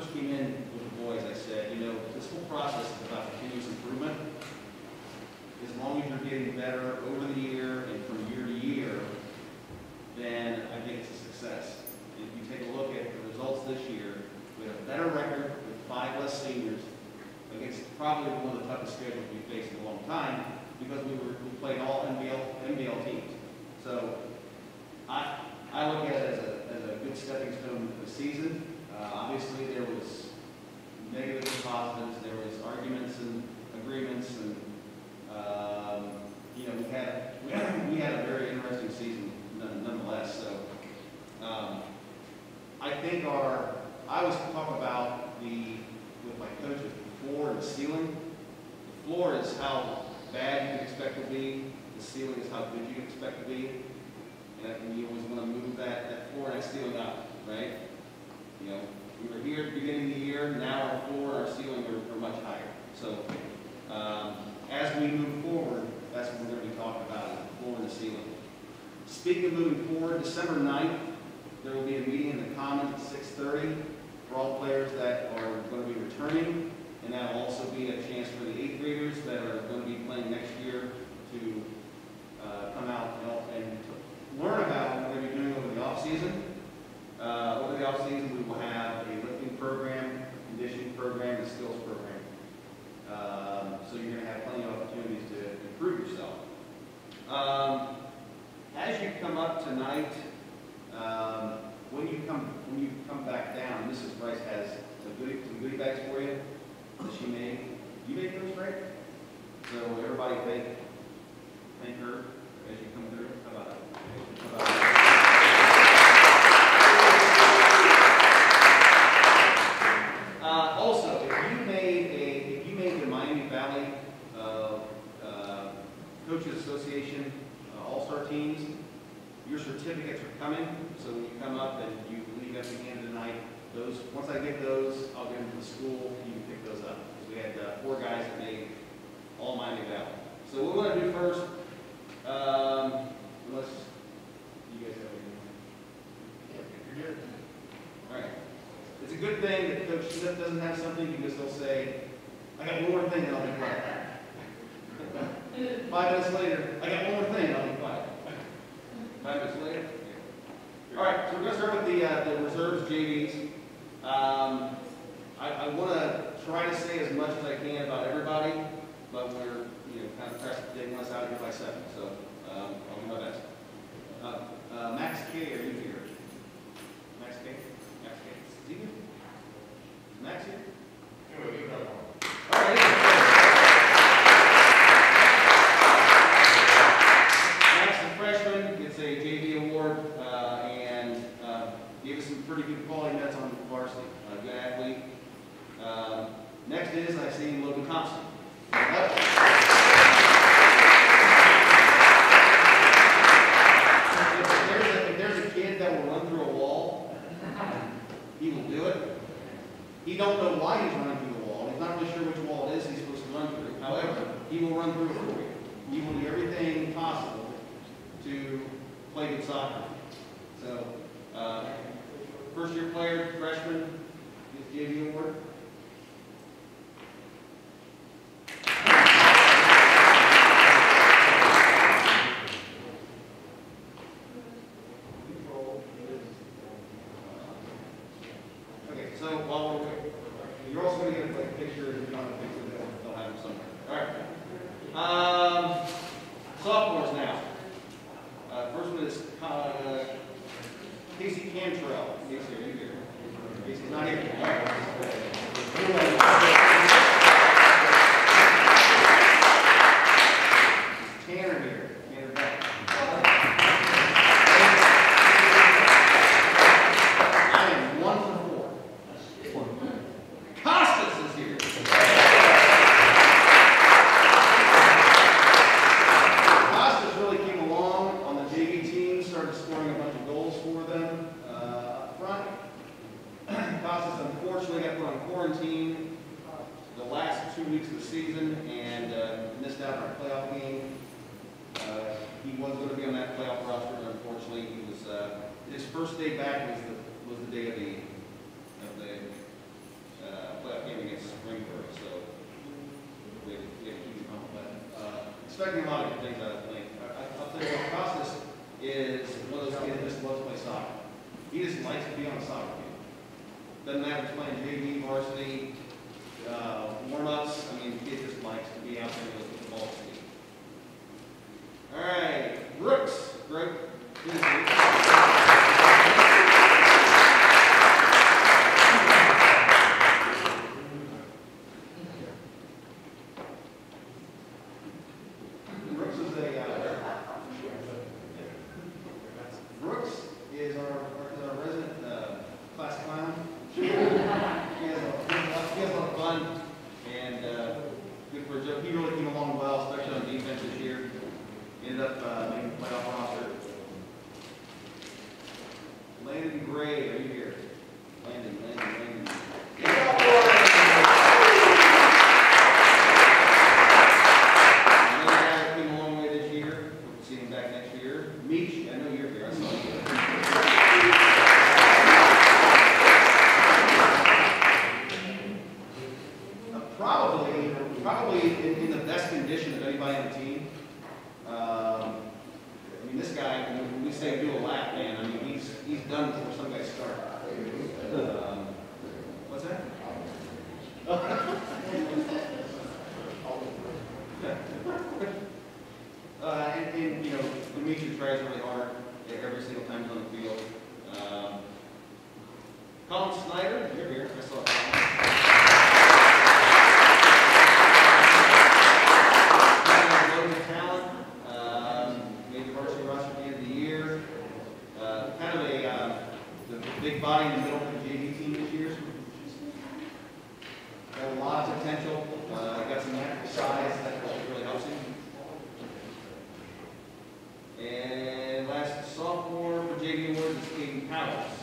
first came in with the boys, I said, you know, this whole process is about continuous improvement. As long as you're getting better over the year and from year to year, then I think it's a success. And if you take a look at the results this year, we have a better record with 5 less seniors against probably one of the toughest schedules we've faced in a long time because we played all NBL teams. So I look at it as a good stepping stone to the season. Obviously, there was negatives and positives. There was arguments and agreements, and you know, we had a very interesting season nonetheless. So I think I always talk about with my coaches, the floor and the ceiling. The floor is how bad you can expect to be. The ceiling is how good you can expect to be. And you always want to move that floor and that ceiling up, right? You know, we were here at the beginning of the year. Now our floor and our ceiling are much higher. So as we move forward, that's what we're going to be talking about, the floor and the ceiling. Speaking of moving forward, December 9th, there will be a meeting in the Commons at 6:30 for all players that are going to be returning. And that will also be a chance for the 8th graders that are going to be playing next year to come out and learn about what we're going to be doing over the off-season. Over the off-season, we will have a lifting program, conditioning program, and skills program. So you're going to have plenty of opportunities to improve yourself. As you come up tonight, when you come back down, Mrs. Rice has some goodie bags for you that she made. You made those, right? So everybody thank her as you come through. How about that? Also, if you made the Miami Valley Coaches Association All-Star teams, your certificates are coming. So when you come up and you leave at the end of the night, once I get those, I'll get them to the school. You can pick those up. We had 4 guys that made all Miami Valley. So what we're going to do first, unless you guys have anything. Yeah, you're good. All right. It's a good thing that Coach Smith doesn't have something. You can still say, I got one more thing and I'll be quiet. 5 minutes later, I got one more thing and I'll be quiet. 5 minutes later. All right, so we're going to start with the reserves JVs. I want to try to say as much as I can about everybody, but we're kind of pressed to take us out of here by 7, so I'll do my best. Max K, are you here? Max K? Max K. Is he here? Is Max here? All right. Max is a freshman, gets a JV award, and gave us some pretty good quality minutes on varsity. Good athlete. Next is, I see Logan Thompson. If there's a kid that will run through a wall, he will do it. He don't know why he's running through the wall. He's not really sure which wall it is he's supposed to run through. However, he will run through it for you. He will do everything possible to play good soccer. So, first year player, freshman, gets JV award. Okay, so while you're also going to get a picture, if you don't have a picture, they'll have it somewhere. All right. Sophomores now. First one is Casey Cantrell. Casey, are you here? Casey's not here. All right. Tanner here. Tanner back. I am 1 for 4. Costas is here. Costas really came along on the JV team, started scoring a bunch of goals for them up front. Costas unfortunately got put on quarantine the last 2 weeks of the season and missed out on our playoff game. He was going to be on that playoff roster, but unfortunately, he was his first day back was the day of the Springboro. So we have to keep him humble. But expecting a lot of good things out of Link. I'll tell you what, Costas is one of those kids that just loves to play soccer. He just likes to be on a soccer field. Doesn't matter if he's playing JV, varsity, warm-ups. I mean, the kid just likes to be out there with the ball speed. All right, Brooks. Great. Brooks is our resident class clown. He has a lot of fun and good for a joke. He really came along well, especially on defense this year. Ended up making the playoff roster. Landon Gray, are you here? Landon. Came a long way this year. We'll see him back next year. Meech, I know you're here. I saw you. Probably in the best condition of anybody on the team. I mean, this guy, when we say do a lap, man, I mean, he's done before some guys start. What's that? And you know, Demetri tries really hard every single time he's on the field. Colin Snyder, you're here. I saw Colin. Talent, made the varsity roster at the end of the year. Kind of the big body in the middle for the JV team this year. Got a lot of potential. Got some natural size that really helps him. And last sophomore for JV Awards is Hayden Powers.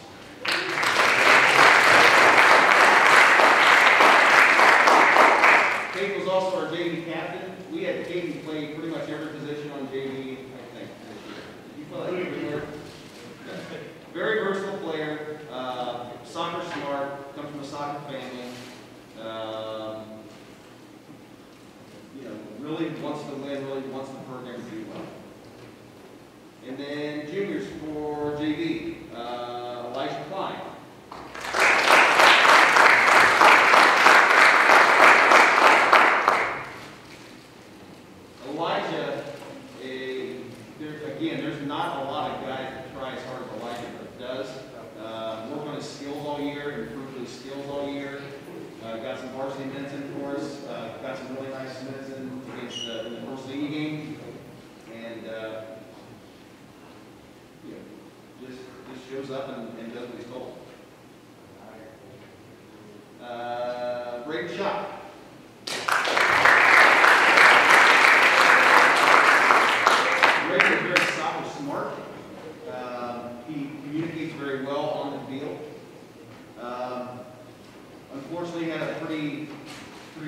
Hayden was also our JV captain. We had Hayden play pretty much every position on JV, I think, this year. Did you play everywhere? Very versatile player, soccer smart, comes from a soccer family. You know, really wants to win, really wants the program to do well. And then juniors for JV, Elijah Klein. Elijah, there's not a lot of guys that try as hard as Elijah does. Work on his skills all year, improve his skills all year. Got some varsity minutes in for us. Got some really nice minutes in against in the first league game, and you know, just shows up and does what he's told. Braden Shop. Communicates very well on the field. Unfortunately, had a pretty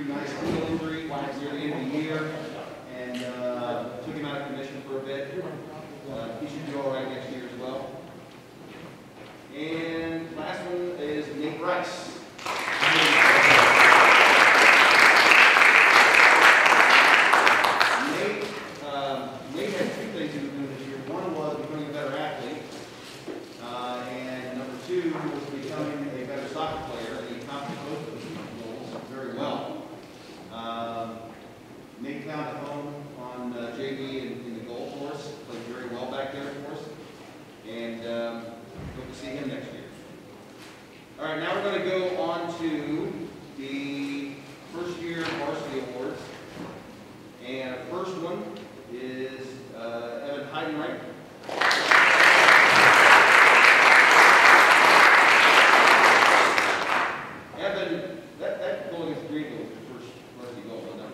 nice heel injury near the end of the year, and took him out of commission for a bit. He should do all right next year as well. And last one is Nate Rice. Nate had two things he was doing this year. One was becoming a better athlete. And number two was becoming a better soccer player, and he accomplished both of those goals very well. Nate found a home on JV in the goal for us, played very well back there for us, and hope to see him next year. All right, now we're going to go on to the first year Varsity Awards, and our first one is Hayden, right? Evan, that goal against Greenville was your first varsity goal, wasn't it?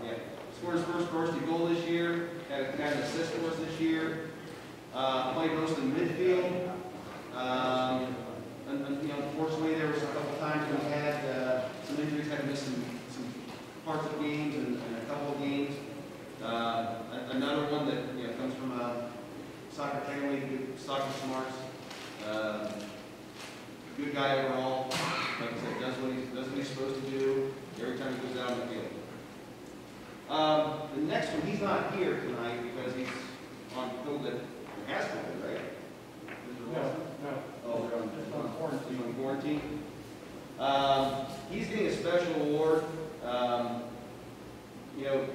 Yeah. Scored his first varsity goal this year. Had an assist for us this year. Played most in midfield. Unfortunately, there was a couple times when we had some injuries, had to miss some parts of games and a couple of games. Another one that comes from a soccer family, good soccer smarts. Good guy overall. Like I said, does what he's supposed to do. every time he goes out on the field. The next one, he's not here tonight because he's on COVID. He has COVID, right? No. Oh, they're Just on quarantine. he's on quarantine. He's getting a special award. You know,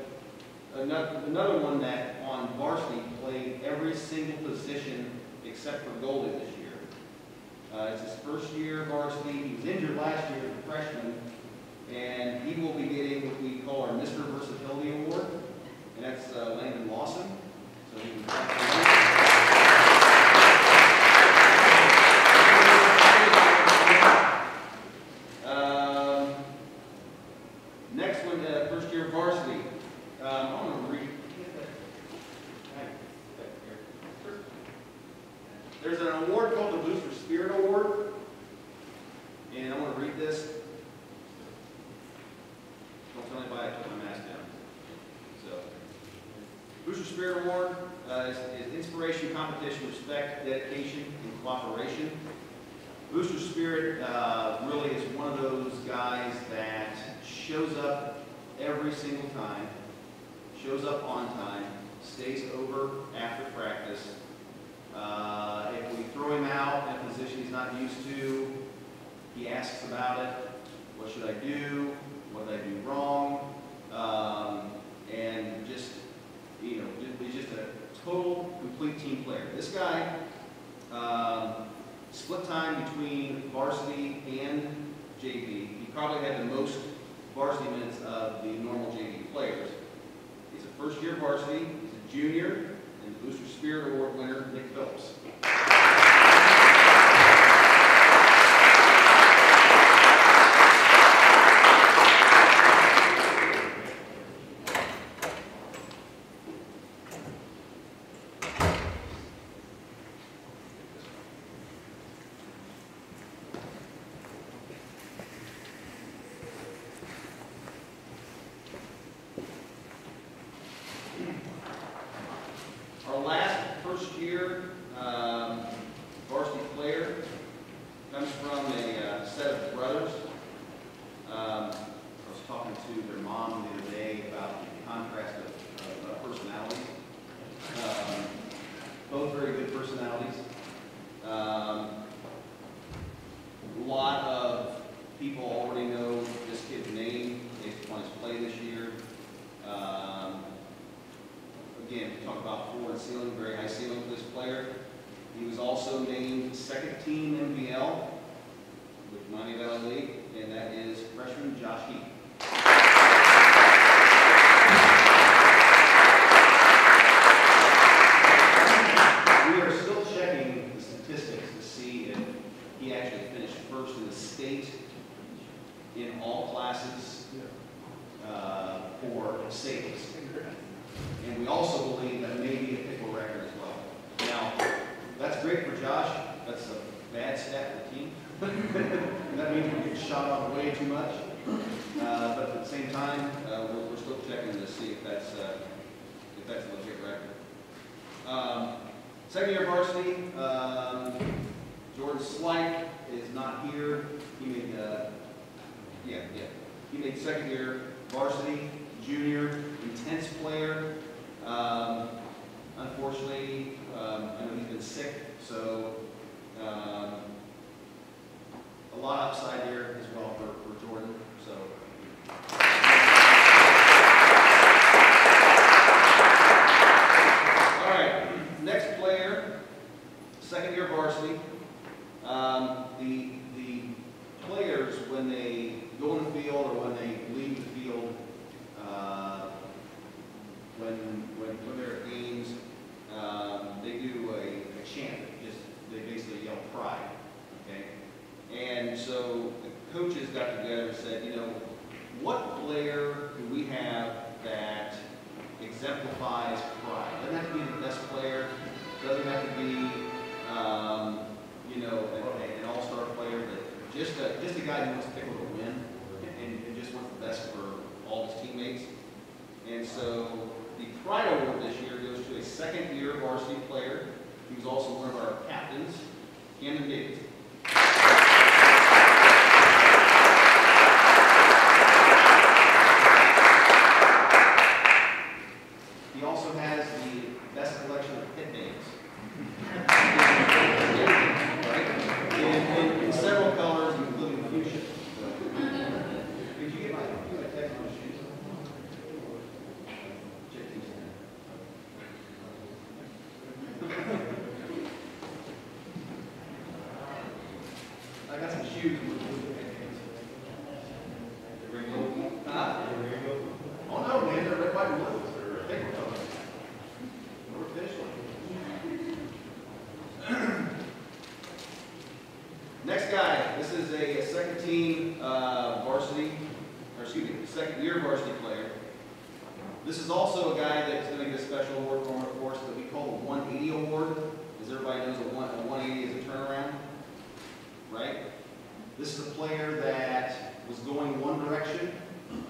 another one that on varsity played every single position except for goalie this year. It's his first year varsity. He was injured last year as a freshman, and he will be getting what we call our Mr. Versatility Award, and that's Landon Lawson. So he next one, first year varsity. I'm going to read. There's an award called the Booster Spirit Award, and I'm going to read this. Don't tell anybody I took my mask down. So, Booster Spirit Award is inspiration, competition, respect, dedication, and cooperation. Booster Spirit really is one of those guys that shows up every single time, shows up on time, stays over after practice. If we throw him out in a position he's not used to, he asks about it. What should I do? What did I do wrong? And just, you know, he's just a total, complete team player. This guy, split time between varsity and JV. He probably had the most varsity minutes of the normal JV players. He's a first-year varsity. He's a junior. And the Booster Spirit Award winner, Nick Phillips. Our last first-year varsity player comes from a set of brothers. I was talking to their mom the other day about the contrast of personalities. Both very good personalities. A lot of people already know this kid's name based upon his play this year. Again, we talk about floor and ceiling, very high ceiling for this player. He was also named second team Nbl with Miami Valley League, and that is freshman Josh Heath. We are still checking the statistics to see if he actually finished first in the state in all classes for saves. And we also believe that may be a Piqua record as well. Now, that's great for Josh. That's a bad stat for the team. That means we get shot off way too much. But at the same time, we're still checking to see if that's a legit record. Second year varsity, Jordan Slight is not here. He made, he made second year varsity, junior, intense player. Unfortunately, I know he's been sick, so a lot upside there as well for Jordan. So. All right, next player, second year varsity. The players, when they go in the field or when they leave the field, when they're at games, they do a chant. They basically yell pride. Okay, and so the coaches got together and said, you know, what player do we have that exemplifies pride? Doesn't have to be the best player. Doesn't have to be, you know, an all-star player, but just a guy who wants to pick with a win and just wants the best for all his teammates. And so the Pride Award this year goes to a second-year varsity player. He was also one of our captains, Camden Davis. choose. Huh? Oh no, man, they're red, white, and blue. They're thick colors. We're finished one. Next guy, this is a second team varsity, or excuse me, second year varsity player. This is also a guy that's going to get a special award from our course that we call the 180 Award. As everybody knows, a 180 is a turnaround, right? This is a player that was going one direction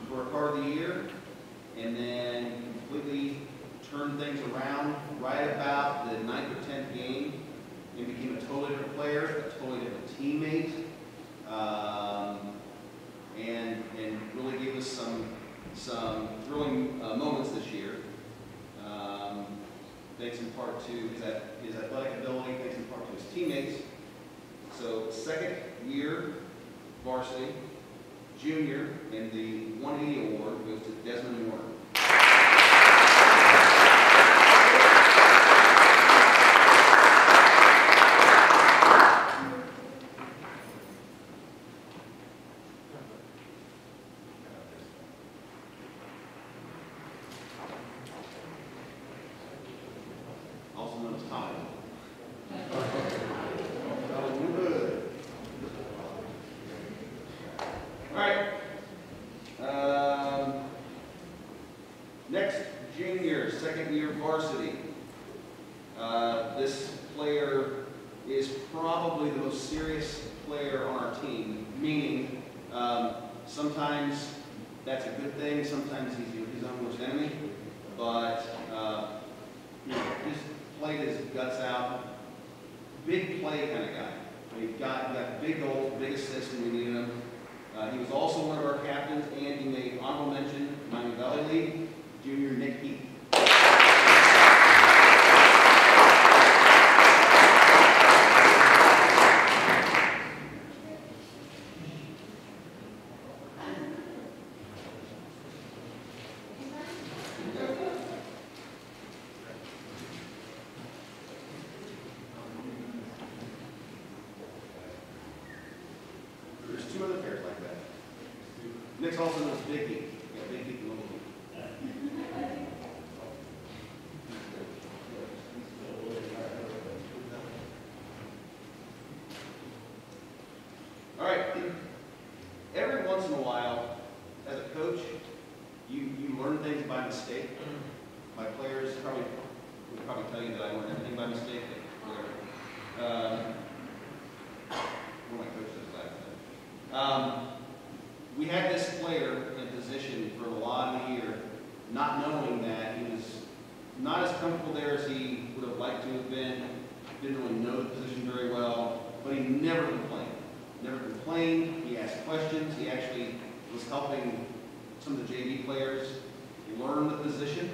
for a part of the year and then completely turned things around right about the 9th or 10th game and became a totally different player, a totally different teammate, and really gave us some thrilling moments this year. Thanks in part to his athletic ability, thanks in part to his teammates. So second year varsity, junior, and the 180 award goes to Desmond Warner. Also known as Tommy. All right. Next, junior, second year varsity. This player is probably the most serious player on our team, meaning sometimes that's a good thing, sometimes he's his own worst enemy, but just played his guts out. Big play kind of guy. He got big goals, big assists when we needed him. He was also one of our captains, and he made honorable mention in Miami Valley League, junior Nick Heath. There's two other pairs like that. Nick's also known as Big Heath. Yeah, Big Heath and Little Heath. All right. Every once in a while, as a coach, you learn things by mistake. My players would probably tell you that I learned everything by mistake. Whatever. One of my coaches does that. We had this player in position for a lot of the year, not knowing that he was not as comfortable there as he would have liked to have been. Didn't really know the position very well, but he never complained. Never complained. He asked questions. He actually was helping some of the JV players learn the position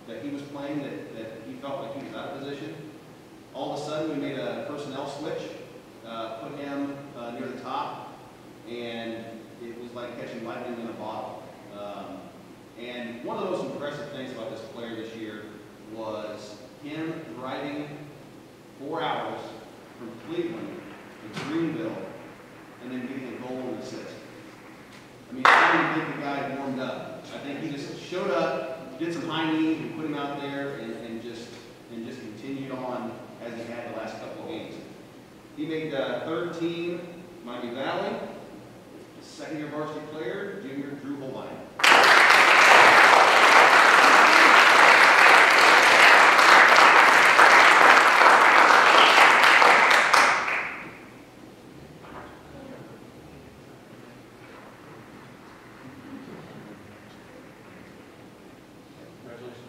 that he was playing, that he felt like he was out of position. All of a sudden, we made a personnel switch, put him near the top, and it was like catching lightning in a bottle. And one of the most impressive things about this player this year was him driving 4 hours from Cleveland to Greenville and then getting a goal and assist. I mean, I didn't think the guy warmed up. I think he just showed up, did some high knees, and put him out there, and just continued on as he had the last couple of games. He made third team Miami Valley. Second year varsity player, junior Drew Holbein. Congratulations.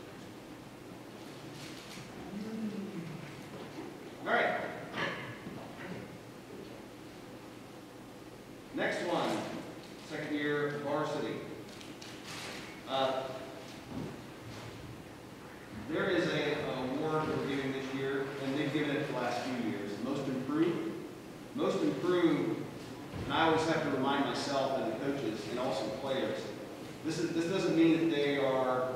All right. Next one, second year varsity. There is an award that we're giving this year, and they've given it the last few years. Most improved. Most improved, and I always have to remind myself and the coaches and also the players, this doesn't mean that they are,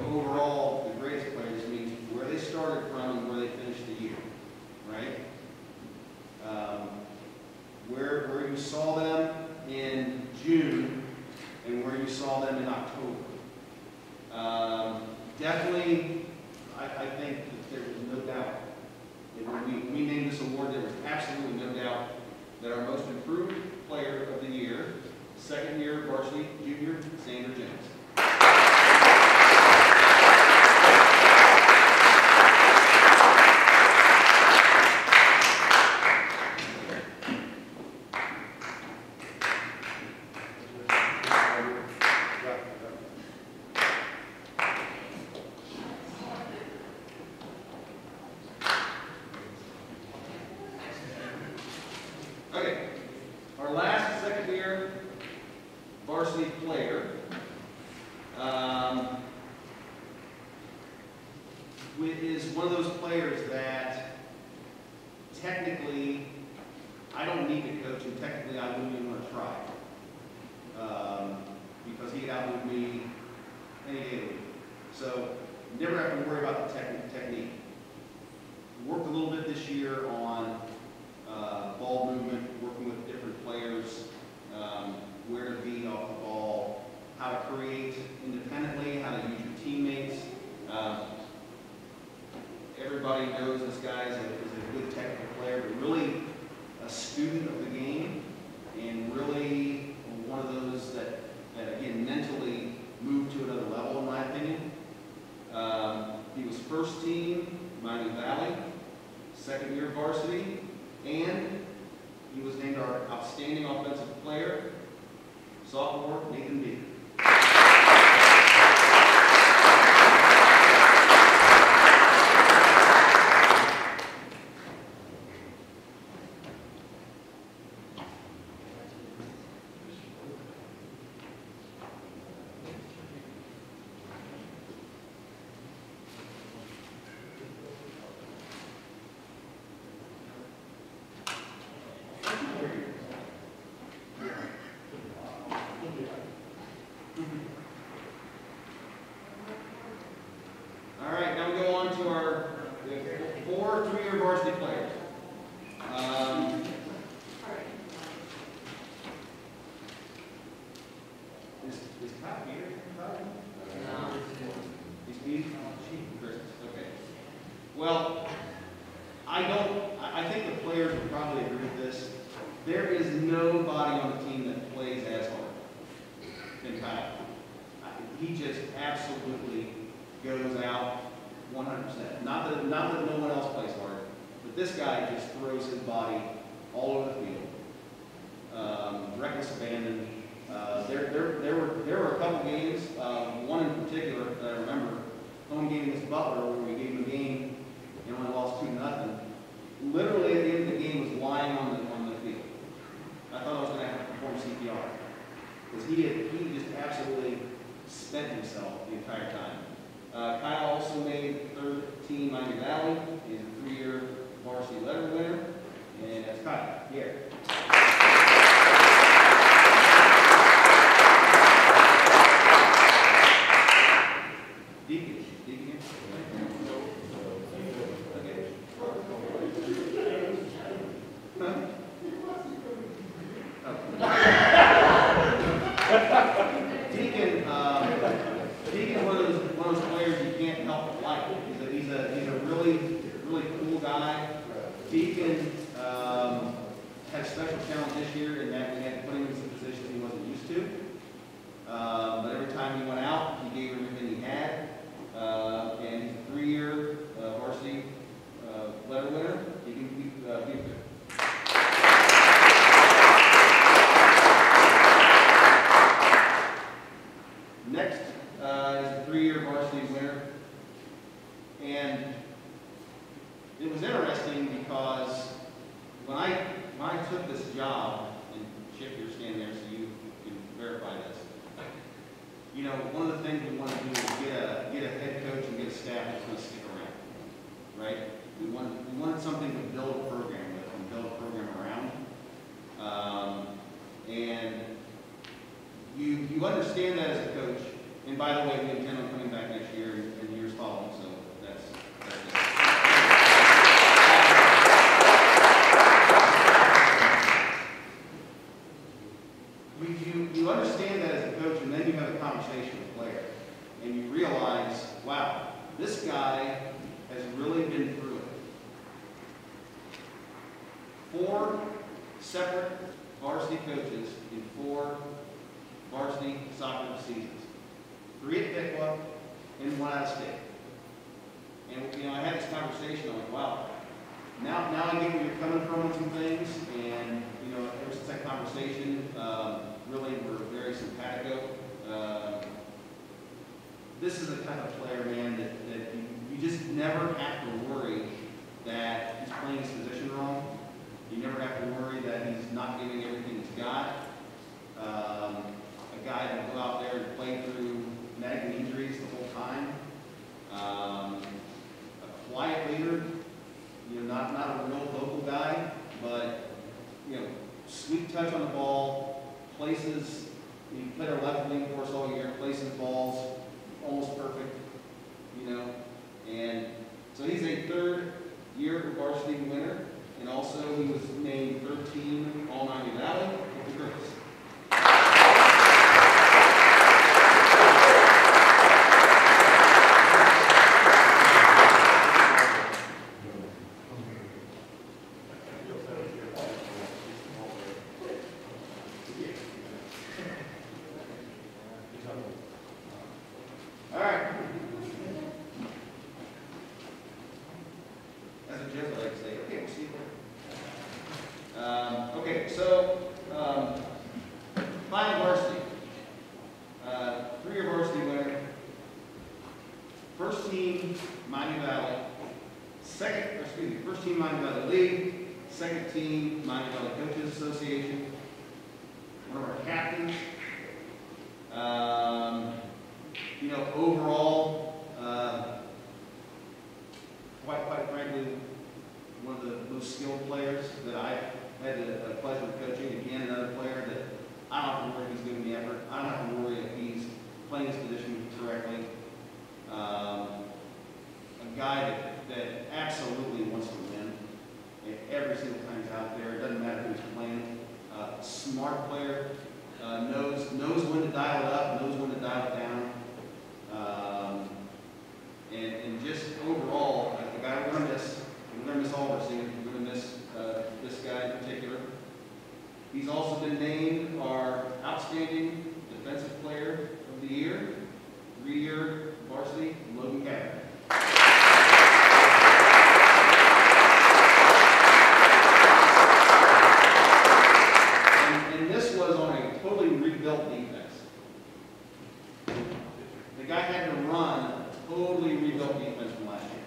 overall the greatest players. It means where they started from and where they finished the year. second-year varsity junior, Sandra Jones. Okay, our last second-year varsity player is one of those players that technically I don't need to coach, and technically I wouldn't even want to try because he outmoved me any day of the week. So never have to worry about the technique. Worked a little bit this year on ball movement, working with different players, where to be off the ball, how to create independently, how to use your teammates. Everybody knows this guy is a good technical player, but really a student of the game, and really one of those that again, mentally moved to another level, in my opinion. He was first team, Miami Valley, second year varsity, and he was named our outstanding offensive player, sophomore Nathan B. All right, now we go on to our four three-year varsity players. Is Kyle here? No. He's Steve? Christmas. Okay. Well, I think the players would probably agree with this. There is nobody on the team that plays as hard than Kyle. He just absolutely goes out 100%. Not that no one else plays hard, but this guy just throws his body all over the field. Reckless abandon. There were a couple games, one in particular that I remember, home game against Butler, where we gave him a game and only lost 2-0. Literally at the end of the game was lying on the field. I thought I was going to have to perform CPR because he just absolutely spent himself the entire time. Kyle also made third team Miami Valley. He's a 3-year Varsity Letter winner, and that's Kyle here. Deacon. Okay. Huh? Deacon, one of those players you can't help but like. He's a really cool guy. Deacon had a special challenge this year in that we had to put him in some positions he wasn't used to. But every time he went out, he gave everything he had. And he's a 3-year varsity letter winner. He can be good. Next is a 3-year varsity winner. And it was interesting because when I took this job, and Chip, you're standing there so you can verify this. You know, one of the things we want to do is get a head coach and get a staff that's going to stick around, right? We wanted something to build a program with and build a program around. And you understand that as a coach. And by the way, we intend on coming back next year and years following, so that's it. You understand that as a coach, and then you have a conversation with the player, and you realize, wow, this guy has really been through it. 4 separate varsity coaches in 4 varsity soccer seasons. 3 at Piqua and 1 out of state. And you know, I had this conversation. I'm like, wow. Now I get where you're coming from with some things, and you know, ever since that conversation, really we're very simpatico. This is the type of player, man, that you just never have to worry that he's playing his position wrong. You never have to worry that he's not giving everything he's got. A guy that will go out there and play through nagging injuries the whole time. A quiet leader, you know, not a real vocal guy, but you know, sweet touch on the ball, places. He played our left wing for us all year, places balls almost perfect, you know. And so he's a 3rd year varsity winner, and also he was named 3rd team All-Miami Valley with the girls. Knows when to dial it up, knows when to dial it down. And just overall, the guy we're going to miss all of our singers. We're going to miss this guy in particular. He's also been named our outstanding defensive player of the year, 3-year varsity, Logan Cabot. And this was on a totally rebuilt defense. The guy had to run a totally rebuilt defense from last year.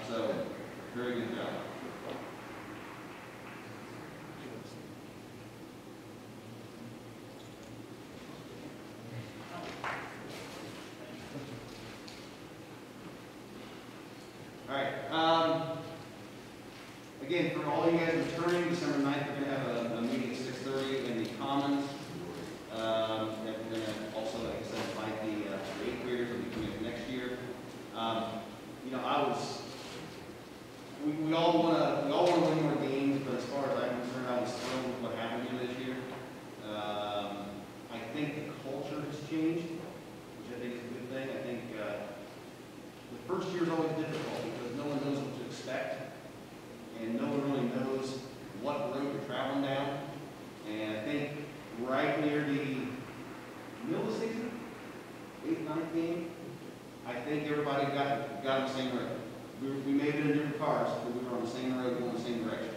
So, very good job. All right. Again, for all you guys returning, December 9th, we're going to have a meeting at 6:30 in the Commons. And we're going to also, like I said, invite the 8th graders that will be coming up next year. You know, we all want to win more games, but as far as I'm concerned, I was thrilled with what happened here this year. I think the culture has changed, which I think is a good thing. I think the first year is always difficult because no one knows what to expect, and no one really knows what road you're traveling down. And I think right near the middle of the season, 8th, 9th game, I think everybody got on the same road. We may have been in different cars, but we were on the same road, going the same direction.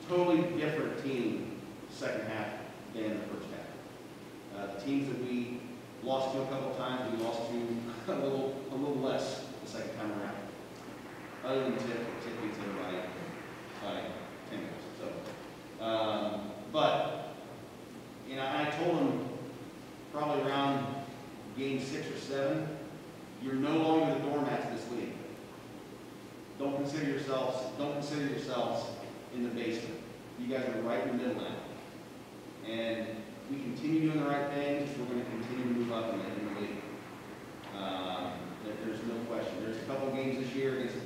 Totally different team second half than the first half. The teams that we lost to a couple of times, we lost to a little less the second time around. Other than Tip beats everybody by 10 goals. So, but you know, I told them probably around game 6 or 7, you're no longer the doormats of this league. Don't consider yourselves in the basement. You guys are right in the middle now. And we continue doing the right things, we're going to continue to move up in the league. There's no question. There's a couple of games this year against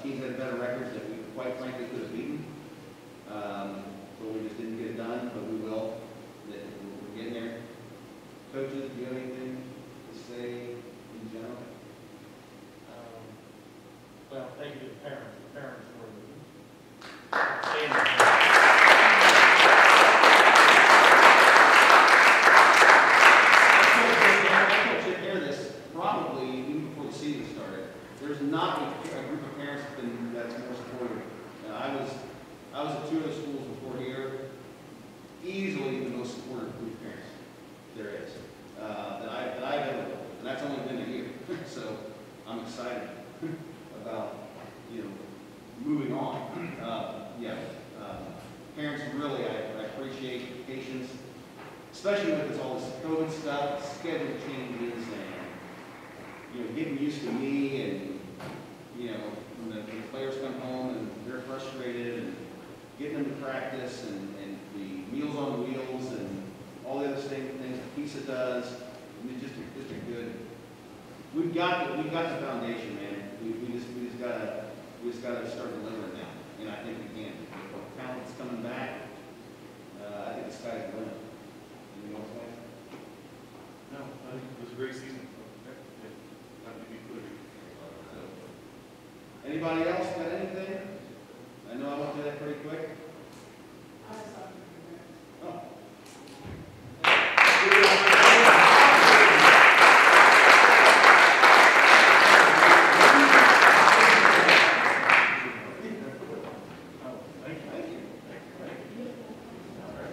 teams that have better records that we quite frankly could have beaten. But we just didn't get it done, but we will. We're getting there. Coaches, do you have anything to say in general? Well, thank you to the parents. The parents were the moving on, parents really, I appreciate patience, especially with all this COVID stuff, schedule changes, and getting used to me, and when the players come home and they're frustrated, and getting them to practice, and the Meals on Wheels, and all the other things that PISA does. It's just a good. We've got the foundation, man. We just gotta start delivering now, and I think we can. The talent's coming back. I think the sky's the limit. Anything else, guys? No, I think it was a great season. That would be good. Anybody else got anything? I know I went through that pretty quick. Oh.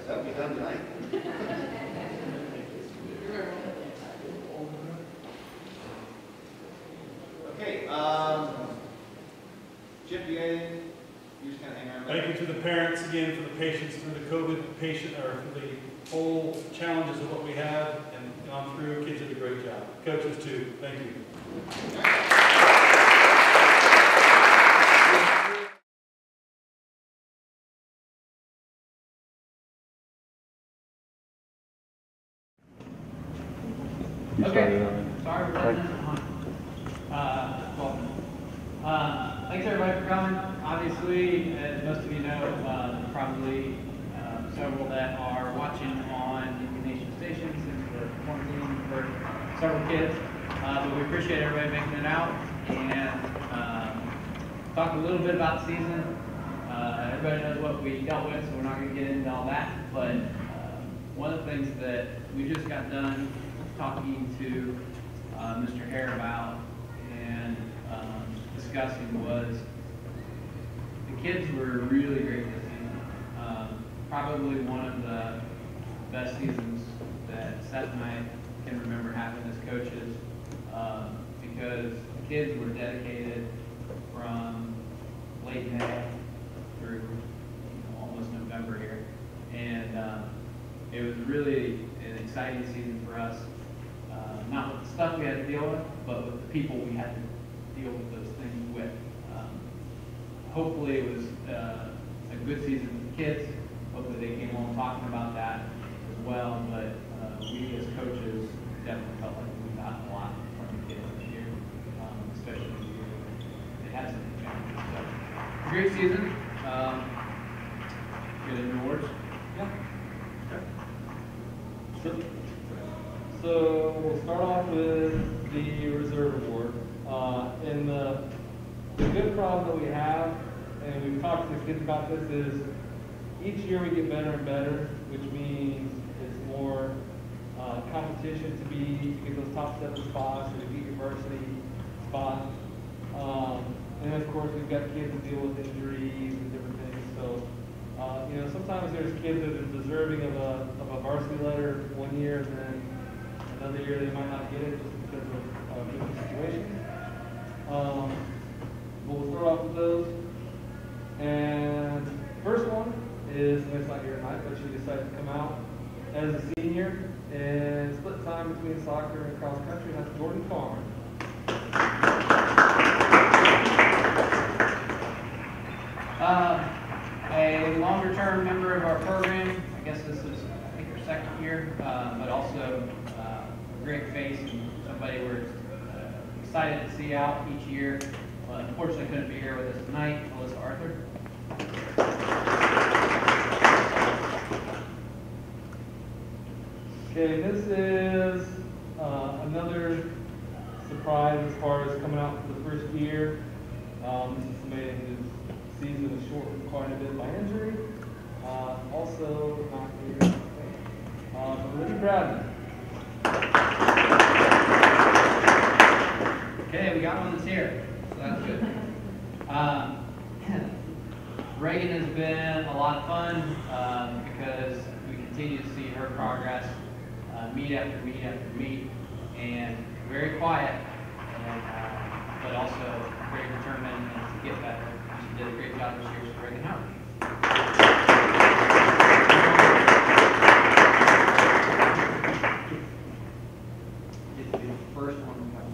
That'll be done tonight. Okay, Chip, you just kind of hang around. Thank you to the parents again for the patience through the COVID through the whole challenges of what we have and gone through. Kids did a great job. Coaches too. Thank you. Okay, sorry for letting us on. Thanks everybody for coming. Obviously, as most of you know, probably several that are watching on the nation stations and for quarantine for several kids. But we appreciate everybody making it out and talk a little bit about the season. Everybody knows what we dealt with, so we're not going to get into all that. But one of the things that we just got done talking to Mr. Hare about and discussing was the kids were really great this season. Probably one of the best seasons that Seth and I can remember having as coaches because the kids were dedicated from late May through almost November here. And it was really an exciting season for us. Not with the stuff we had to deal with, but with the people we had to deal with those things with. Hopefully it was a good season for the kids. Hopefully they came home talking about that as well. But we as coaches definitely felt like we got a lot from the kids this year, especially the year they had some challenges. So, great season. Get into awards. Yeah. Okay. So we'll start off with the reserve award. And the good problem that we have, and we've talked to the kids about this, is each year we get better and better, which means it's more competition to get those top 7 spots or to get your varsity spot. And of course we've got kids that deal with injuries and different things. So sometimes there's kids that are deserving of a varsity letter one year, and then another year they might not get it just because of different situations. But we'll start off with those. And first one is, it's not here tonight, but she decided to come out as a senior and split time between soccer and cross country, and that's Jordan Farmer. A longer-term member of our program. I guess this is, I think, her second year, but also a great face and somebody we're excited to see out each year. Unfortunately, couldn't be here with us tonight. Melissa Arthur. Okay, this is another surprise as far as coming out for the first year. This is somebody whose season is shortened quite a bit by injury. Also not here. Libby Bradley. Okay, we got one that's here, so that's good. Reagan has been a lot of fun because we continue to see her progress meet after meet after meet, and very quiet, and, but also very determined and to get better each She did a great job this year, so Reagan Howard. Get to be the first one to come.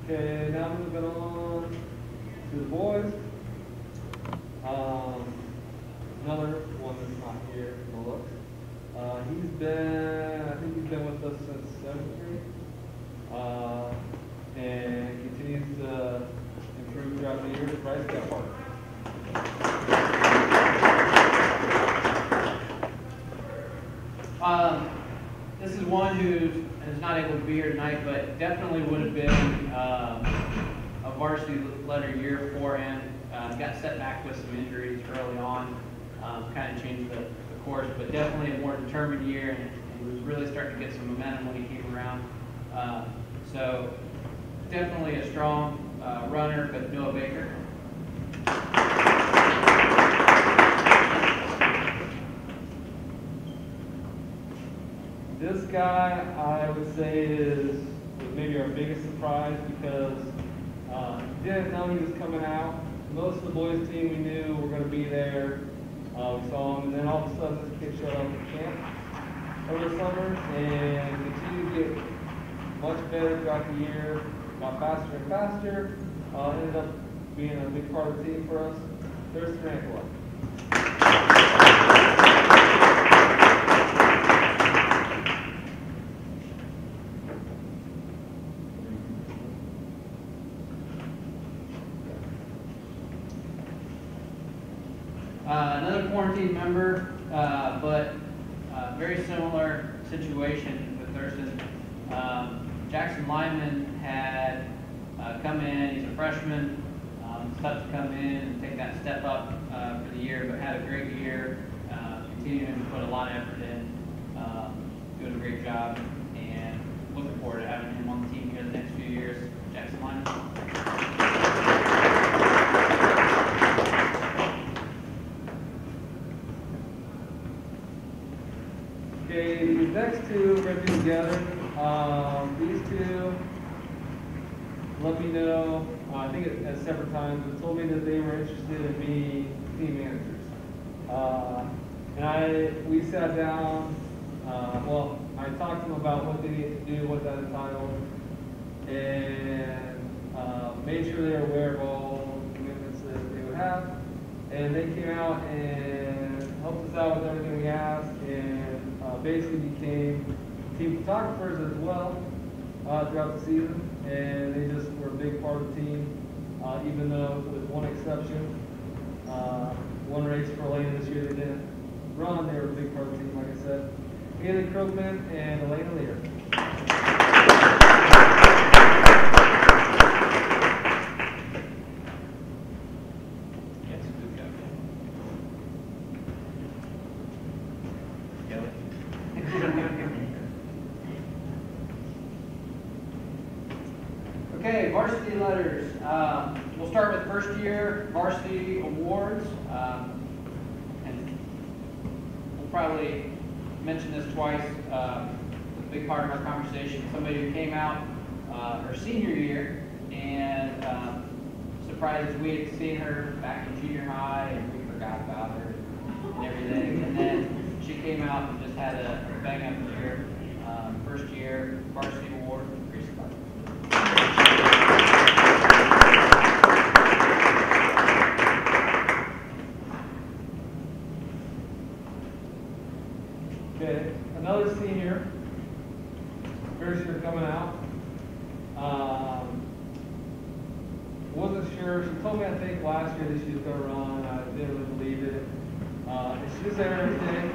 Okay, now moving on to the boys. Another one that's not here in the looks. I think he's been with us since 7th grade. And continues to improve throughout the year. Bryce Gephardt. This is one who is not able to be here tonight, but definitely would have been a varsity letter year for him. Got set back with some injuries early on, kind of changed the course, but definitely a more determined year, and was really starting to get some momentum when he came around. So definitely a strong runner, but Noah Baker. This guy, I would say, was maybe our biggest surprise because didn't know he was coming out. Most of the boys' team we knew were going to be there. We saw him, and then all of a sudden this kid showed up at camp over the summer and continued to get much better throughout the year, got faster and faster, ended up being a big part of the team for us. There's Tarantula. Another quarantine member, but very similar situation with Thurston. Jackson Lyman had come in, he's a freshman, tough to come in and take that step up for the year, but had a great year, continuing to put a lot of effort in, doing a great job, and looking forward to having him on the team here the next few years. Jackson Lyman. Okay, these next two we're going to do together. These two let me know, I think at separate times, but told me that they were interested in being team managers. And we sat down, I talked to them about what they need to do, what that entitled, and made sure they were aware of all the commitments that they would have. And they came out and helped us out with everything we asked, and basically became team photographers as well throughout the season. And they just were a big part of the team, even though with one exception, one race for Elena this year they didn't run. They were a big part of the team, like I said. Haley Krugman and Elena Lear. Okay, Varsity Letters. We'll start with first year Varsity Awards. And we'll probably mention this twice. A big part of our conversation. Somebody who came out her senior year and surprised as we had seen her back in junior high and we forgot about her and everything. And then she came out and just had a bang up year. First year Varsity Award. Okay, another senior, first year coming out. Wasn't sure. She told me I think last year that she was going to run. I didn't really believe it. And she was there every day,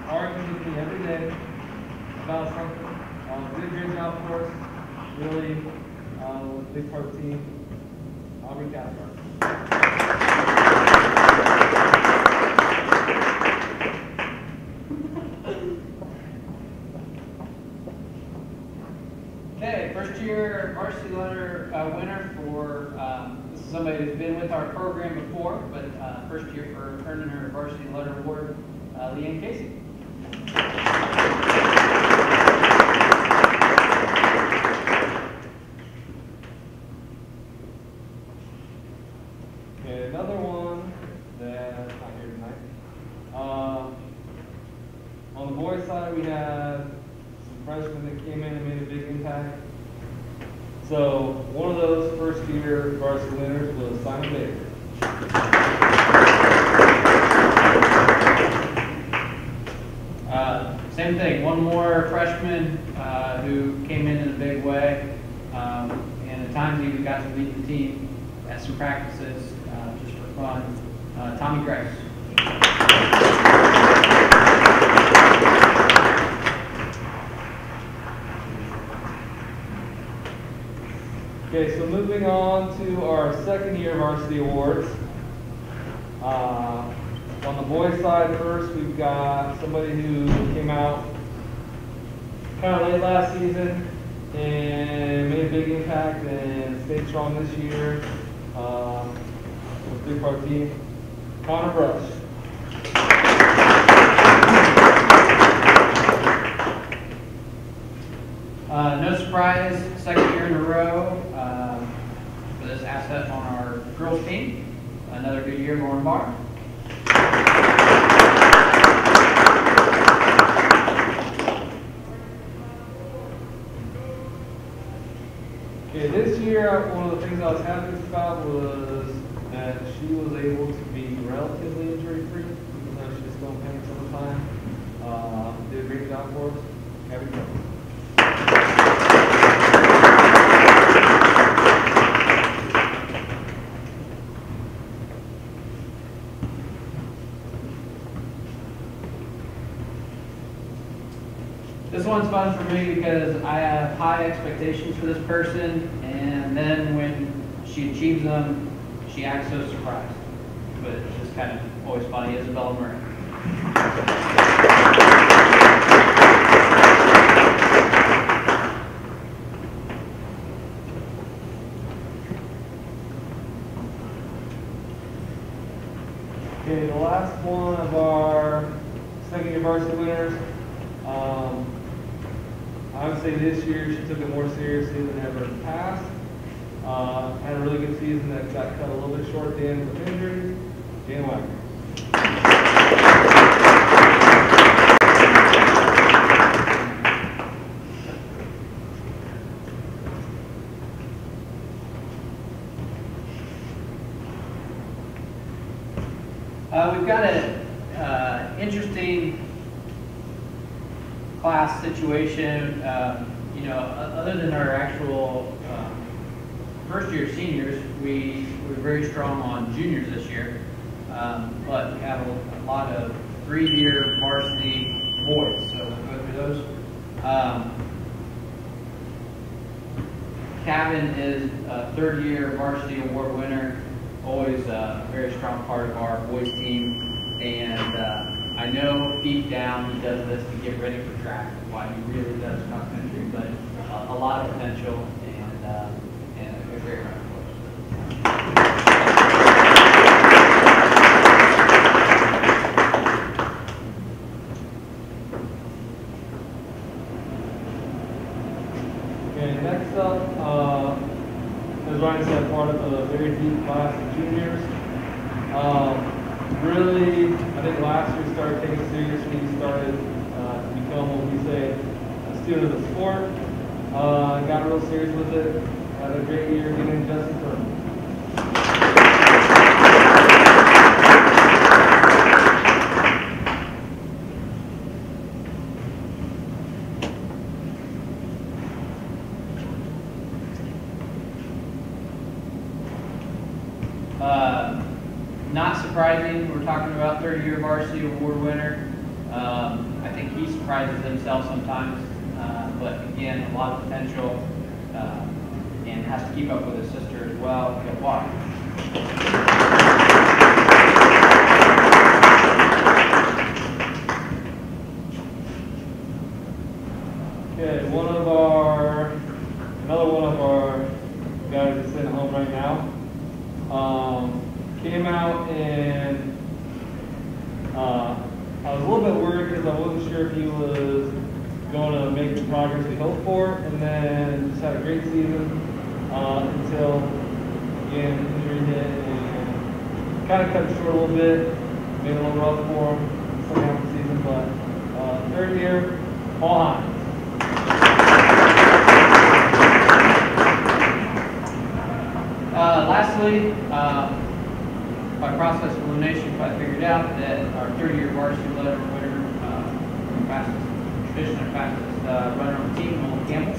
arguing with me every day about something. Did a great job for us. Really was a big part of the team. Aubrey Cathcart. Okay, first year Varsity Letter winner for, this is somebody who's been with our program before, but first year for earning her varsity Varsity Letter Award, Leanne Casey. Okay, another one that's not here tonight. On the boys' side, we had some freshmen that came in and made a big impact. So one of those first-year varsity winners was Simon Baker. Same thing, one more freshman who came in a big way, and at times even got to lead the team at some practices just for fun. Tommy Grace. Okay, so moving on to our second year Varsity Awards. On the boys' side first, we've got somebody who came out kind of late last season and made a big impact and stayed strong this year. Was a big part of the team. Connor Brush. No surprise, second year in a row for this asset on our girls team. Another good year, Lauren Barr. Okay, this year, one of the things I was happiest about was that she was able to be relatively injury-free, even though she was still in pain some of the time. Did a great job for us. Gabby Phillips. This one's fun for me because I have high expectations for this person, and then when she achieves them, she acts so surprised. But it's just kind of always funny, Isabella Murray. Okay, the last one of our second year varsity winners. I would say this year she took it more seriously than ever in the past. Had a really good season that got cut a little bit short at the end with injuries. Jan Wagner. We've got an interesting class situation. You know, other than our actual first-year seniors, we were very strong on juniors this year, but we have a lot of three-year varsity boys, so we'll go through those. Kevin is a third-year varsity award winner, always a very strong part of our boys team, and I know deep down he does this to get ready for track, why he really does cross country, but a lot of potential and a great runner for us. Okay, next up, as Ryan said, part of a very deep class of juniors. Really, I think last year started taking seriously. He started to become what we say a student of the sport. Got real serious with it. Had a great year getting Justin Furman. Not surprising, we're talking about third-year varsity award winner. I think he surprises himself sometimes, but again, a lot of potential, and has to keep up with his sister as well. Get walk. Okay, another one of our guys that's sitting at home right now. Came out and I was a little bit worried because I wasn't sure if he was going to make the progress we hoped for, and then just had a great season until, again, injury hit and kind of cut it short a little bit, made it a little rough for him second half of the season, but third year, all high. Lastly, by process of elimination, I figured out that our third-year varsity letter winner, fastest, traditional fastest runner on the team, Nolan Campbell.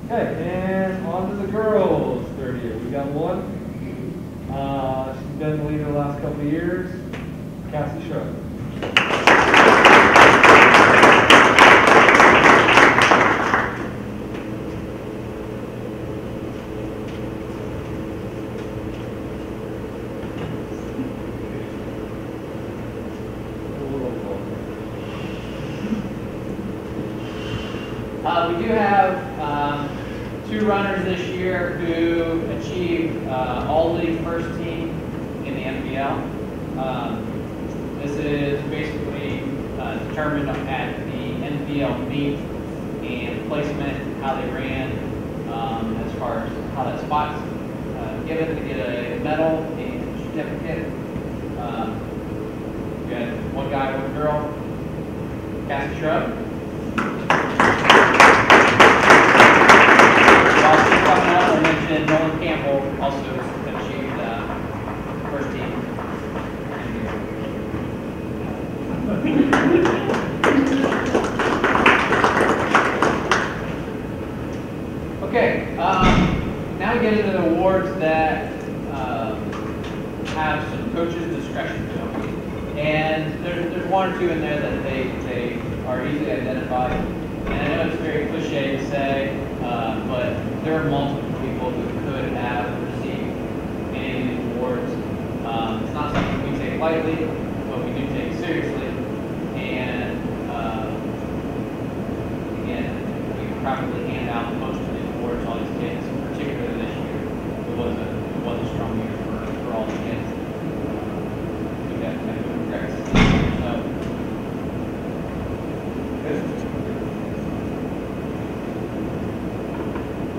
Okay, and on to the girls' third year. We got one. She's been the leader the last couple of years, Cassie Shrug. We do have two runners this year who achieved all-league first team in the NBL. This is basically determined at the NBL meet and placement, how they ran, as far as how that spot's given to get a medal and certificate. We had one guy, one girl, Cassie Shrub. I mentioned Nolan Campbell also achieved first team. Okay, now we get into the awards that have some coaches' discretion to them. And there's one or two in there that they are easily identified. And I know it's very cliche to say, but there are multiple people who could have received any of these awards. It's not something we take lightly, but we do take seriously. And again, we probably hand out most of these awards to all these kids, particularly this year. It was a strong year for all the kids. We definitely regret to see it.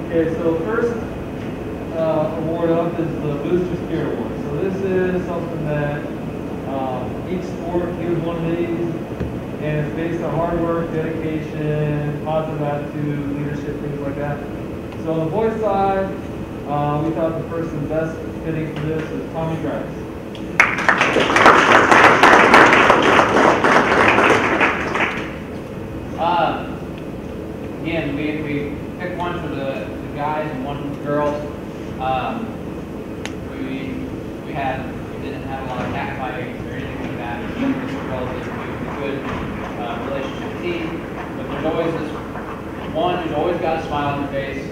Okay, so first award up is the Booster Spirit Award. So this is something that each sport gives one of these, and it's based on hard work, dedication, positive attitude, leadership, things like that. So on the boys' side, we thought the person best fitting for this is Tommy Grice. Again, we picked one for the guys and one for the girls. We didn't have a lot of catfighting or anything like that. It was a relatively good relationship team. But there's always this one who's always got a smile on their face,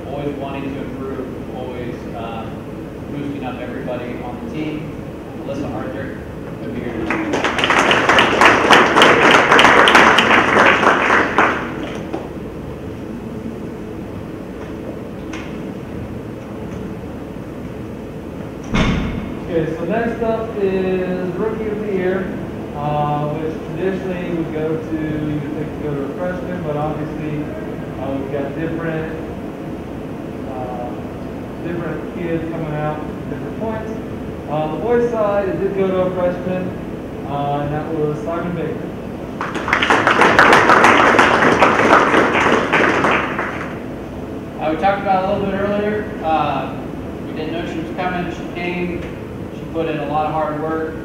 always wanting to improve, always boosting up everybody on the team. Melissa Arthur, good to be here. Okay, so next up is Rookie of the Year, which traditionally would go to, you would think to go to a freshman, but obviously we've got different kids coming out at different points. On the boys' side, it did go to a freshman, and that was Simon Baker. We talked about it a little bit earlier. We didn't know she was coming. She came. She put in a lot of hard work,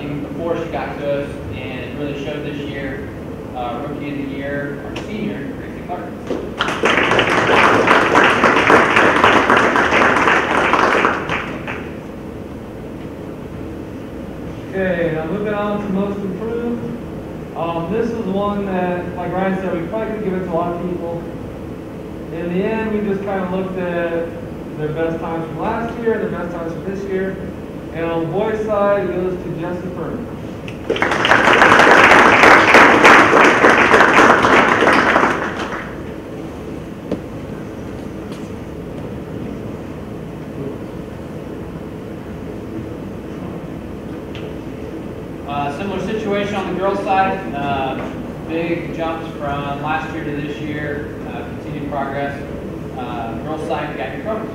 even before she got to us, and it really showed this year. Rookie of the Year, our senior, Gracie Clark. Okay, now moving on to Most Improved. This was one that, like Ryan said, we probably could give it to a lot of people. In the end, we just kind of looked at their best times from last year and their best times from this year. And on the boys' side, it goes to Jesse Furman. Similar situation on the girls' side. Big jumps from last year to this year. Continued progress. Girls' side, you got your trophies.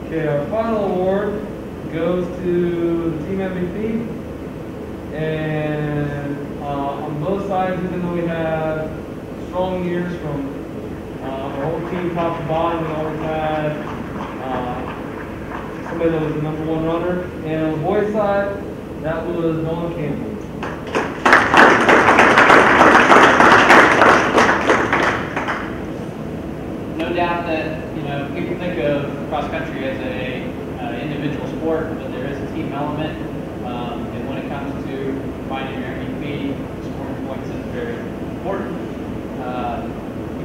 Okay, our final award goes to the team MVP. And on both sides, even though we had strong years from our whole team top to bottom, we always had somebody that was the #1 runner. And on the boys' side, that was Nolan Campbell. No doubt that, you know, people think of cross country as a individual sport, but there is a team element. And when it comes to finding your MVP, scoring points is very important.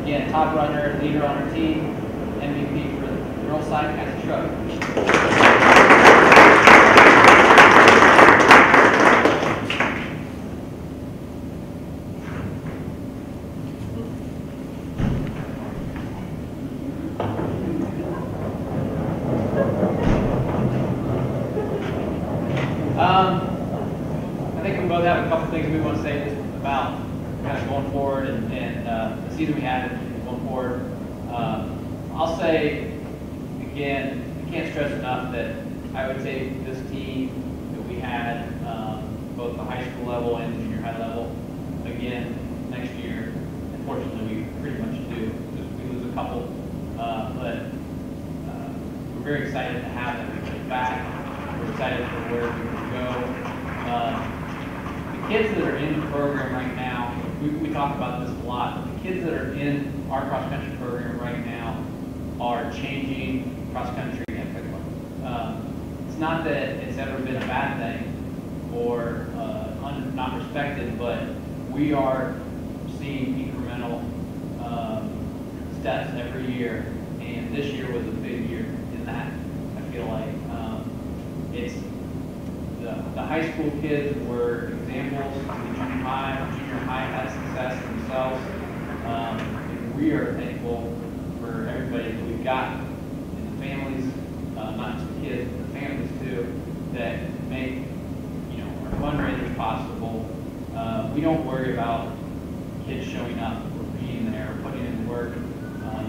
Again, top runner, leader on our team, MVP for the girls' side, has a shrug. I think we both have a couple things we want to say just about kind of going forward and the season we had and going forward. I'll say, again, I can't stress enough that I would take this team that we had, both the high school level and the junior high level, again, next year. Unfortunately, we pretty much do. We lose a couple, but we're very excited to have them back. We're excited for where we can go. The kids that are in the program right now, we talk about this a lot, but the kids that are in our cross-country program right now are changing cross-country at Piqua. It's not that it's ever been a bad thing or not respected, but we are seeing incremental steps every year, and this year was a big year in that. I feel like it's the high school kids were examples. The junior high had success themselves. And we are thankful for everybody that we've got in the families, not just the kids, but the families too, that make our fundraisers possible. We don't worry about kids showing up or being there or putting in the work.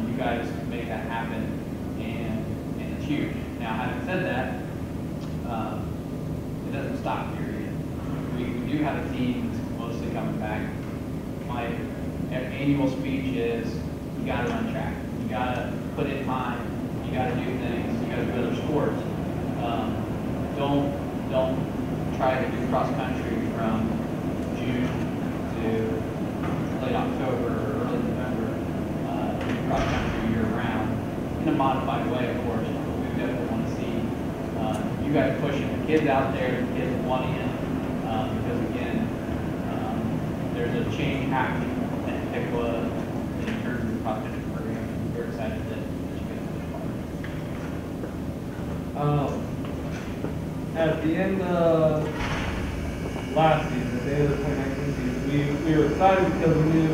You guys make that happen, and it's huge. Now, having said that, it doesn't stop here yet. We do have a team that's mostly coming back. My annual speech is, you gotta run track. You gotta put in time. You gotta do things. You gotta do other sports. Don't try to do cross country from June to late October or early November. Do cross country year round in a modified way, of course. We definitely want to see you guys pushing the kids out there, the kids wanting it, because again, there's a change happening at Piqua in terms of the cross country program. We're excited that you guys are part. At the end of last season, at the end of the 2019 season, we were excited because we knew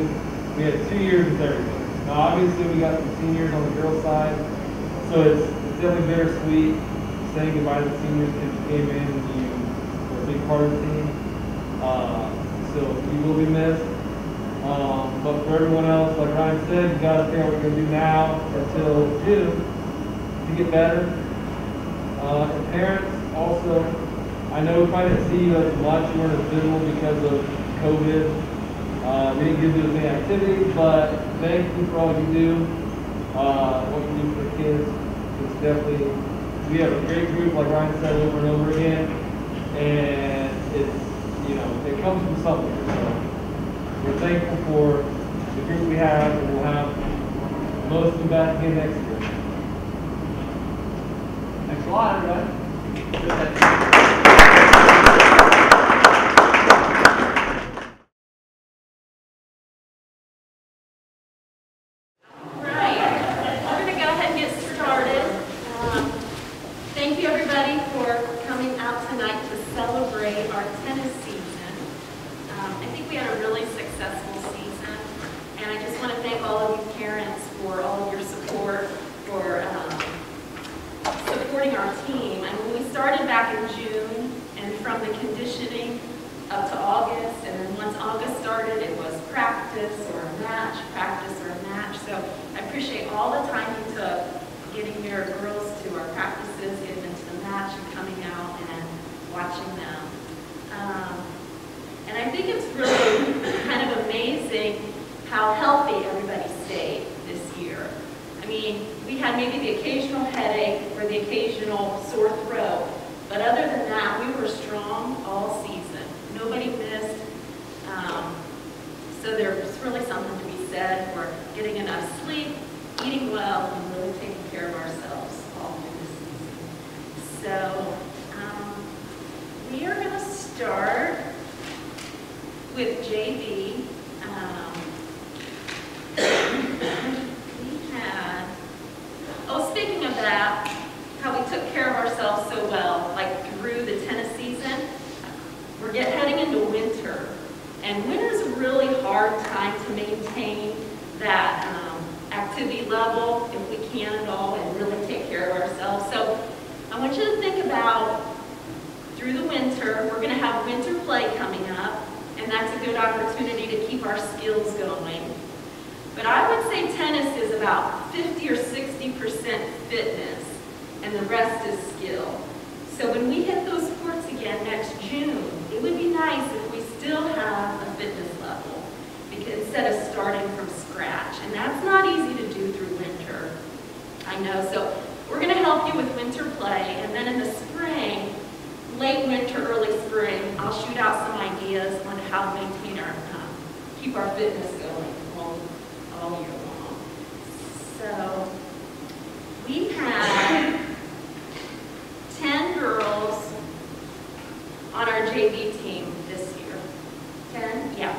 we had 2 years with everybody. Now, obviously, we got some seniors on the girls' side, so it's definitely bittersweet saying goodbye to the seniors because you came in and you were a big part of the team. So you will be missed. But for everyone else, like Ryan said, you got to figure out what we're going to do now until June to get better. And parents, also, I know we probably didn't see you as much, you weren't as visible because of COVID. We didn't give you as many activities, but thank you for all you do, what you do for the kids. It's definitely, we have a great group, like Ryan said over and over again, and it's, it comes from something. So we're thankful for the group we have, and we'll have most of them back again next year. Thanks a lot, everybody. Thank you, everybody, for coming out tonight to celebrate our tennis season. I think we had a really successful season, and I just want to thank all of you parents for all of your support, for supporting our team. I mean, we started back in June, and from the conditioning up to August, and then once August started, it was practice or a match, practice or a match. So I appreciate all the time you took getting your girls to our practices, getting into the match, and coming out and watching them. And I think it's really kind of amazing how healthy everybody stayed this year. I mean, we had maybe the occasional headache or the occasional sore throat, but other than that, we were strong all season. Nobody missed. So there's really something to be said for getting enough sleep, eating well, and really taking care of ourselves all through the season. So we are going to start with JV. Speaking of that, how we took care of ourselves so well, like through the tennis season, we're heading into winter. And winter is a really hard time to maintain that activity level, if we can at all, and really take care of ourselves. So I want you to think about through the winter, we're going to have winter play coming up, and that's a good opportunity to keep our skills going. But I would say tennis is about 50 or 60% fitness, and the rest is skill. So when we hit those courts again next June, it would be nice if we still have a fitness level, because instead of starting from scratch. And that's not easy to do through winter, I know. So we're going to help you with winter play, and then in the spring, late winter, early spring, I'll shoot out some ideas on how to maintain our, keep our fitness going all year long. So we had 10 girls on our JV team this year. 10? Yeah.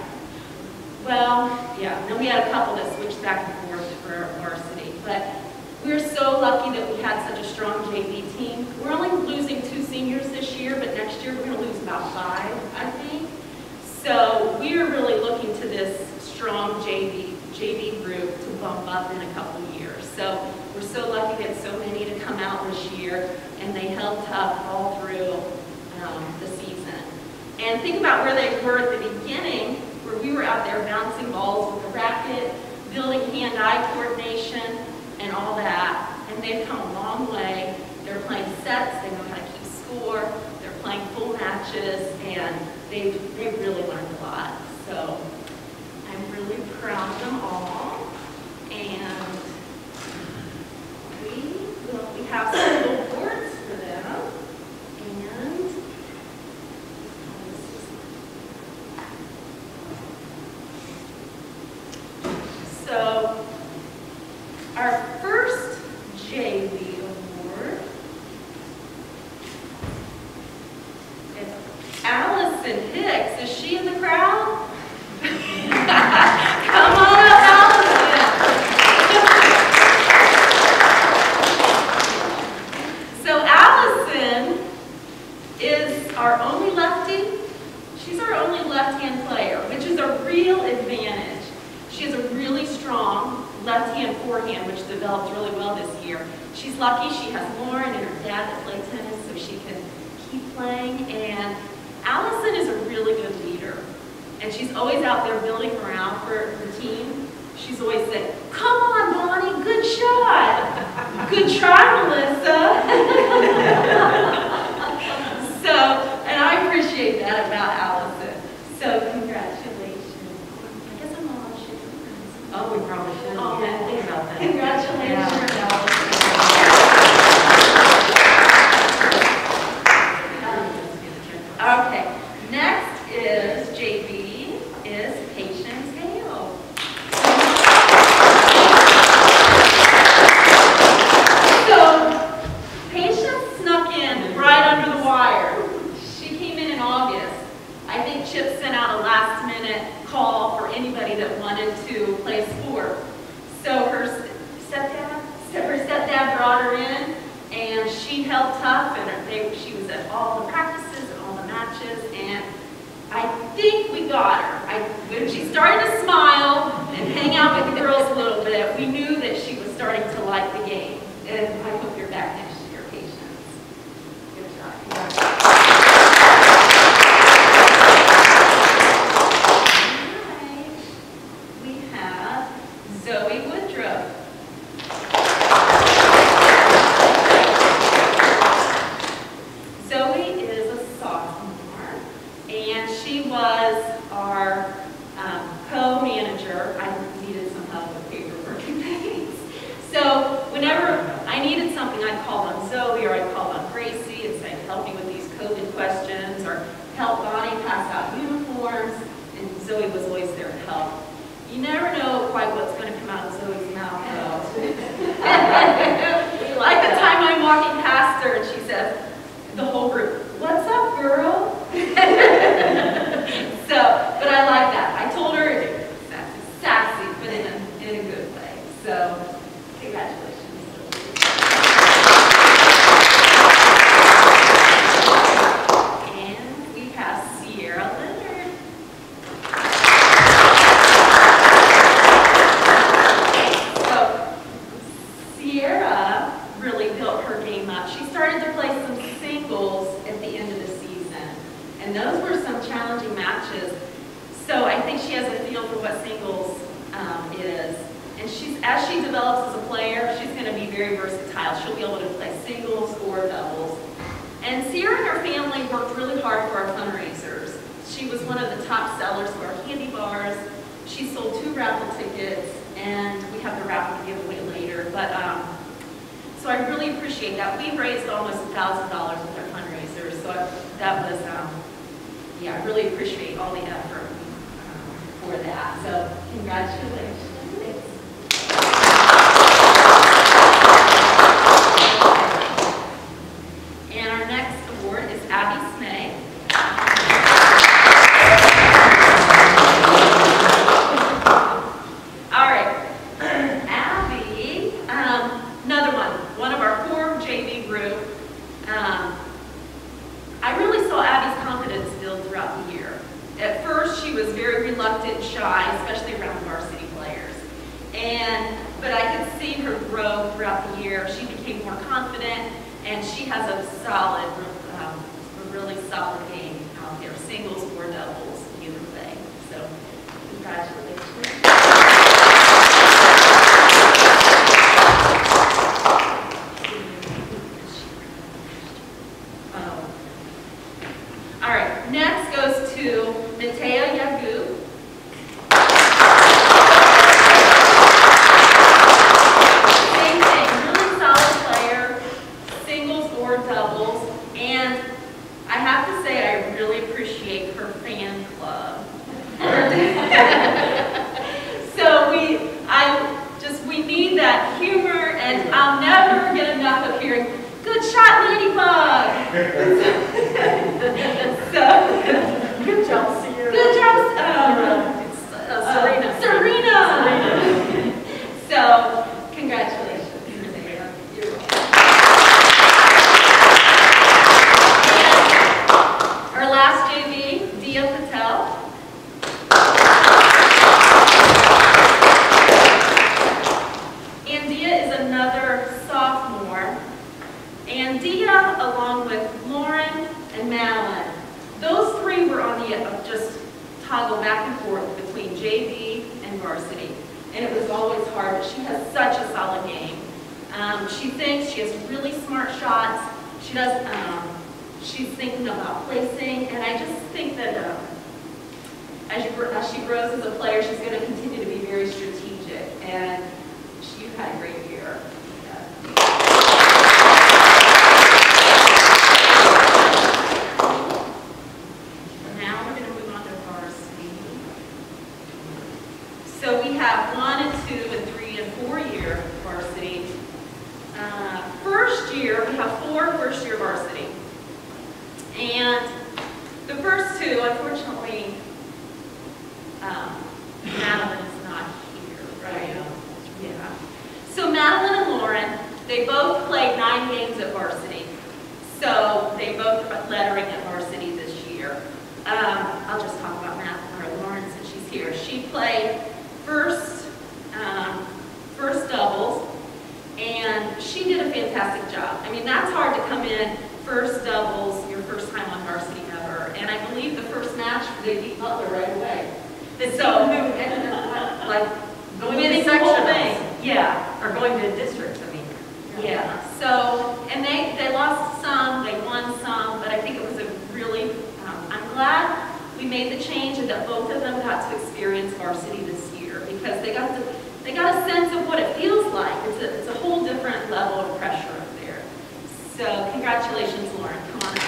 Well, yeah, and then we had a couple that switched back and forth for varsity. But we're so lucky that we had such a strong JV team. We're only losing 2 seniors this year, but next year we're going to lose about 5, I think. So we are really looking to this strong JV group to bump up in a couple years. So we're so lucky to have so many to come out this year, and they held tough all through the season. And think about where they were at the beginning, where we were out there bouncing balls with a racket, building hand-eye coordination, and all that. And they've come a long way. They're playing sets, they know how to keep score, they're playing full matches, and they've really learned a lot. So I'm really proud of them all. And we have some little boards for them. And so our first JV award is Allison Hicks. Is she in the crowd? Come on up, Allison. So Allison is our only lefty. She's our only left-hand player, which is a real advantage. She has a really strong left-hand forehand, which developed really well this year. She's lucky she has Lauren and her dad that play tennis, so she can keep playing. And Allison is a really good leader. And she's always out there building morale for the team. She's always saying, "Come on, Bonnie, good shot. Good try, Melissa." So, and I appreciate that about Allison. So, congratulations. I guess I'm all should. Oh, we probably should. Oh, Yeah, think about that. Congratulations, Yeah. Allison. Okay, next is JV, is Paige and Arabella. So, Paige snuck in right under the wire. She came in August. I think Chip sent out a last-minute call for anybody that wanted to play sport. So her stepdad brought her in, and she held tough, and she was at all the practices and all the matches, and I think we got her. When she started to smile and hang out with the girls a little bit, we knew that she was starting to like the game. And I hope you're back next year, Patience. Good job. Alright. We have Zoe Woodrow. Zoe is a sophomore, and she was our co-manager. I needed some help with paperwork and things. So whenever I needed something, I'd call on Zoe or I'd call on Gracie and say, help me with these COVID questions, or help Bonnie pass out uniforms, and Zoe was always there to help. You never know quite what's going to come out of Zoe's mouth, though. Like the time I'm walking past her and she says, the whole group, what's up, girl? So, but I like that. I told her sassy, but in a good way. So, congratulations. And we have Sierra Leonard. So, Sierra really built her game up. She started to play some singles at the end of the season, and those were some challenging matches. So I think she has a feel for what singles is. And as she develops as a player, she's going to be very versatile. She'll be able to play singles or doubles. And Sierra and her family worked really hard for our fundraisers. She was one of the top sellers of our candy bars. She sold 2 raffle tickets, and we have the raffle to give away later. But so I really appreciate that. We raised almost $1,000 with our fundraisers. So that was, yeah, I really appreciate all the effort for that. So congratulations. And our next award is Abby Smay. All right, Abby, another one of our core JV group. I really saw Abby's confidence build throughout the year. At first, she was very reluctant and shy, especially around varsity players. But I could see her grow throughout the year. She became more confident, and she has a solid, a really solid game out there, singles or doubles, either way. So, congratulations. All right, next goes to Matea Yagu. Same thing, really solid player, singles or doubles, and I have to say I really appreciate her fan club. So we need that humor, and I'll never get enough of hearing, "Good shot, Ladybug!" So, good job, Sierra. Good job, Serena. Serena. So, congratulations. You're welcome. And our last JV, Dia Patel. And Dia is another sophomore. And Dia, along with Lauren and Madeline, those 3 were on the just toggle back and forth between JV and varsity. And it was always hard, but she has such a solid game. She thinks she has really smart shots. She does, she's thinking about placing, and I just think that as she grows as a player, she's going to continue to be very strategic. And you've had a great year. So we have 1 and 2 and 3 and 4 year varsity. First year, we have 4 first-year varsity. And the first 2, unfortunately, Madeline's not here, right? Yeah. So Madeline and Lauren, they both played 9 games at varsity. So they both are lettering at varsity this year. I'll just talk about fantastic job. I mean, that's hard to come in first doubles, your first time on varsity ever. And I believe the first match, they beat Butler right away. So, like, Going to winning the whole sectionals. thing. Yeah. Or going to districts, I mean. Yeah, so, and they lost some, they won some, but I think it was a really, I'm glad we made the change and that both of them got to experience varsity this year because they got a sense of what it feels like. It's a whole different level of pressure up there. So congratulations, Lauren, come on up.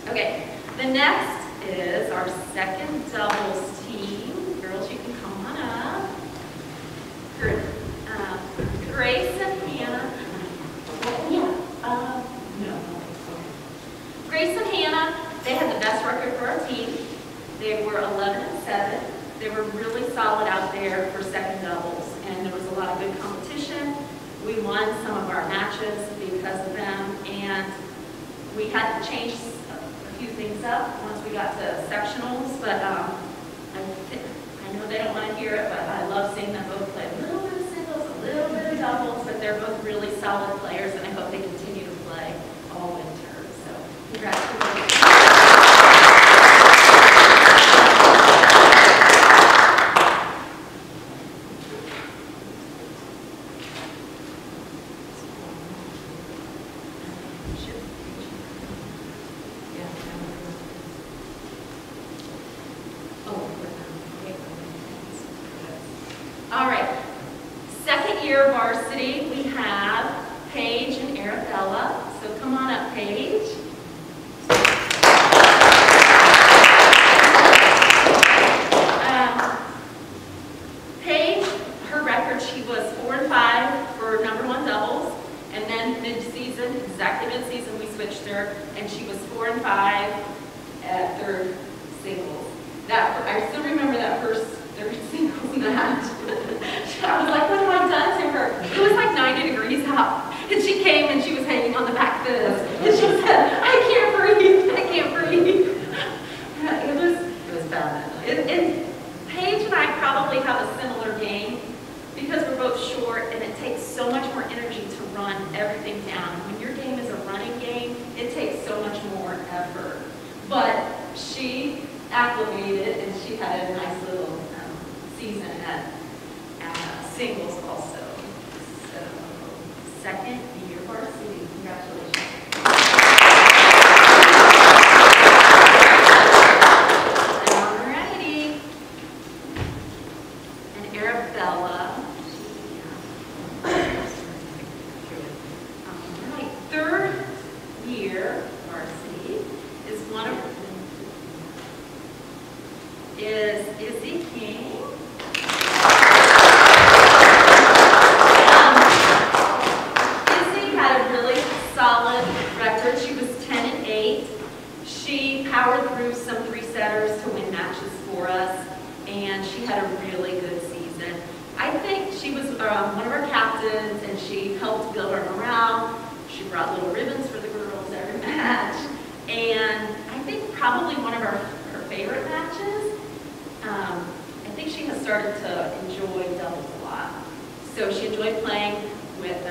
Okay, the next is our second doubles team. Girls, you can come on up. Grace and Hannah. No. Grace and Hannah, they had the best record for our team. They were 11-7. They were really solid out there for second doubles, and there was a lot of good competition. We won some of our matches because of them, and we had to change a few things up once we got to sectionals, but I know they don't want to hear it, but I love seeing them both play a little bit of singles, a little bit of doubles, but they're both really solid players, and I hope they continue to play all winter. So, congratulations. All right, second year varsity, we have Paige and Arabella. So come on up, Paige. Paige, her record, she was 4-5 for #1 doubles, and then mid-season, exactly mid-season, we switched her, and she was 4-5 at third singles. I still remember that first third singles match. I was like, what have I done to her? It was like 90 degrees out. And she came and she was hanging on the back fence. And she said, I can't breathe. I can't breathe. It was bad. And Paige and I probably have a similar game because we're both short and it takes so much more energy to run everything down. When your game is a running game, it takes so much more effort. But she acclimated and she had a nice little season at singles also. So, second year varsity, congratulations. Alrighty. And Arabella. Alright, third year varsity is one of Izzy King. Izzy had a really solid record. She was 10-8. She powered through some 3-setters to win matches for us, and she had a really good season. I think she was one of our captains, and she helped build our morale. She brought little ribbons for the girls every match, and I think probably one of her favorite matches. I think she has started to enjoy doubles a lot. So she enjoyed playing with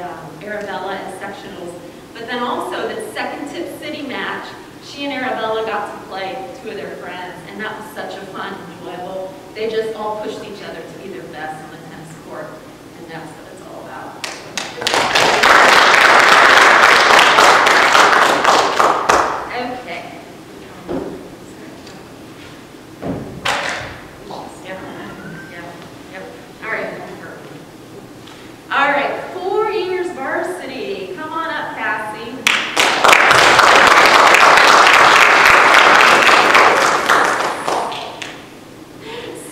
Arabella at sectionals. But then also the second Tip City match, she and Arabella got to play 2 of their friends, and that was such a fun, enjoyable. They just all pushed each other to be their best on the tennis court, and that's what it's all about. Okay. All right, 4 years varsity. Come on up, Cassie.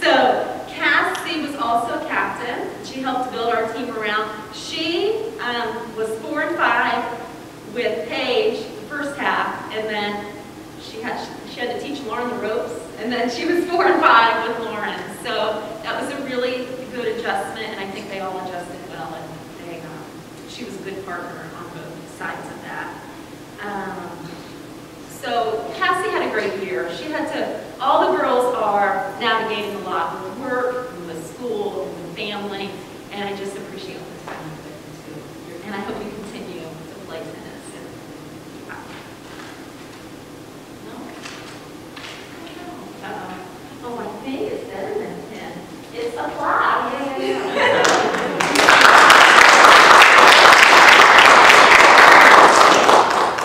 So, Cassie was also captain. She helped build our team around. She was 4-5 with Paige the first half, and then she had to teach Lauren the ropes, and then she was 4-5 with Lauren. So that was a really good adjustment, and I think they all adjusted well, and she was a good partner on sides of that. So Cassie had a great year. She had to, all the girls are navigating a lot with work, with school, with family, and I just appreciate this time with them too. And I hope you continue to play tennis. Oh, I think it's better than 10. It's a fly. Yeah.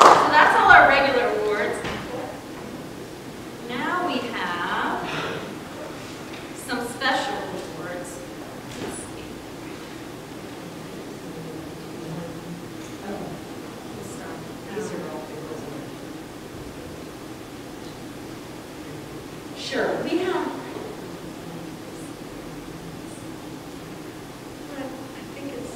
So that's all our regular awards. Now we have some special awards. Let's see. These are all the Sure, we have. I think it's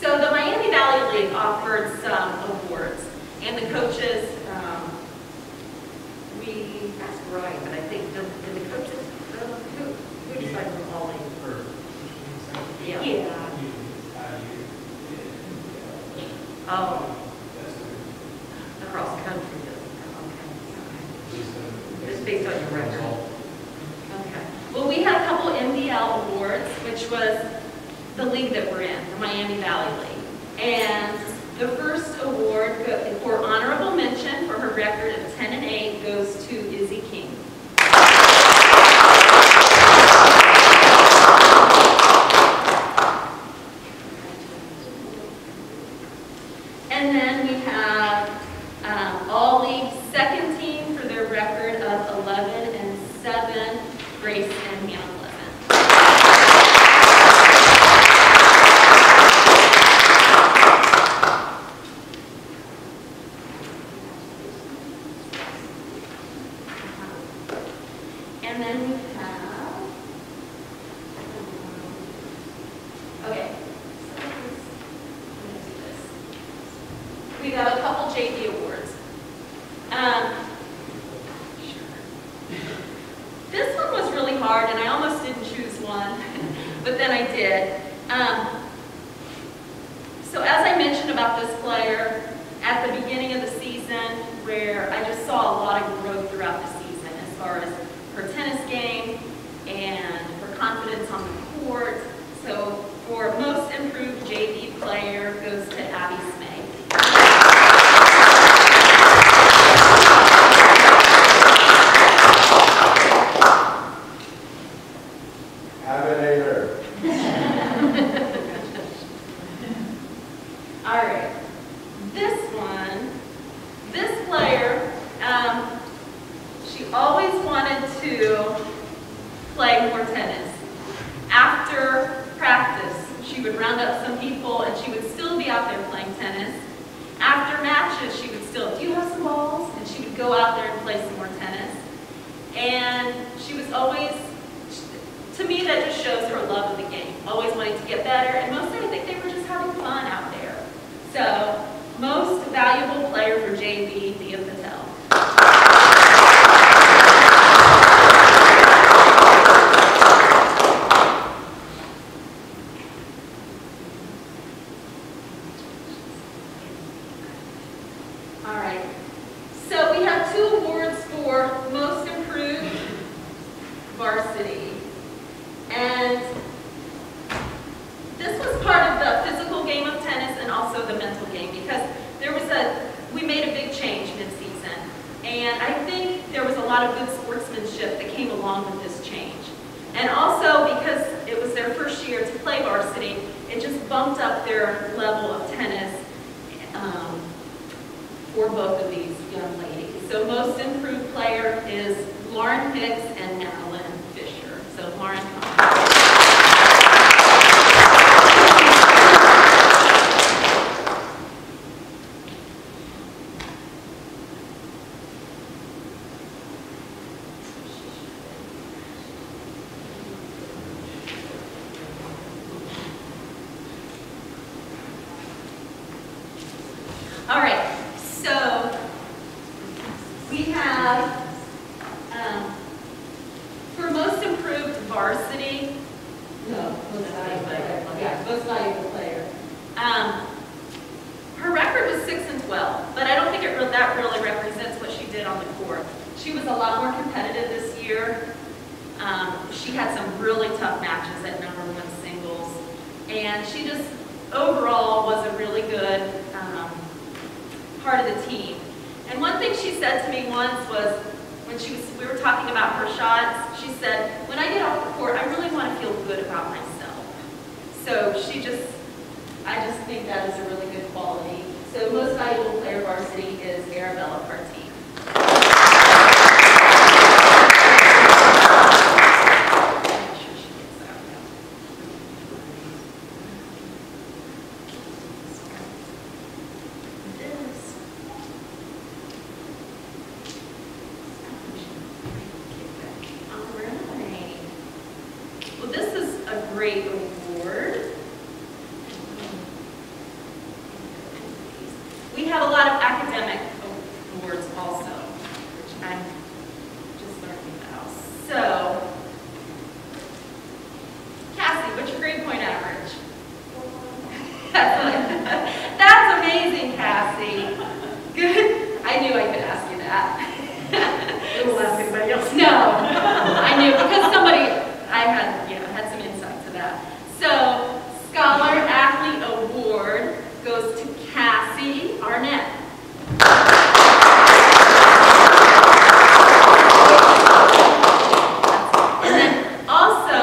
So the Miami Valley League offered some awards, and the coaches, that's right, but I think the coaches, who decided on all the, yeah. Oh, across the country, okay. It's based on your record. okay. Well, we had a couple Nbl Awards, which was the league that we're in, the Miami Valley League. And the first award for honorable mention for her record of 10-8 goes to Izzy King. And then we have all league second team for their record of 11-7, Grace and Hannah Pleasant. And then we have, okay, we have a couple JV awards. This one was really hard, and I almost didn't choose one, but then I did. So as I mentioned about this player, at the beginning of the season, where I just saw a lot of growth throughout the season as far as her tennis game and her confidence on the court. So for most improved JV player goes to Abby Smay. All right, this one, this player, she always wanted to play more tennis. After practice, she would round up some people and she would still be out there playing tennis. After matches, she would still, do you have some balls? And she would go out there and play some more tennis. And she was always, to me, that just shows her love of the game. Always wanting to get better, and mostly I think they were just having fun out there. So, most valuable player for JV, Dia Patel. All right. So we have 2 awards for most improved varsity. And this was part of the physical game of tennis and also the mental game, because we made a big change mid-season. And I think there was a lot of good sportsmanship that came along with this change. And also because it was their first year to play varsity, it just bumped up their level of tennis for both of these young ladies. So most improved player is Lauren Hicks and Madeline Fisher. So Lauren, come on. All right, so we have, for most improved varsity, Her record was 6-12, but I don't think that really represents what she did on the court. She was a lot more competitive this year. She had some really tough matches at #1 singles, and she just overall was a really good part of the team. And one thing she said to me once was, when we were talking about her shots, she said, when I get off the court, I really want to feel good about myself. So I just think that is a really good quality. So most valuable player varsity is Arabella Partee. Well, this is a great award. We have a lot of academic awards also, which I'm just learning about. So, Cassie, what's your grade point average? That's amazing, Cassie. Good. I knew I could ask you that. You will ask anybody else. No, I knew because I had some insight to that. So, Scholar Athlete Award goes to Cassie Arnett. And then also,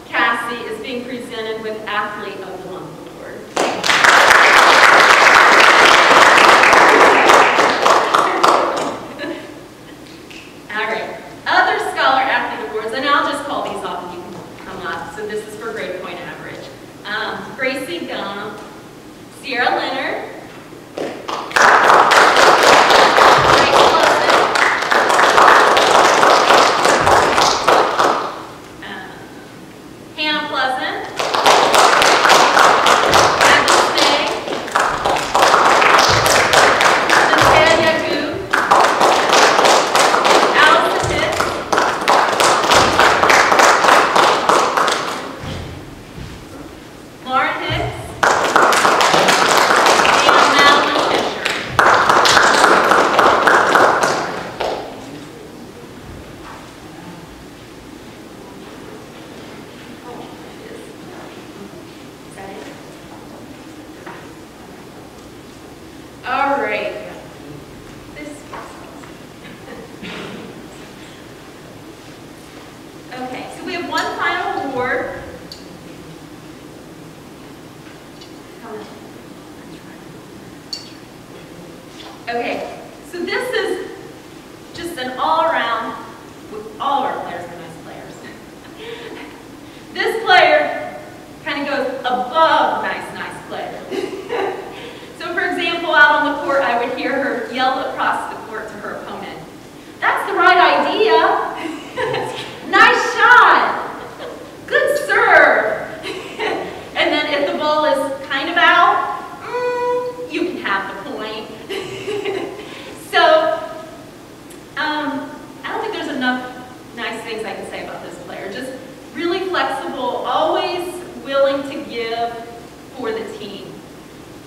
Cassie is being presented with Athlete of the Month Award. All right, other Scholar Athlete Awards, and I'll just call these off and you can come up. So this is for grade point average. Gracie Gump, Sierra Leonard, Hannah Pleasant, Abby Smay, Natalia Gu, Allison Hicks, Lauren Hicks, and Madeline Fisher. Is that it? All right. Okay, so we have one final award. Okay, so this is just an all-around, all of our players are nice players. This player kind of goes above nice player. So for example, out on the court, I would hear her yell across the court to her opponent, "That's the right idea. Nice shot. Good serve." And then if the ball is kind of out, you can have the point. So, I don't think there's enough nice things I can say about this player. Just really flexible, always willing to give for the team.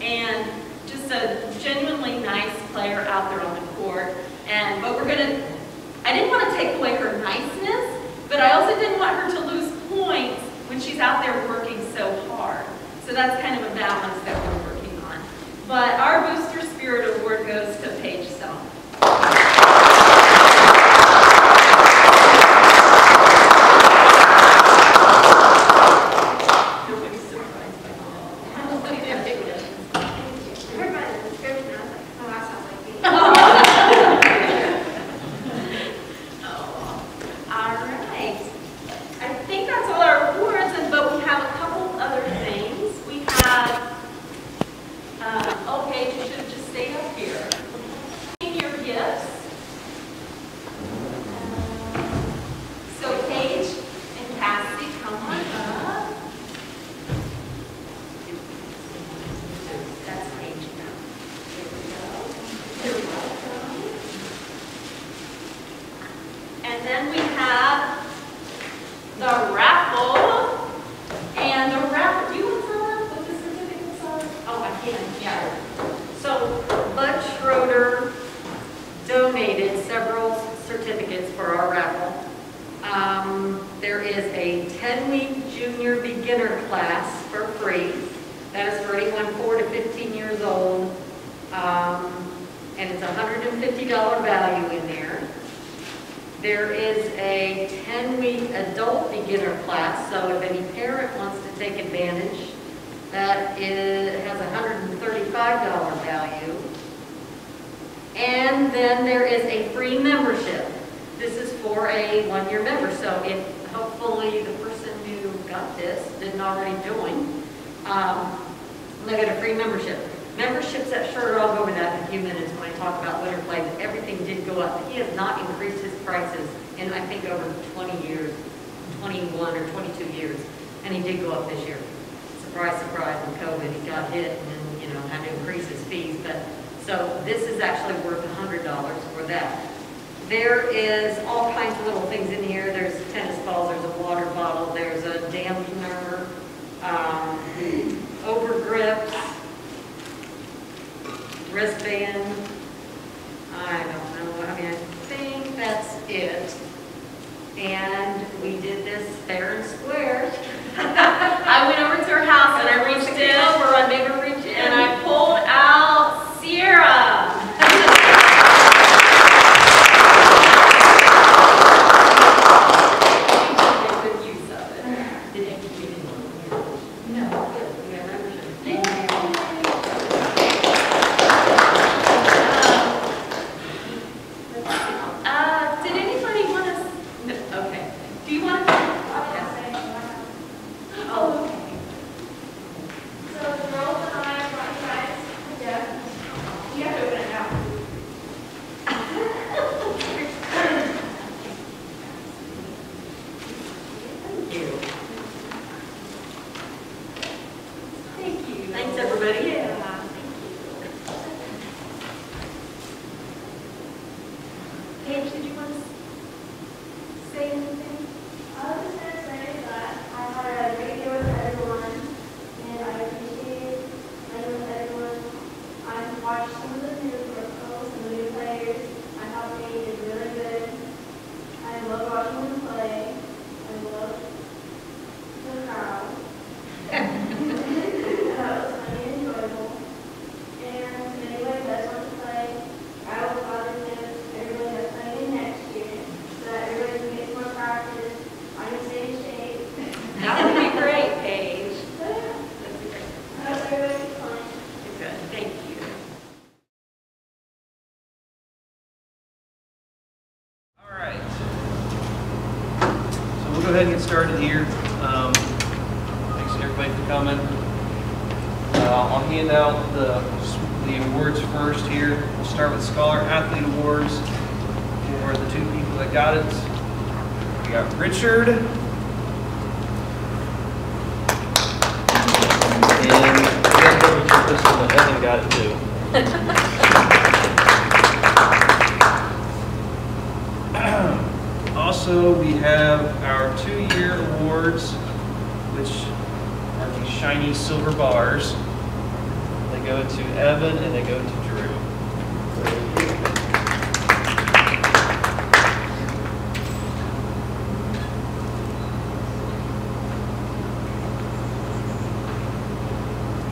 And just a genuinely nice player out there on the court. And I didn't want to take away her niceness, but I also didn't want her to lose points when she's out there working so hard. So that's kind of a balance that we're working on. But our Booster Spirit Award goes to Paige Stone. Nobody's surprised by that. Everybody was very nice. Oh, that sounds like me. All right. I think that's all our awards, but we have a couple other things. We have, Paige, you should can, yeah. So Bud Schroeder donated several certificates for our raffle. There is a 10-week junior beginner class for free. That is for anyone 4 to 15 years old. And it's $150 value in there. There is a 10-week adult beginner class, so if any parent wants to take advantage, that has $135 value. And then there is a free membership. This is for a one-year member, so if hopefully the person who got this didn't already join, they get a free membership. Memberships at Schroeder, I'll go over that in a few minutes when I talk about winter play, but everything did go up. He has not increased his prices in, I think, over 20 years, 21 or 22 years, and he did go up this year. Surprise, surprise, with COVID, he got hit and, had to increase his fees, but, so this is actually worth $100 for that. There is all kinds of little things in here. There's tennis balls, there's a water bottle, there's a dampener, over grips, wristband. I don't know. I mean, I think that's it. And we did this fair and square. I went over to her house and I reached in over, I made her reach in, and I pulled out Sierra. Good use of it. Did you give it? No. Thank you. Did anybody want to? No, okay. Do you want to? Oh, okay. So the girls and I brought you guys a gift. You have to open it now. Thank you. Thank you. Thanks, everybody. Yeah. Paige, did you want to say anything? I was just going to say that I had a great day with everyone, and I appreciate playing with everyone. I've watched some of the new girls and the new players. I thought they did really good. I love watching them play. I love the crowd. And that was funny and enjoyable. And if anybody does want to play, I will probably give everybody that's playing in next year so that everybody can get more practice. I can stay in shape. That would be great, Paige. So yeah, I hope everybody's fine. Good, thank you. All right. So we'll go ahead and get started here. Thanks to everybody for coming. I'll hand out the awards first here. We'll start with Scholar Athlete Awards for the two people that got it. We got Richard. And let's double check this one, but Evan got it too. Also, we have our 2-year awards, which are these shiny silver bars. They go to Evan and they go to Drew.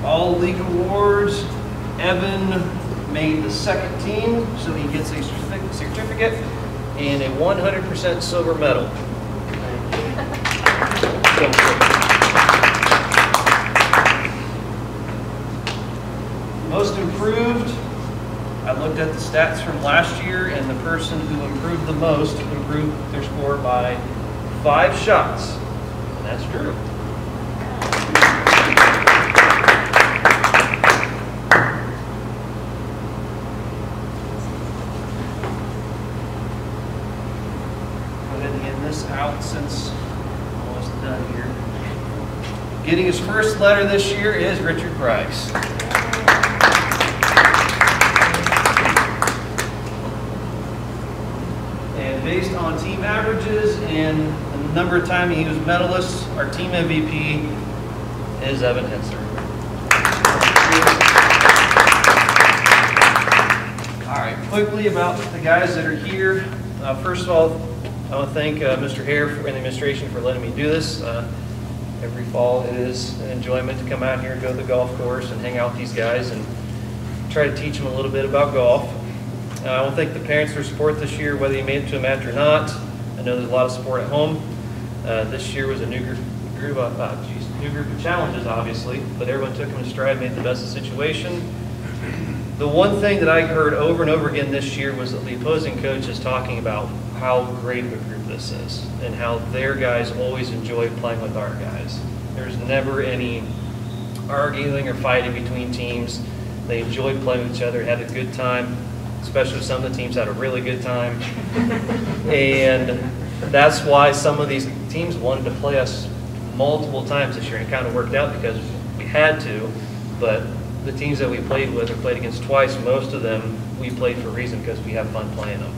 All league awards, Evan made the second team, so he gets a certificate and a 100% silver medal. Most improved, I looked at the stats from last year, and the person who improved the most improved their score by 5 shots, and that's Drew. Out since almost done here. Getting his first letter this year is Richard Price. And based on team averages and the number of times he was medalist, our team MVP is Evan Henser. quickly about the guys that are here. First of all, I want to thank Mr. Hare and the administration for letting me do this. Every fall it is an enjoyment to come out here and go to the golf course and hang out with these guys and try to teach them a little bit about golf. I want to thank the parents for support this year, whether you made it to a match or not. I know there's a lot of support at home. This year was a new group of challenges, obviously, but everyone took them in stride, made the best of the situation. The one thing that I heard over and over again this year was the opposing coaches talking about how great of a group this is and how their guys always enjoy playing with our guys. There's never any arguing or fighting between teams. They enjoyed playing with each other, had a good time, especially some of the teams had a really good time. And that's why some of these teams wanted to play us multiple times this year, and it kind of worked out because we had to, but the teams that we played with or played against twice, most of them we played for a reason because we have fun playing them.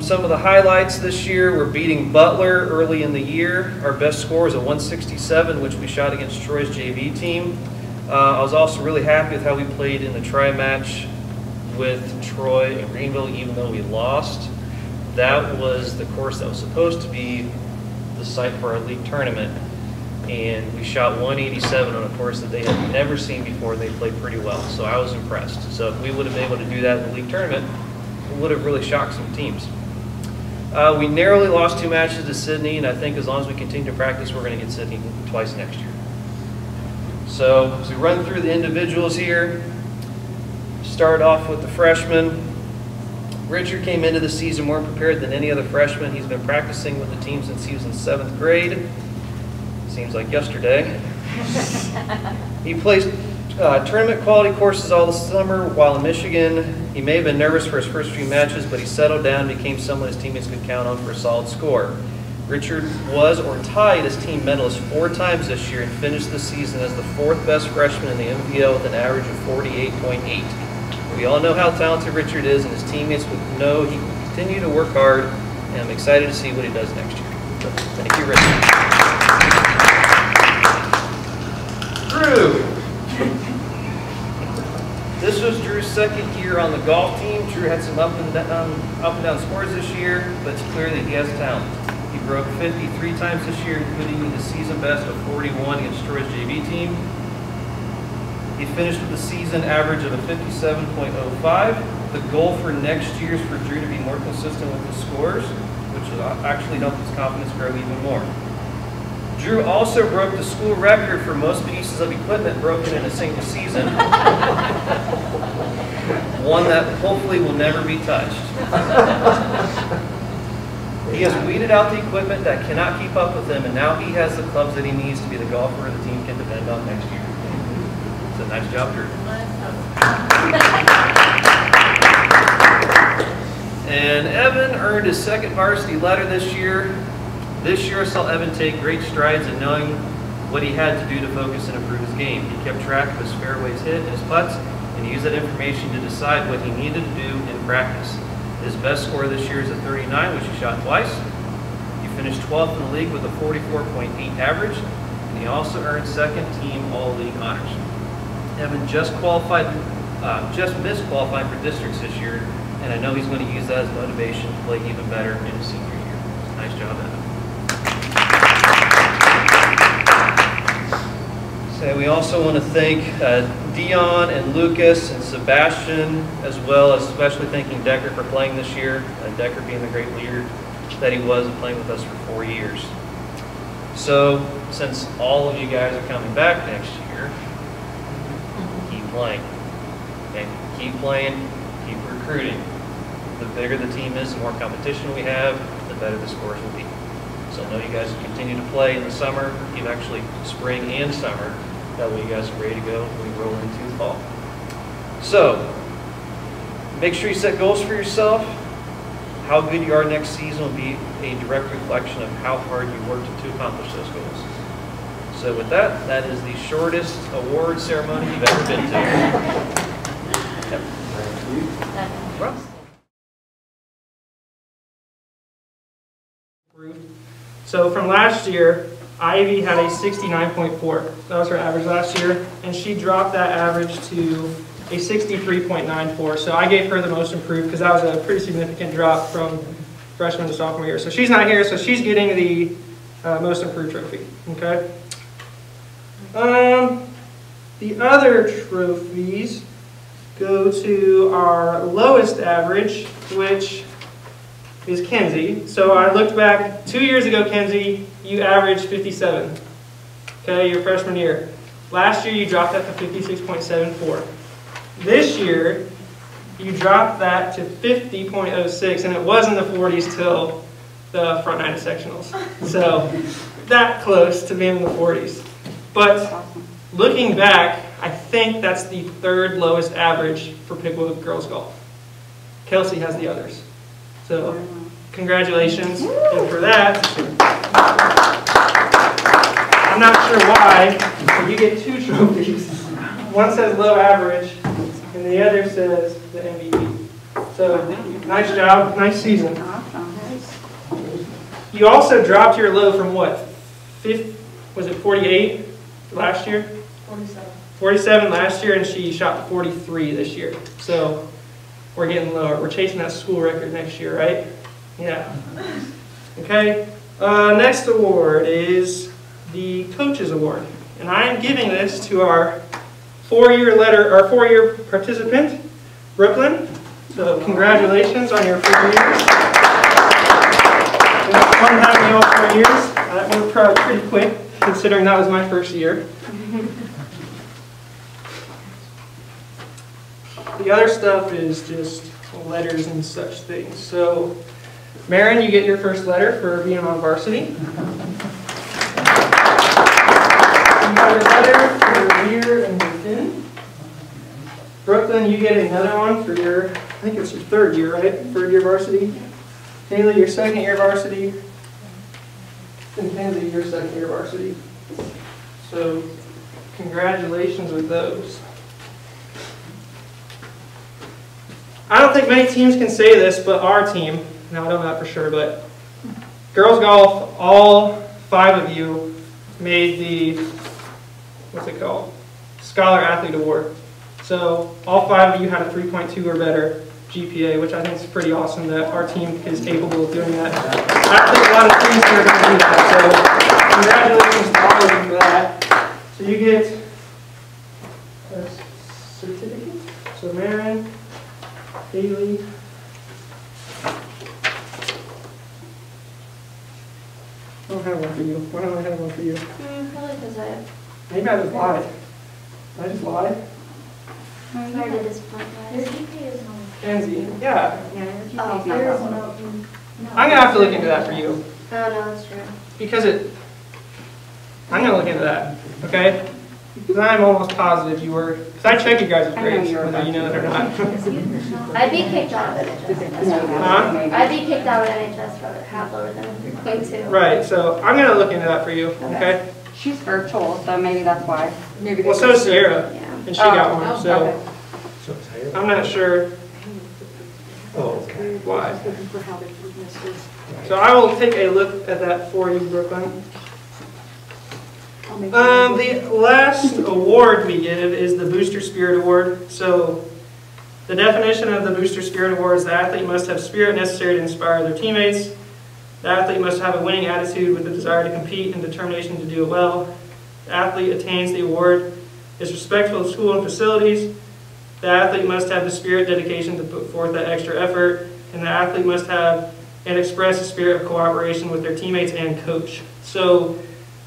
Some of the highlights this year were beating Butler early in the year. Our best score was a 167, which we shot against Troy's JV team. I was also really happy with how we played in the tri-match with Troy and Greenville, even though we lost. That was the course that was supposed to be the site for our league tournament, and we shot 187 on a course that they had never seen before. They played pretty well, so I was impressed. So if we would have been able to do that in the league tournament, it would have really shocked some teams. We narrowly lost 2 matches to Sydney, and I think as long as we continue to practice, we're going to get Sydney twice next year. So as we run through the individuals here, start off with the freshmen. Richard came into the season more prepared than any other freshman. He's been practicing with the team since he was in 7th grade. Seems like yesterday. He plays tournament quality courses all the summer while in Michigan. He may have been nervous for his first few matches, but he settled down and became someone his teammates could count on for a solid score. Richard was or tied as team medalist 4 times this year and finished the season as the 4th best freshman in the NBL with an average of 48.8. We all know how talented Richard is, and his teammates would know he will continue to work hard, and I'm excited to see what he does next year. So, thank you, Richard. Drew. This was Drew's 2nd year on the golf team. Drew had some up and down scores this year, but it's clear that he has talent. He broke 50 3 times this year, including his season best of 41 against Troy's JV team. He finished with a season average of a 57.05. The goal for next year is for Drew to be more consistent with his scores, which will actually help his confidence grow even more. Drew also broke the school record for most pieces of equipment broken in a single season. One that hopefully will never be touched. He has weeded out the equipment that cannot keep up with him, and now he has the clubs that he needs to be the golfer the team can depend on next year. It's a nice job, Drew. And Evan earned his 2nd varsity letter this year. This year I saw Evan take great strides in knowing what he had to do to focus and improve his game. He kept track of his fairways hit and his putts, and he used that information to decide what he needed to do in practice. His best score this year is a 39, which he shot twice. He finished 12th in the league with a 44.8 average, and he also earned 2nd team all-league honors. Evan just missed qualifying for districts this year, and I know he's going to use that as motivation to play even better in his senior year. Nice job, Evan. So we also want to thank Dion and Lucas and Sebastian, as well as especially thanking Decker for playing this year, Decker being the great leader that he was and playing with us for 4 years. So since all of you guys are coming back next year, keep playing. Okay? Keep playing, keep recruiting. The bigger the team is, the more competition we have, the better the scores will be. So I know you guys will continue to play in the summer, even actually spring and summer. That way you guys are ready to go when we roll into fall. So, make sure you set goals for yourself. How good you are next season will be a direct reflection of how hard you worked to accomplish those goals. So with that, that is the shortest award ceremony you've ever been to. Yep. So from last year, Ivy had a 69.4. That was her average last year, and she dropped that average to a 63.94. So I gave her the most improved because that was a pretty significant drop from freshman to sophomore year. So she's not here, so she's getting the most improved trophy. Okay. The other trophies go to our lowest average, which is Kenzie. So I looked back 2 years ago, Kenzie, you averaged 57. Okay, your freshman year. Last year you dropped that to 56.74. This year you dropped that to 50.06, and it was in the 40s till the front nine of sectionals. So that close to being in the 40s. But looking back, I think that's the third lowest average for Piqua girls golf. Kelsey has the others. So congratulations. And for that, I'm not sure why, but you get 2 trophies. One says low average, and the other says the MVP. So nice job, nice season. You also dropped your low from what? Was it 48 last year? 47. 47 last year, and she shot 43 this year. So we're getting lower. We're chasing that school record next year, right? Yeah. Okay. Next award is the Coaches Award, and I am giving this to our four-year participant, Brooklyn. So congratulations on your 4 years. It was fun having you all 4 years. That went pretty quick, considering that was my first year. The other stuff is just letters and such things. So, Marin, you get your first letter for being on varsity. You got a letter for your year and your pin. Brooklyn, you get another one for your, I think it's your 3rd year, right? 3rd year varsity. Haley, your 2nd year varsity. And Kenzie, your 2nd year varsity. So, congratulations with those. I don't think many teams can say this, but our team, now I don't know that for sure, but girls golf, all 5 of you made the, what's it called? Scholar Athlete Award. So all 5 of you had a 3.2 or better GPA, which I think is pretty awesome that our team is capable of doing that. I don't think a lot of teams are going to do that, so congratulations to all of you for that. So you get a certificate. So Marin, Haley, I don't have one for you. Why don't I have one for you? Probably because I Maybe I just lied. Did I just lie? tried to disappoint guys. Your GPA is on. Kenzie, yeah. Oh, there is no. I'm going to have to look into that for you. Oh, no, that's true. Because I'm going to look into that, okay? Because I'm almost positive you were, because I check you guys' grades, whether you know it or not. I'd be kicked out of NHS. Huh? I'd be kicked out of NHS for half lower than 3.2. Right, so I'm going to look into that for you, okay? She's virtual, so maybe that's why. Maybe Well, so is Sierra, Yeah. and she got one, so okay. I'm not sure why. So I will take a look at that for you, Brooklyn. The last award we give is the Booster Spirit Award. So the definition of the Booster Spirit Award is the athlete must have spirit necessary to inspire their teammates. The athlete must have a winning attitude with the desire to compete and determination to do it well. The athlete attains the award is respectful of school and facilities. The athlete must have the spirit dedication to put forth that extra effort. And the athlete must have and express a spirit of cooperation with their teammates and coach. So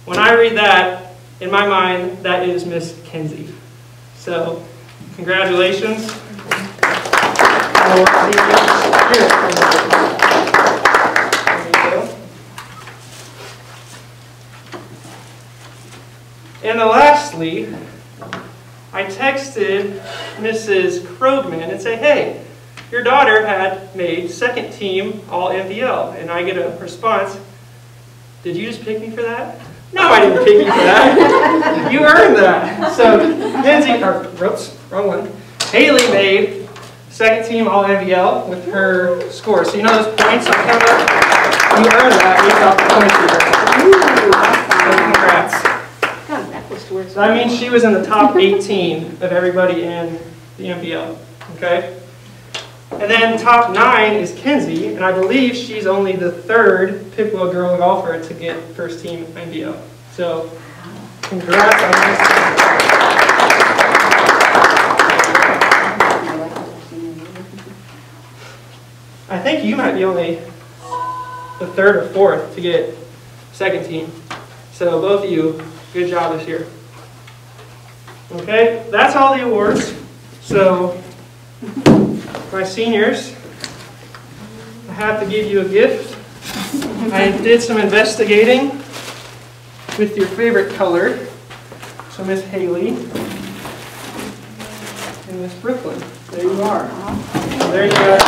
when I read that, in my mind, that is Miss Kenzie. So, congratulations. There you go. And lastly, I texted Mrs. Krogman and said, hey, your daughter had made 2nd team all NBL. And I get a response, did you just pick me for that? No, I didn't pick you for that. You earned that. So, Kenzie, oops, wrong one. Haley made 2nd team all NBL with her score. So you know those points are coming up? You earned that based off the points you earned. So congrats. So that means she was in the top 18 of everybody in the NBL. Okay? And then top 9 is Kenzie, and I believe she's only the 3rd Piqua girl golfer to get first team NBL. So, congrats on this. I think you might be only the 3rd or 4th to get second team. So both of you, good job this year. Okay, that's all the awards. So my seniors, I have to give you a gift. I did some investigating with your favorite color. So Miss Haley and Miss Brooklyn, there you are. There you go.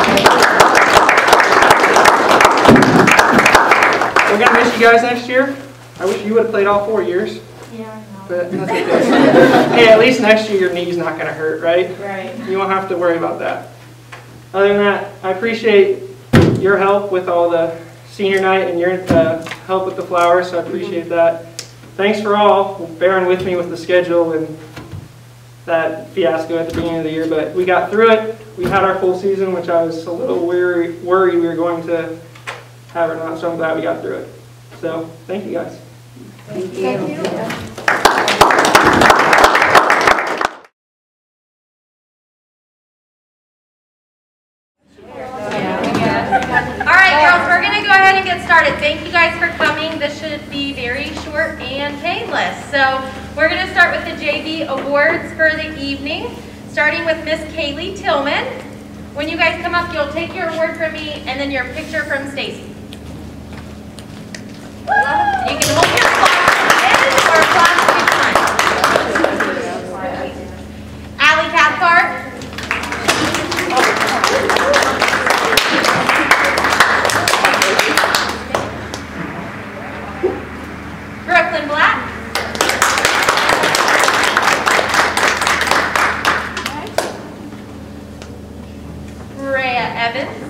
We're going to miss you guys next year. I wish you would have played all 4 years. Yeah, I know. But that's okay. Hey, at least next year your knee's not going to hurt, right? Right. You won't have to worry about that. Other than that, I appreciate your help with all the senior night and your help with the flowers, so I appreciate that. Thanks for all bearing with me with the schedule and that fiasco at the beginning of the year, but we got through it. We had our full season, which I was a little worried we were going to have or not, so I'm glad we got through it. So, thank you guys. Thank you. All right, girls, we're going to go ahead and get started. Thank you guys for coming. This should be very short and painless. So we're going to start with the JV awards for the evening, starting with Miss Kaylee Tillman. When you guys come up, you'll take your award from me and then your picture from Stacy. You can hold your applause or applause to be fine. Allie Cathcart. Brooklyn Black. Rhea Evans.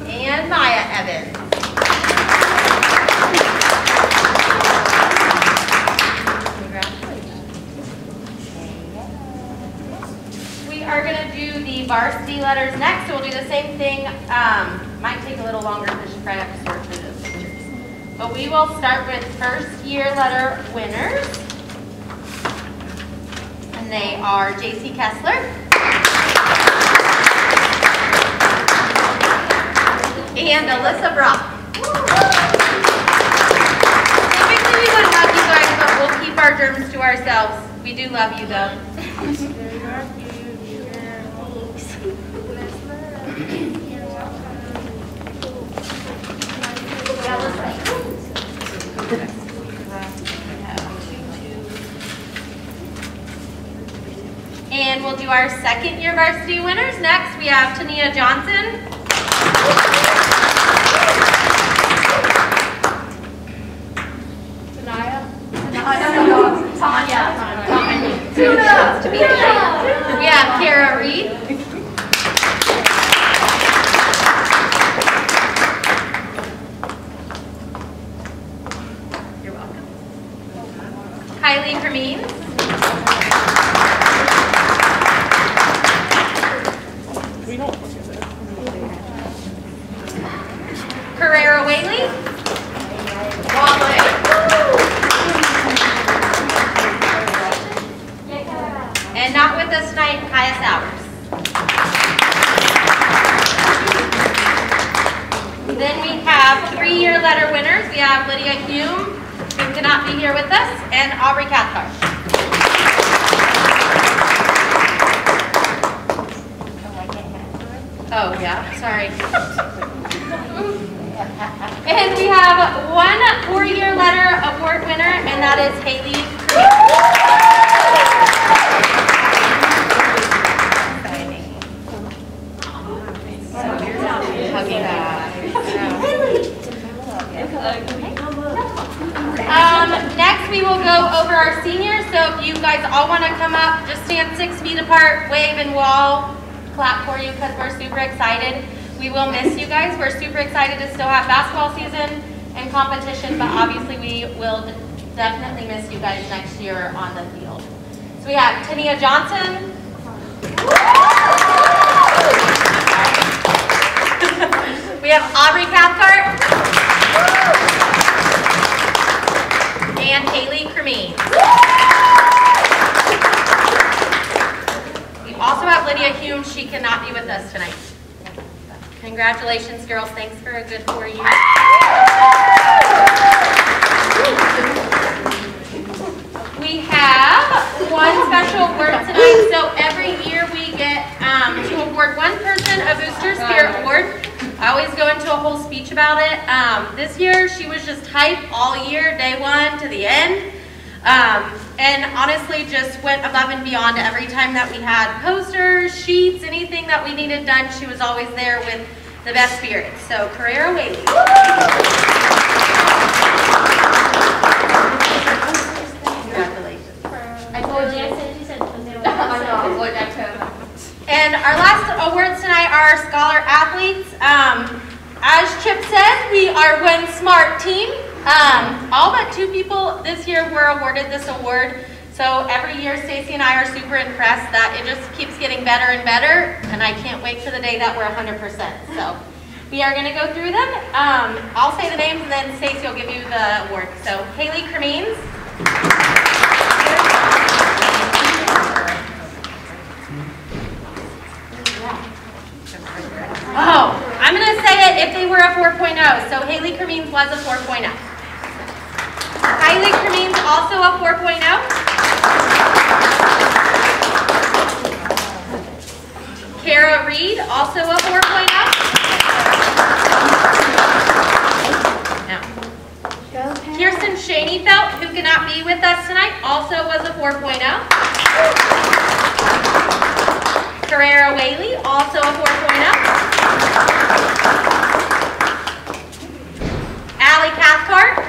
And Maya Evans. Congratulations. We are going to do the varsity letters next, so we'll do the same thing. Might take a little longer because you probably have to sort through those pictures. But we will start with first year letter winners. And they are JC Kessler. And Alyssa Brock. Typically we would love you guys, but we'll keep our germs to ourselves. We do love you though. And we'll do our second year varsity winners. Next we have Tania Johnson. We have Kara Reed. You're welcome. Kylie Cremines. Carrera Whaley. And not with us tonight, Kaya Sowers. Then we have 3-year letter winners. We have Lydia Hume, who cannot be here with us, and Aubrey Cathcart. Oh, yeah, sorry. And we have one 4-year letter award winner, and that is Haley. Next we will go over our seniors, so if you guys all want to come up, just stand 6 feet apart, wave and wall, clap for you because we're super excited. We will miss you guys. We're super excited to still have basketball season and competition, but obviously we will definitely miss you guys next year on the field. So we have Tania Johnson. We have Aubrey Cathcart. And Haley Cremeen. We also have Lydia Hume. She cannot be with us tonight. Congratulations, girls. Thanks for a good 4 years. We have one special award tonight. So every year we get to award one person a Booster Spirit Award. I always go into a whole speech about it. This year she was just hype all year, day one to the end. And honestly just went above and beyond every time that we had posters, sheets, anything that we needed done. She was always there with the best spirit. So Carrera Whaley. Congratulations. I told you. You said And our last awards tonight are Scholar Athletes. As Chip said, we are one smart team. All but 2 people this year were awarded this award. So every year Stacy and I are super impressed that it just keeps getting better and better. And I can't wait for the day that we're 100%. So we are going to go through them. I'll say the names and then Stacy will give you the award. So Haley Cremeens. Oh, I'm going to say it if they were a 4.0. So Haley Cremeens was a 4.0. Kylie Cremeens also a 4.0. Kara Reed also a 4.0. Kirsten Shaneyfelt, who cannot be with us tonight, also was a 4.0. Carrera Whaley, also a 4.0. Allie Cathcart.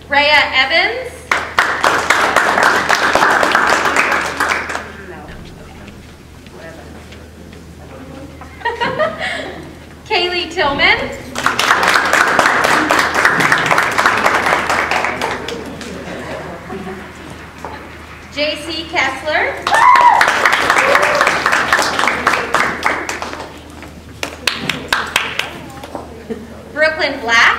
Rhea Evans. Kaylee Tillman. JC Kessler. Brooklyn Black.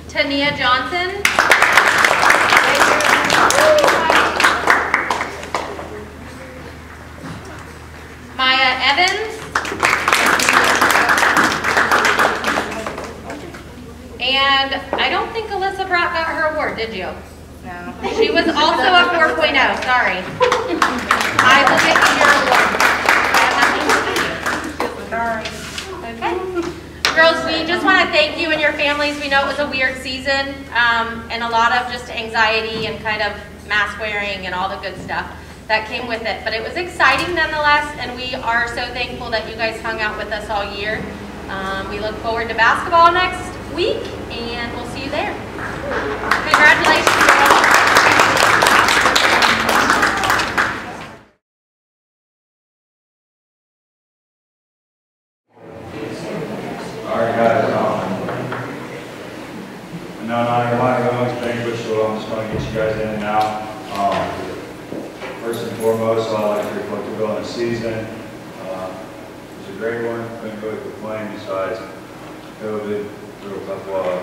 Tania Johnson. Maya Evans. And I don't think Alyssa Brock got her award, did you? No. She was also a 4.0, sorry. I will get you your award. Sorry. Okay. Girls, we just want to thank you and your families. We know it was a weird season and a lot of just anxiety and kind of mask wearing and all the good stuff that came with it. But it was exciting nonetheless, and we are so thankful that you guys hung out with us all year. We look forward to basketball next week, and we'll see you there. Congratulations, girls. All right, guys. I know not everybody goes to Banquets, so I'm just going to get you guys in now. First and foremost, I'd like to reflect the goal in the season. It was a great one. Couldn't really complain besides COVID. Threw a couple of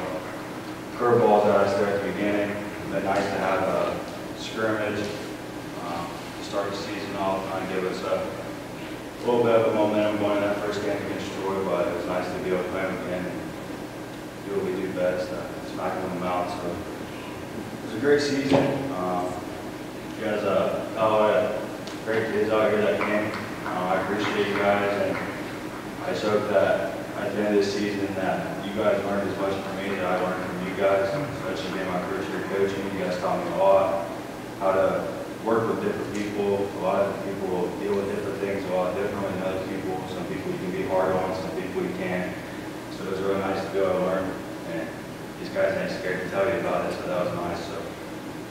curveballs at us there at the beginning. It's been nice to have a scrimmage to start the season off, kind of give us a little bit of a momentum going in that first game against Troy, but it was nice to be able to play them again and do what we do best, smack them out. So it was a great season. You guys got a lot of great kids out here that came. I appreciate you guys, and I just hope that at the end of this season that you guys learned as much from me that I learned from you guys, especially being my first year coaching. You guys taught me a lot, how to work with different people. A lot of people will deal with different things a lot differently than other people. Some people you can be hard on, some people you can't. So it was really nice to be able to learn and just guys ain't scared to tell you about it, so that was nice. So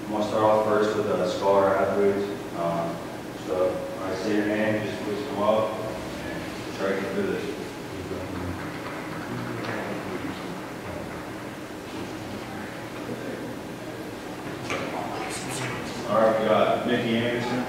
I'm going to start off first with scholar athletes. So when I say your name, just please come up and try to get through this. All right, we got Mickey Anderson.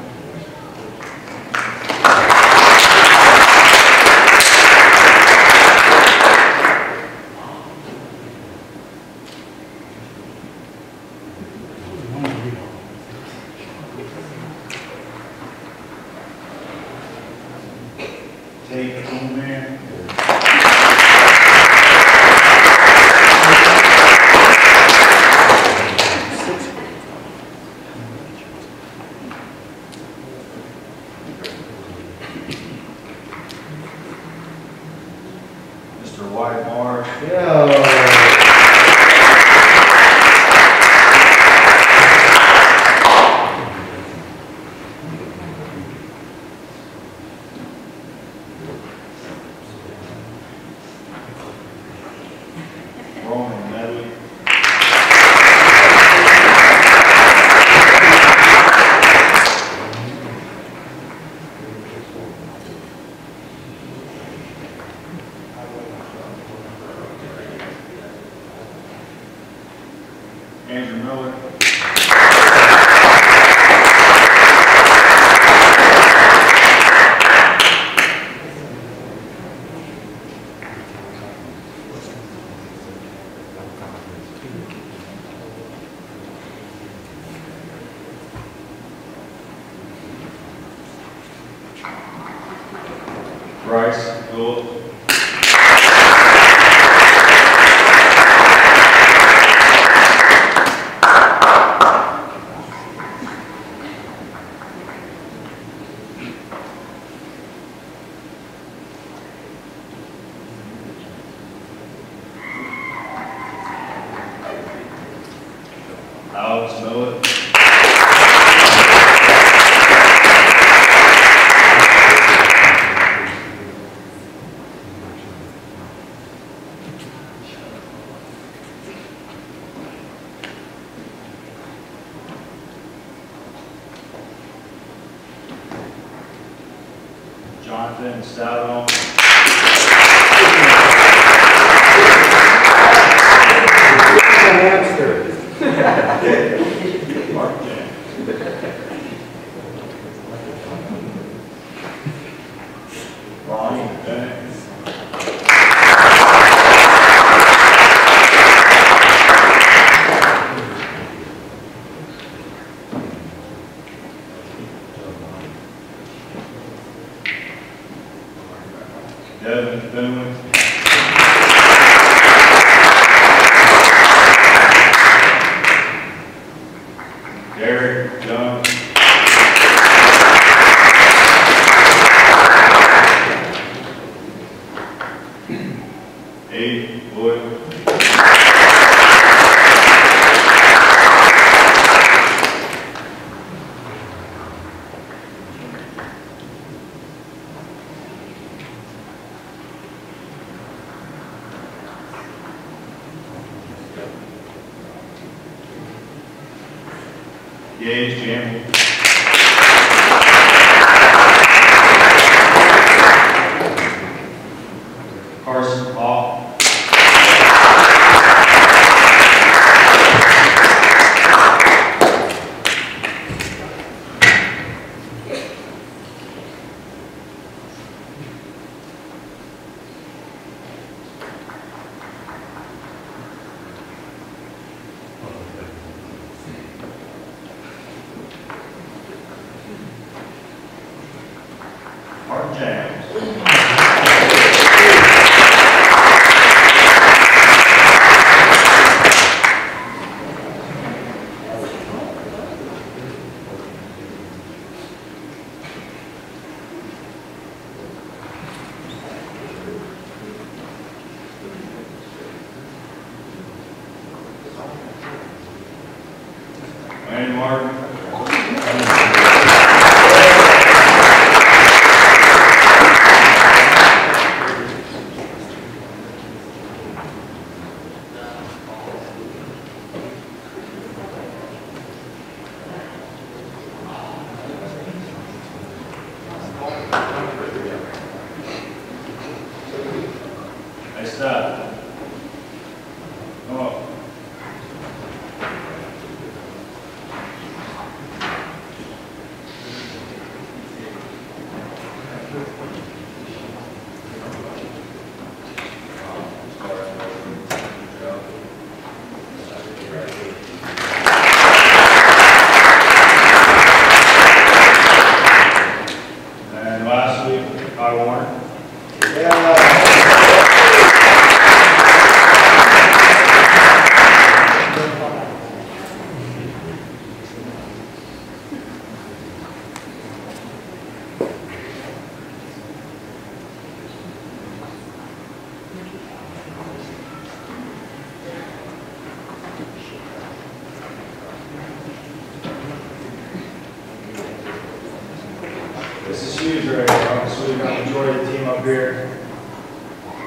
huge right here. So we've got the majority of the team up here.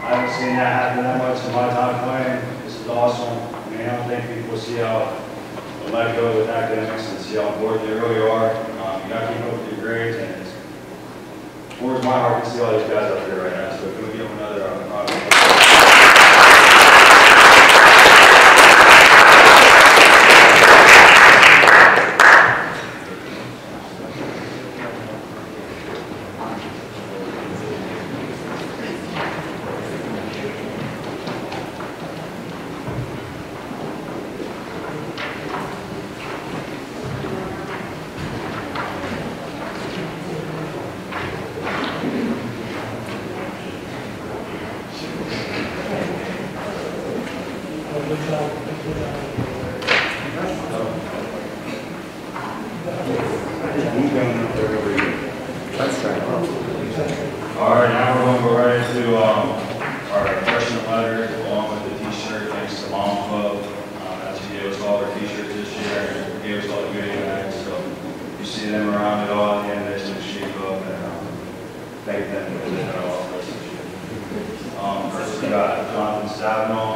I haven't seen that happen that much in my time playing. This is awesome. I mean, I don't think people see how the let go with academics and see how important they really are. You got to keep up with your grades, and it's warms my heart to see all these guys up here right now. So if we give them another All right, now we're going to go right into our freshman letters along with the t-shirt thanks to Mom Club. As she gave us all our t-shirts this year and gave us all the goodie bags. So you see them around it all at the end of this shape up and thank them for doing all of us this year. First we got Jonathan Stavenall.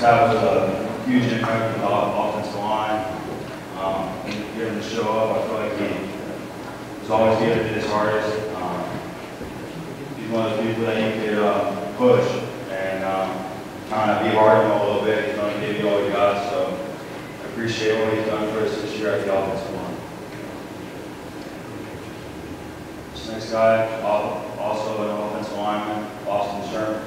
That was a huge impact on the offensive line. Getting to show up, I feel like he was always giving it his hardest. He's one of those people that you could push and kind of be hard on him a little bit. He's going to give you all you got, so I appreciate what he's done for us this year at the offensive line. This next guy, also an offensive lineman, Sherman.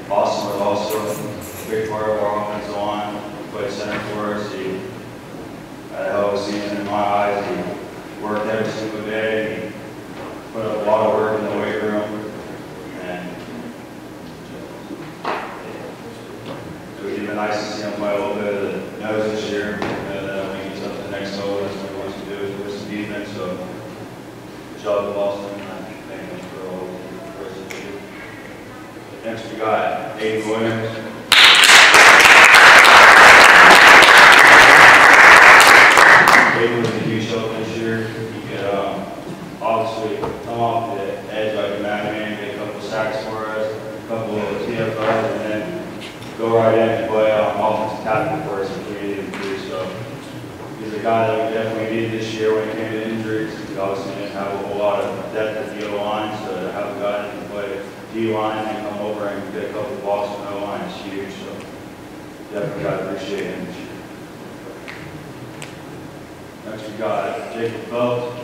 Austin was also a big part of our offensive line. He played center for us. He had a hell of a season in my eyes. He worked every single day. He put up a lot of work in the weight room. And it would be nice to see him play a little bit of the nose this year. And then when he gets up to the next level, that's what he wants to do is with some defense. So good job to Austin. Thank him for all the rest of the year. Next we got Hayden Williams. Hayden was a huge help this year. He could obviously come off the edge like a madman, get a couple sacks for us, a couple of TFLs, and then go right in and play offensive tackle for us if we needed him to. So he's a guy that we definitely needed this year when it came to injuries. We obviously didn't have a whole lot of depth at the O-line, so to have a guy that can play D-line and come over and get a couple of balls from the O-line is huge. So definitely got to appreciate him this year. Next we got Jacob Phillips.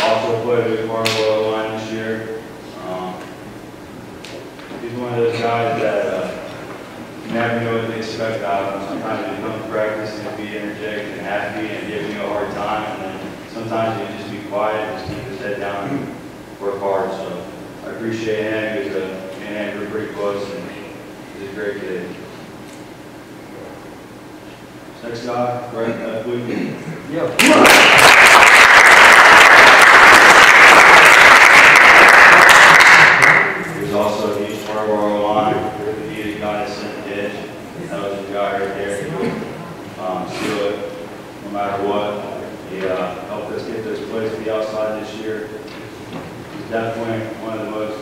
Also played a big part of our O-line this year. He's one of those guys that you never know what to expect out of him. Sometimes he comes to practice and be energetic and happy and give you a hard time, and then sometimes he can just be quiet and just keep his head down and work hard. So I appreciate him. He's me and Andrew pretty close, and he's a great kid. Next guy, Brett Blue. He was also a huge part of our line. He was a guy that sent the edge. That was the guy right there. He would seal it no matter what. He helped us get those plays to the outside this year. He's definitely one of the most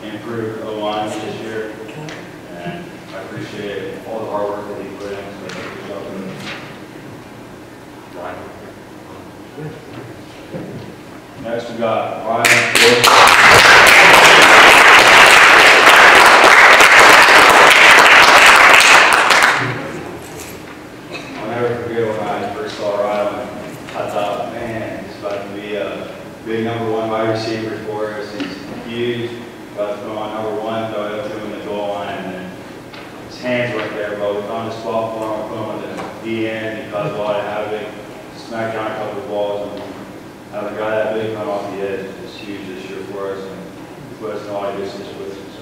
improved O-lines this year. And I appreciate all the hard work that he put in. So good job with him. Next we got Ryan. I'll never forget when I first saw Ryan. I thought, man, he's about to be a big number one wide receiver for us. He's huge. About to put him on number one, throw it up to him in the goal line, and then his hands weren't there, but we found a spot for him, put him on the end. He caused a lot of havoc, smacked down a couple of balls, and having a guy that big come off the edge is huge this year for us, and put us in a lot of good situations. So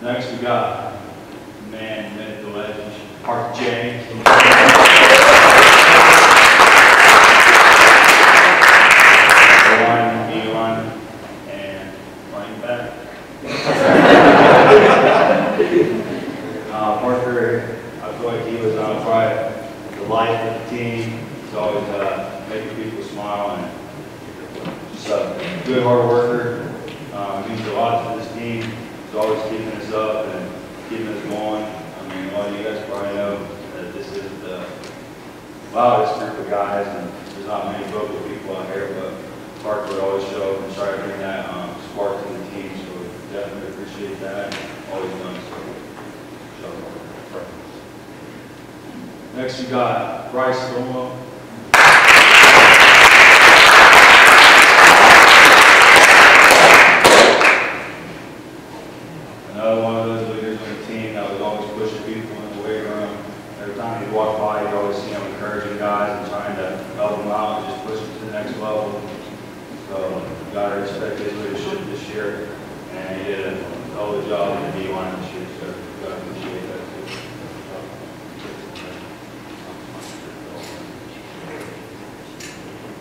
next we got man, the legend, Park James. Line, and running back. Parker, I feel like he was probably the life of the team. He's always making people smile and just a good hard worker. Means a lot to this team. He's always keeping us up and keeping us going. I mean, a lot of you guys probably know that this is the loudest group of guys, and there's not many vocal people out here, but Parker would always show up and try to bring that spark to the team, so we definitely appreciate that. Always done so. Next, you got Bryce Domo. Another one of those leaders on the team that was always pushing people in the weight room. Every time he'd walk by, you'd always see him encouraging guys and trying to help them out and just push them to the next level. So, you got to respect his leadership this year, and he did a hell of a job in the D-line this year, so you got to appreciate that too.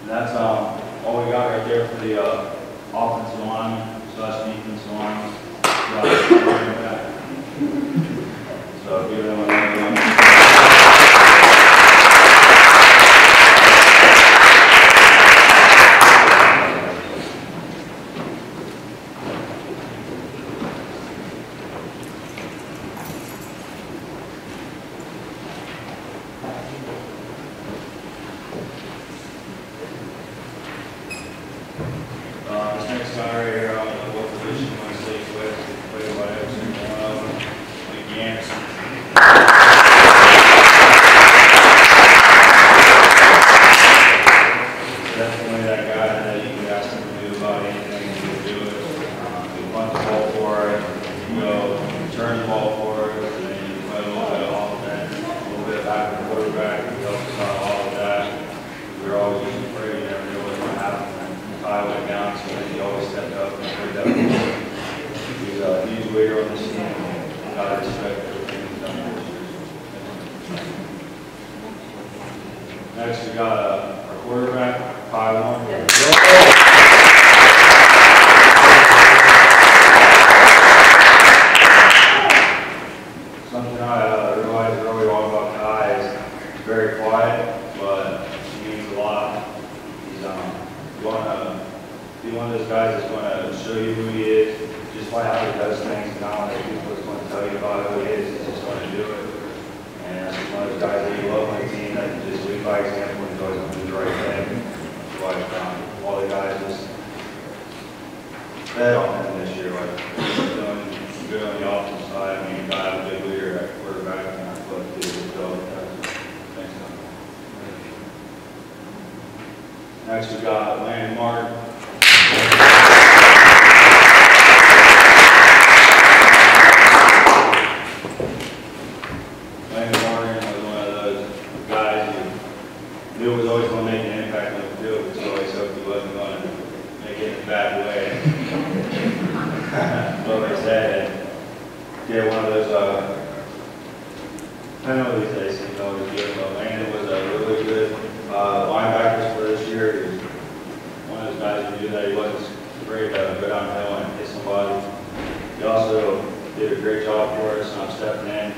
And that's all we got right there for the offensive line / defensive line. So, give them another one. This next guy right here, I don't know what position you want to say with, play about every single one of them. Like Anderson. Definitely that guy that you can ask him to do about anything, he will do it. You punt the ball for it, you go, turn the ball for it, and then you play a little bit of offense, a little bit back to the quarterback, he helps us out all of that. We were always just afraid, you never knew what was going to happen. I went down, so he always stepped up and played that. He's a huge leader on this team. Got to respect everything he's done this year. Next, we got our quarterback, 5'1". Something I realized early on about Kai is he's very quiet, but he means a lot. He's going to be one of those guys that's going to show you who he is, just by how he does things. Not like people that's going to tell you about who he is, he's just going to do it. And he's one of those guys that you love on the team that can just lead by example and he's always going to do the right thing. Like all the guys just bet on him this year. Like he's doing good on the offensive side. I mean, you got to have a big leader at quarterback and I feel like so thanks. Next we got Landon Martin. Landon Martin was one of those guys who knew was always going to make an impact on the field, but always hoped he wasn't going to make it in a bad way. Like I said, get one of those penalties they seem to always give. But Landon was a really good linebacker for this year. He was one of those guys who knew that he wasn't afraid to go downhill and hit somebody. He also did a great job for us stepping in.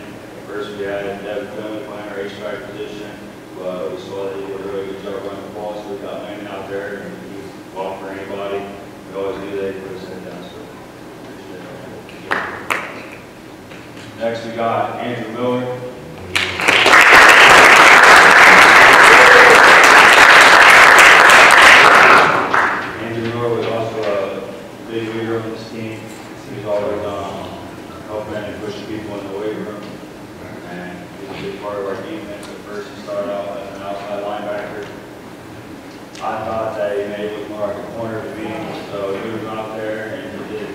First we had Devin Finley playing our H-back position, but we saw that he did a really good job running the ball, so we got Landon out there and he was ball for anybody. We always knew that he put his head down, so appreciate that. Next we got Andrew Miller. Was also a big leader on this team. He's always helping and pushing people in the weight room. And he's a big part of our defense. At first he started out as an outside linebacker. I thought that he may look more like a corner to me. So he was out there and he did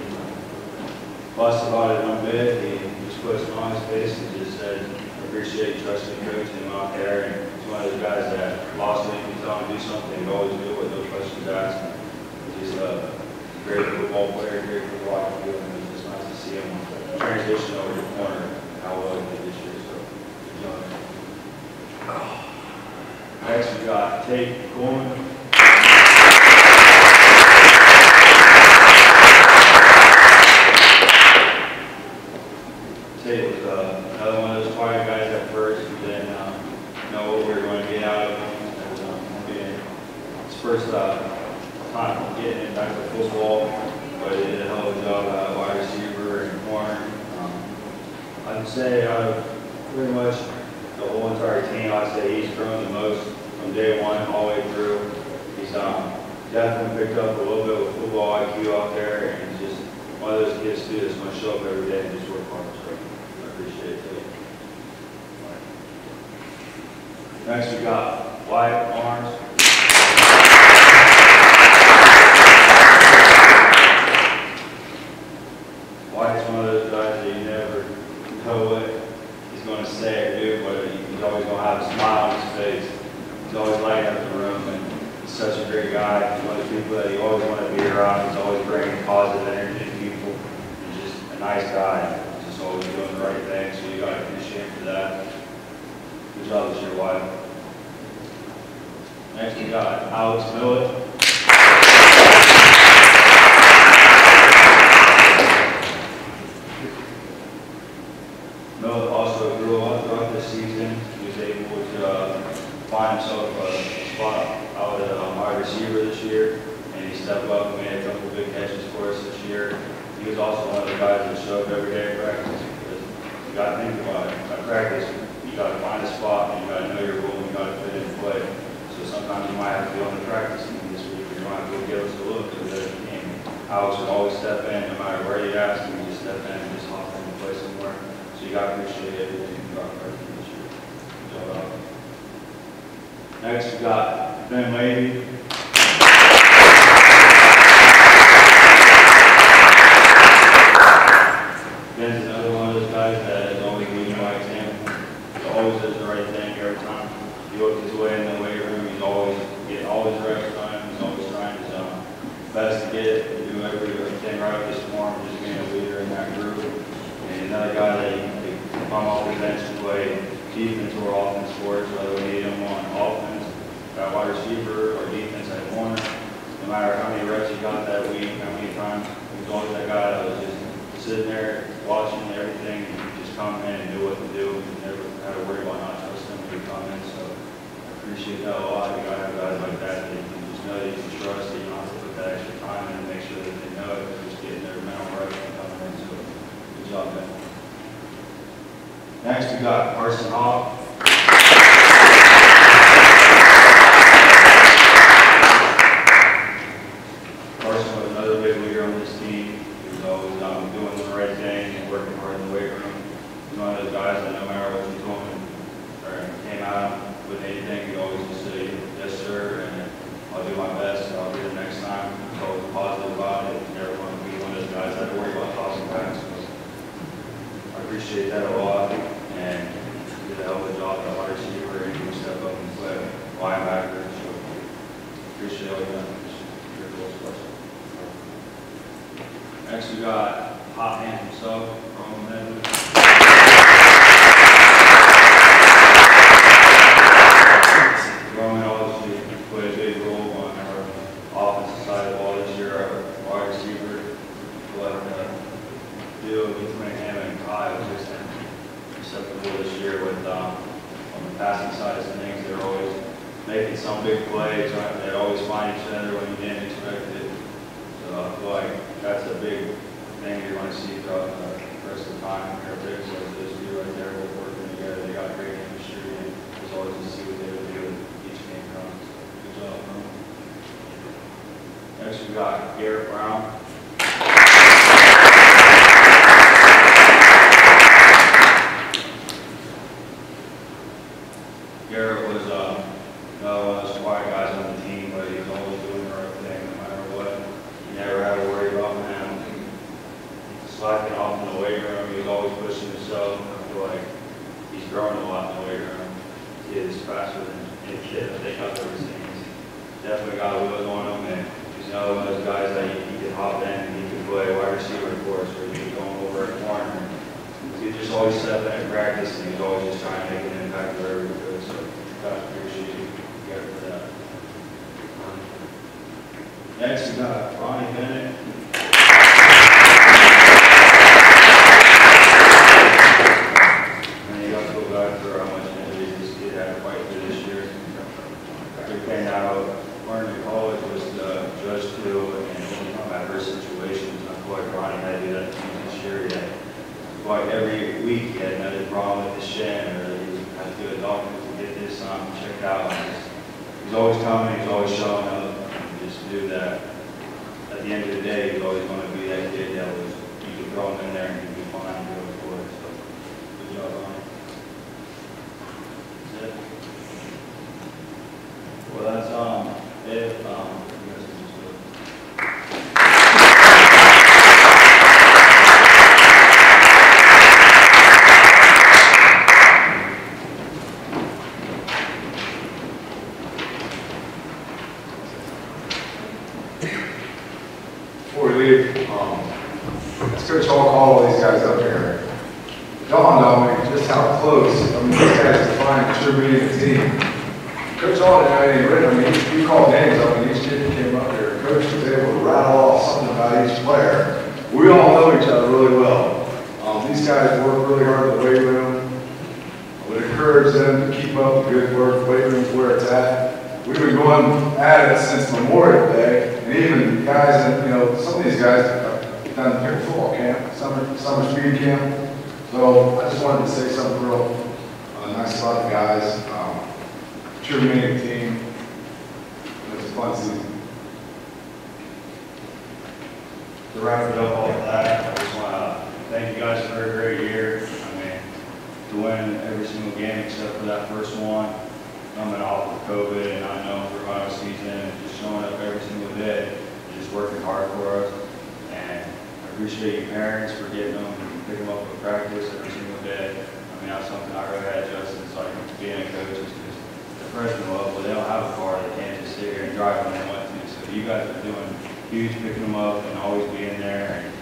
bust about it one bit. He just put a smile on his face and just said, I appreciate trusting coach and him out there. And he's one of those guys that lost it. If you tell him to do something, he always do it, no questions asked. He's a great football player, great football field, and it's just nice to see him transition over the corner, how well he Tate Coleman. Tate was another one of those quiet guys at first who didn't know what we were going to get out of him. It was being his first time getting into back to football, but he did a hell of a job at wide receiver and corner. I'd say out of pretty much the whole entire team, I'd say he's grown the most from day one all the way through. He's definitely picked up a little bit with football IQ out there, and he's just one of those kids too that's going to show up every day and just work hard. So I appreciate it. Next we got Wyatt Arms. Wyatt's one of those guys that you never know what he's going to say or do, but he's always going to have a smile on his face. He's always lighting up the room, and he's such a great guy. He's one of the people that you always want to be around. He's always bringing positive energy to people. He's just a nice guy. He's just always doing the right thing, so you got to appreciate him for that. Good job this year, Wyatt. Next we got Alex Millett. Millett also grew up throughout this season. He was able to find himself a spot out at wide receiver this year, and he stepped up and made a couple of big catches for us this year. He was also one of the guys that showed up every day at practice, because you got to think about it. At practice, you got to find a spot, and you got to know your role, and you got to fit in and play. So sometimes you might have to be on the practice team this week, or you might have to go give us a look at the game. Alex would always step in, no matter where you asked him, he just step in and just hop in and play somewhere. So you got to appreciate everything you got for this year. Good job. Next we got Ben Lady. Ben's another one of those guys that is always leading by example. He always does the right thing every time he works his way in the weight room. He's always getting all his reps done. He's always trying his best to get it and do everything right this morning, just being a leader in that group. And another guy that you can come off the bench and play defense or offense for us, whether we need him on offense, at wide receiver, or defense at corner. No matter how many reps he got that week, how many times, he's always that guy that was just sitting there watching everything and just come in and do what to do. And never had to worry about not trusting him to come in. So I appreciate that a lot. You got to have guys like that that you just know that you can trust, that you don't have to put that extra time in and make sure that they know it. They're just getting their mental reps and coming in. So good job, Ben. Next we got Carson Hawk. Carson was another big leader on this team. He was always doing the right thing and working hard in the weight room. He's one of those guys that no matter what you told him or came out with anything, he always just say, yes sir, and I'll do my best and I'll do it next time. He's always positive about it. Never want to be one of those guys that worry about tossing back. So I appreciate that a lot. And he did a hell of a job at wide receiver, and he would step up and play linebacker. So appreciate all that. Next we got Hot Man himself, Roman Medley. Roman obviously played a big role on our offensive side of the ball this year. Our wide receiver, what deal between him and Kyle was just acceptable this year with on the passing side of things. They're always making some big plays. They always find each other when you didn't expect it. So I feel like that's a big thing you're going to see throughout the rest of the time. They're big, so those two right there were working together. They got great chemistry, and it's always to see what they would do with each game comes. Good job, man. Next we got Garrett Brown. Garrett was another one of those quiet guys on the team, but he was always doing the right thing no matter what. You never had to worry about him slacking off in the weight room. He was always pushing himself. I feel like he's growing a lot in the weight room. He is faster than any kid I think I've ever seen. He's definitely got wheels on him, and he's another one of those guys that he can hop in and he can play wide receiver for us, or he can go over at corner. He just always step in and practice, and he's always just trying to make an impact wherever he goes. So, gosh, appreciate you for that. Next, we got Ronnie Bennett. And you guys go back for how much injuries this kid had to fight through this year. After he came out of Learning College was the judge too, and overcome adverse situations. I feel like Ronnie had to do that this year. He had like every week he had another problem with his shin, or he had to do a doctor to get this checked out. He's always coming, he's always showing up, and just do that. At the end of the day, he's always going to be that kid that was, you could throw him in there and he'd be fine and go for it. So, good job, Ronnie. That's it. Well, that's it. You guys can just do it. Before we leave, let's Coach Hall call all these guys up here. Dawned on me just how close, these guys define a true meeting a team. Coach Hall didn't have any written, he called names up and each kid came up here. Coach was able to rattle off something about each player. We all know each other really well. These guys work really hard in the weight room. I would encourage them to keep up the good work. The weight room's where it's at. We've been going at it since Memorial Day, and even guys, some of these guys have done the football camp, summer speed camp. So I just wanted to say something real nice about the guys. True meeting team. It was a fun season. To wrap it up all of that, I just want to thank you guys for a great year. To win every single game except for that first one, coming off of COVID and not knowing throughout the season, and just showing up every single day, and just working hard for us. And I appreciate you parents for getting them and picking them up for practice every single day. That's something I really had adjusted, so I can being a coach is because the freshmen level, they don't have a car, they can't just sit here and drive when they want to. So you guys are doing huge, picking them up and always being there and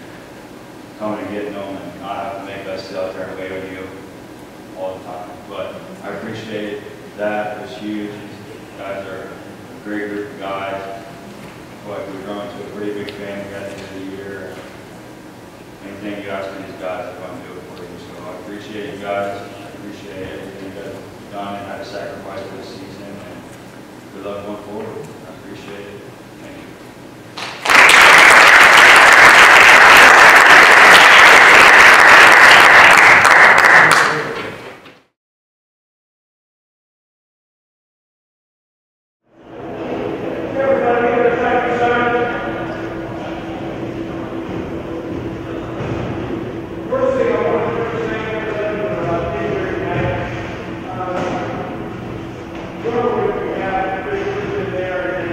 coming and getting them, and not have to make us sit out there and wait on you all the time. But I appreciate that. It was huge. These guys are a great group of guys. I feel like we've grown to a pretty big family at the end of the year. Anything you ask me, these guys are going to do it for you. So I appreciate you guys. I appreciate everything you guys have done and had to sacrifice for this season. And good luck going forward. I appreciate it. Thank you. There, and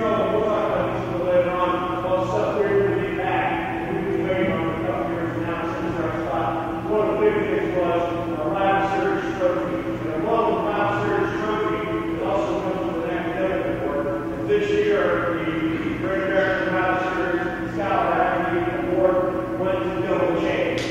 trouble, we'll talk about this a little later on. Well, stuff here to be back. We've been waiting on a couple years now since our spot. One of the big things was a Rivals Series trophy. And along with the Rivals Series trophy, it also comes with an academic award. This year, the Great American Rivals Series Scholar Athlete Award went to Dylan James.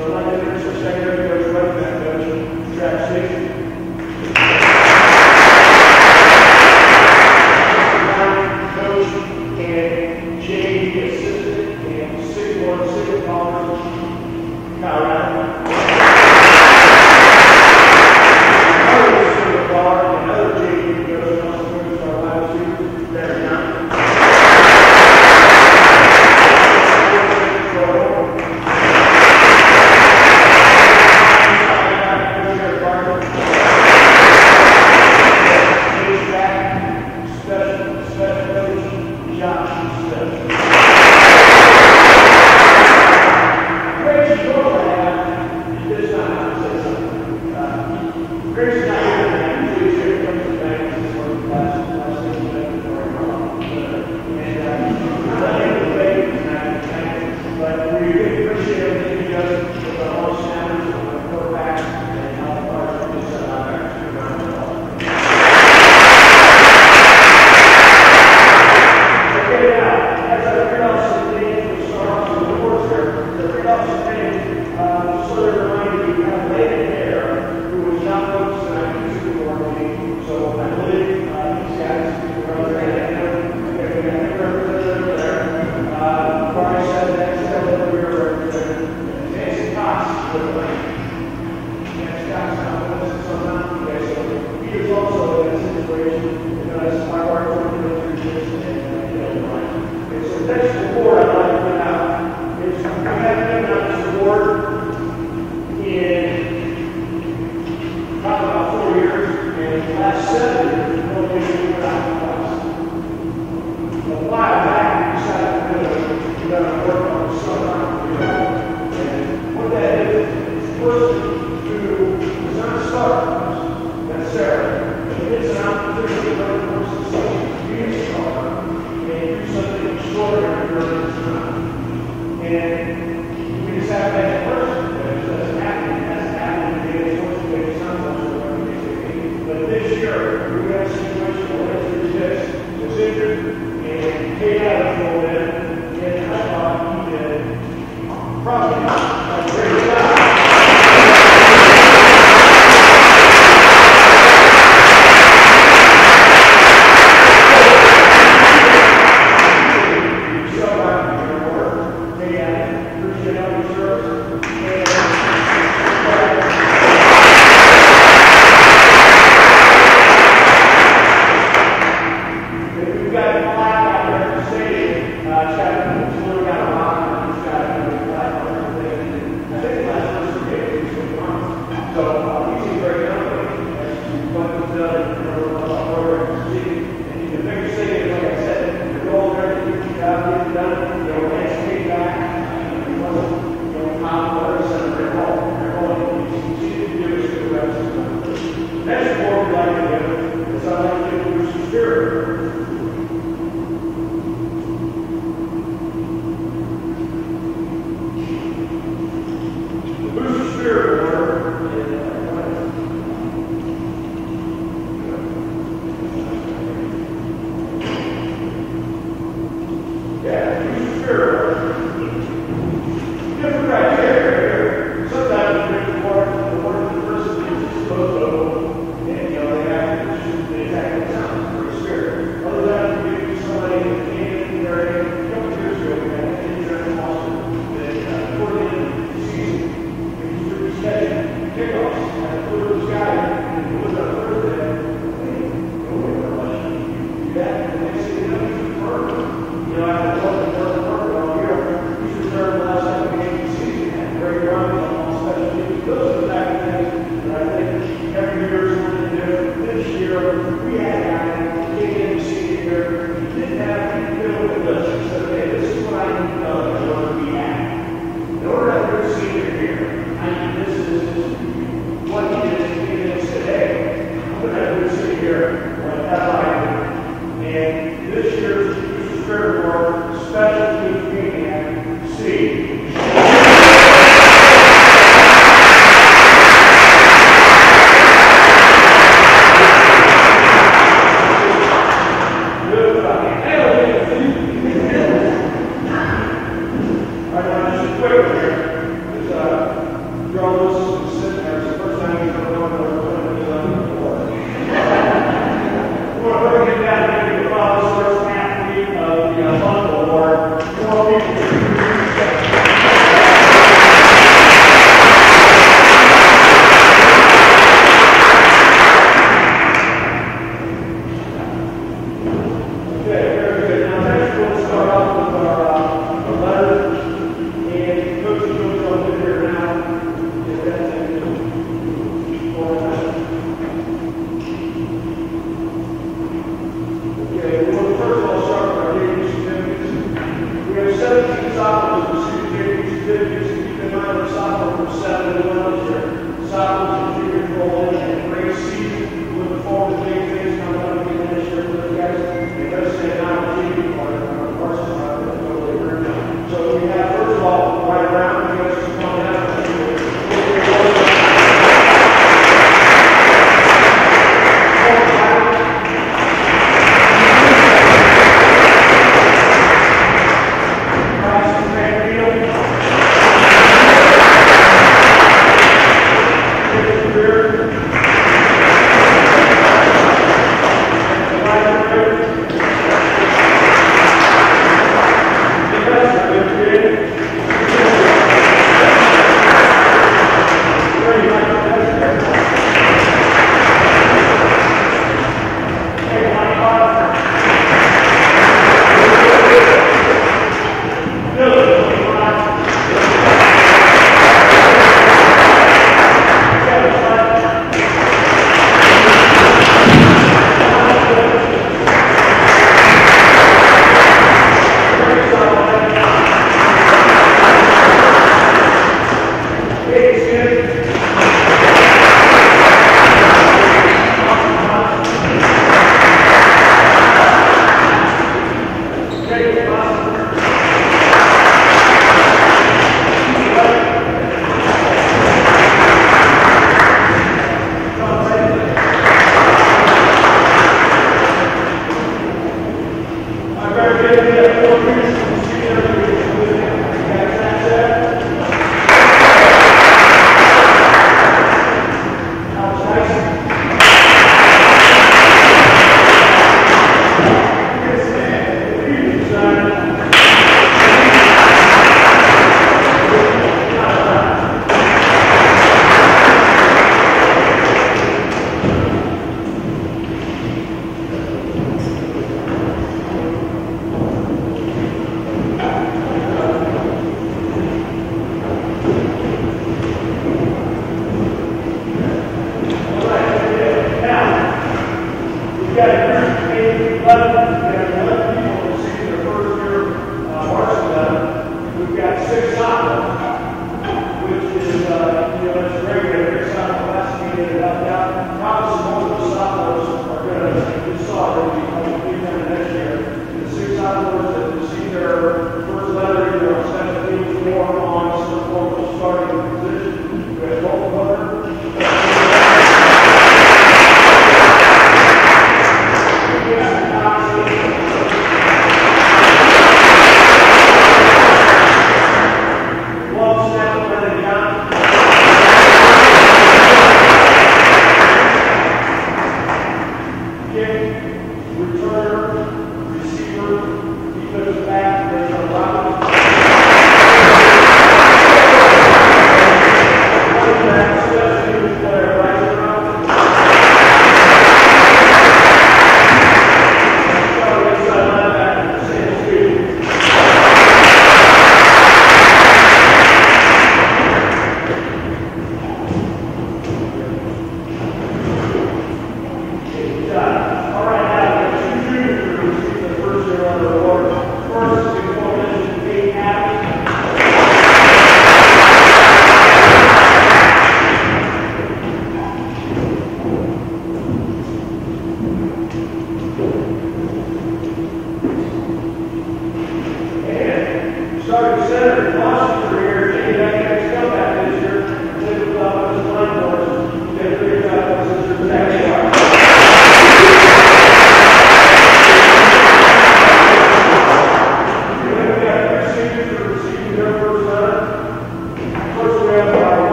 So like the secretary goes right back to track station.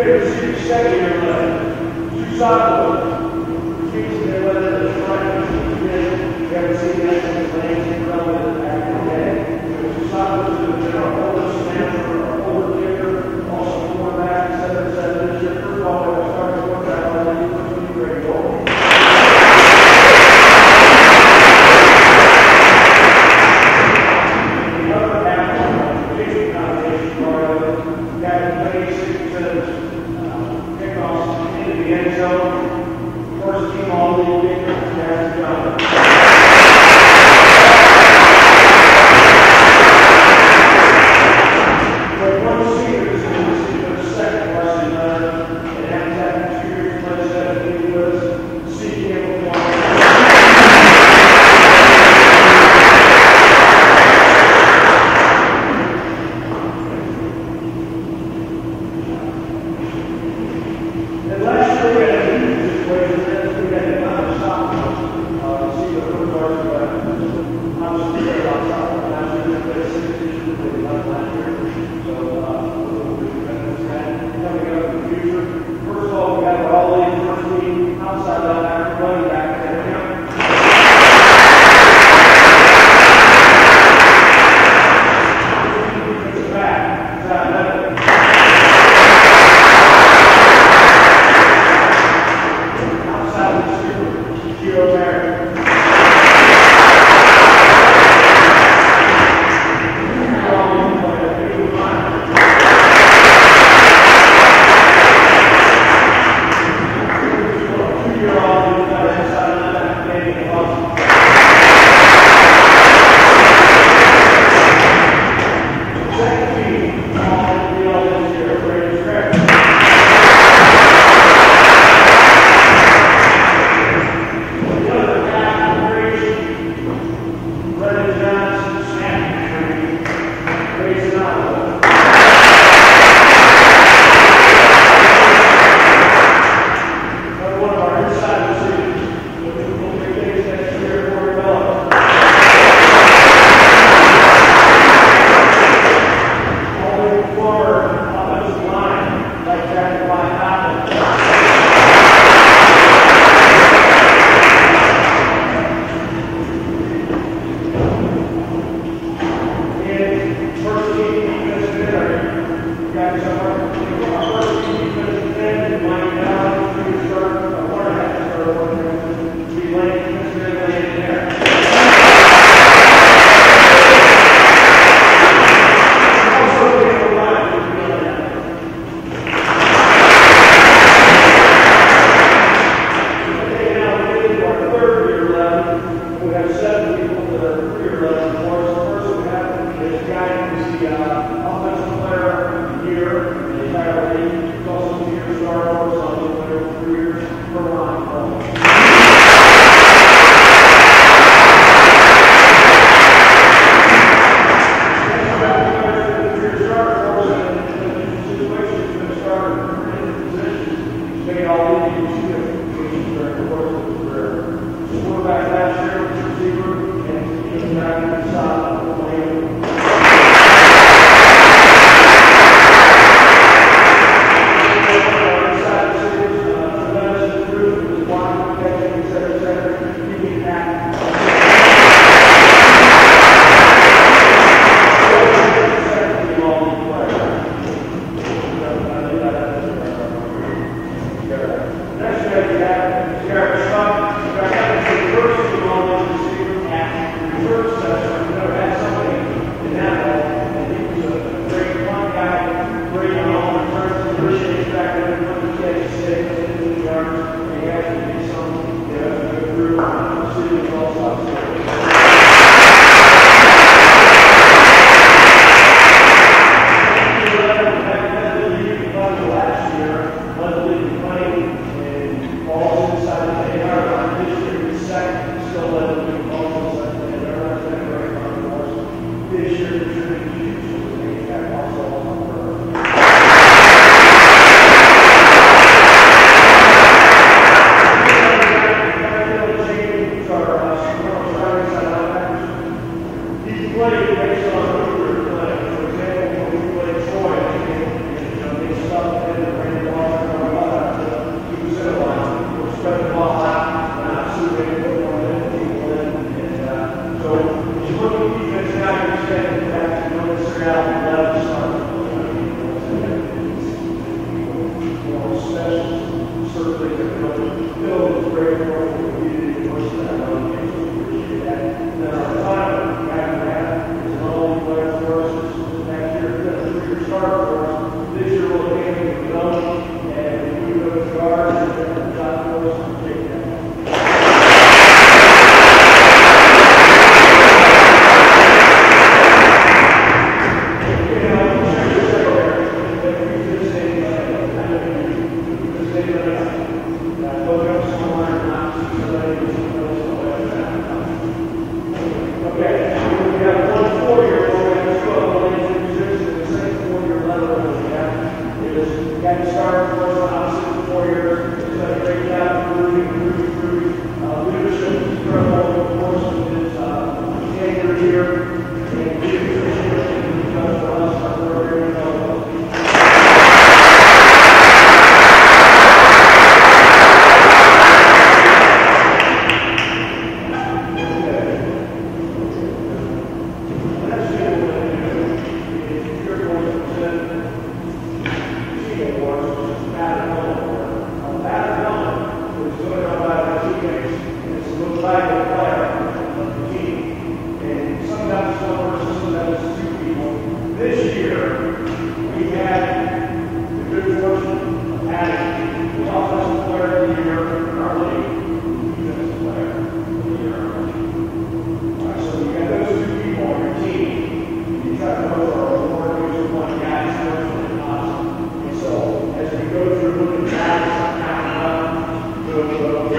Here's the second year letter. Two sophomores. Teaching their letter to the front. We haven't seen that since the 19th back in the day. Two sophomores have been our oldest manager, our older kicker, also quarterback, etc. This year, first of all, they were starting to work out on that first grade goal. First team all league kicker, Jackson Johnson. But one senior is in the second varsity letter, and after that, 2 years played that he was seeking him for and last year we had a huge situation that we had another sophomore. See the first varsity letter. Obviously, they're not sophomore. Last year they played 6 years, they left last year. So, coming up in the future. First of all, we have our all-league first team outside linebacker, running back, and him. Defensive back, Zoe Woodrow. Outside receiver, Hero Barrett. years here, and we appreciate what you've done for us, our program, and all of us. This year, we had the good fortune of having the offensive player of the year in our league, defensive player of the year in our league. All right, so you got those two people on your team. You try to know our award, which is one guy is really awesome. And so, as we go through looking back, counting up, the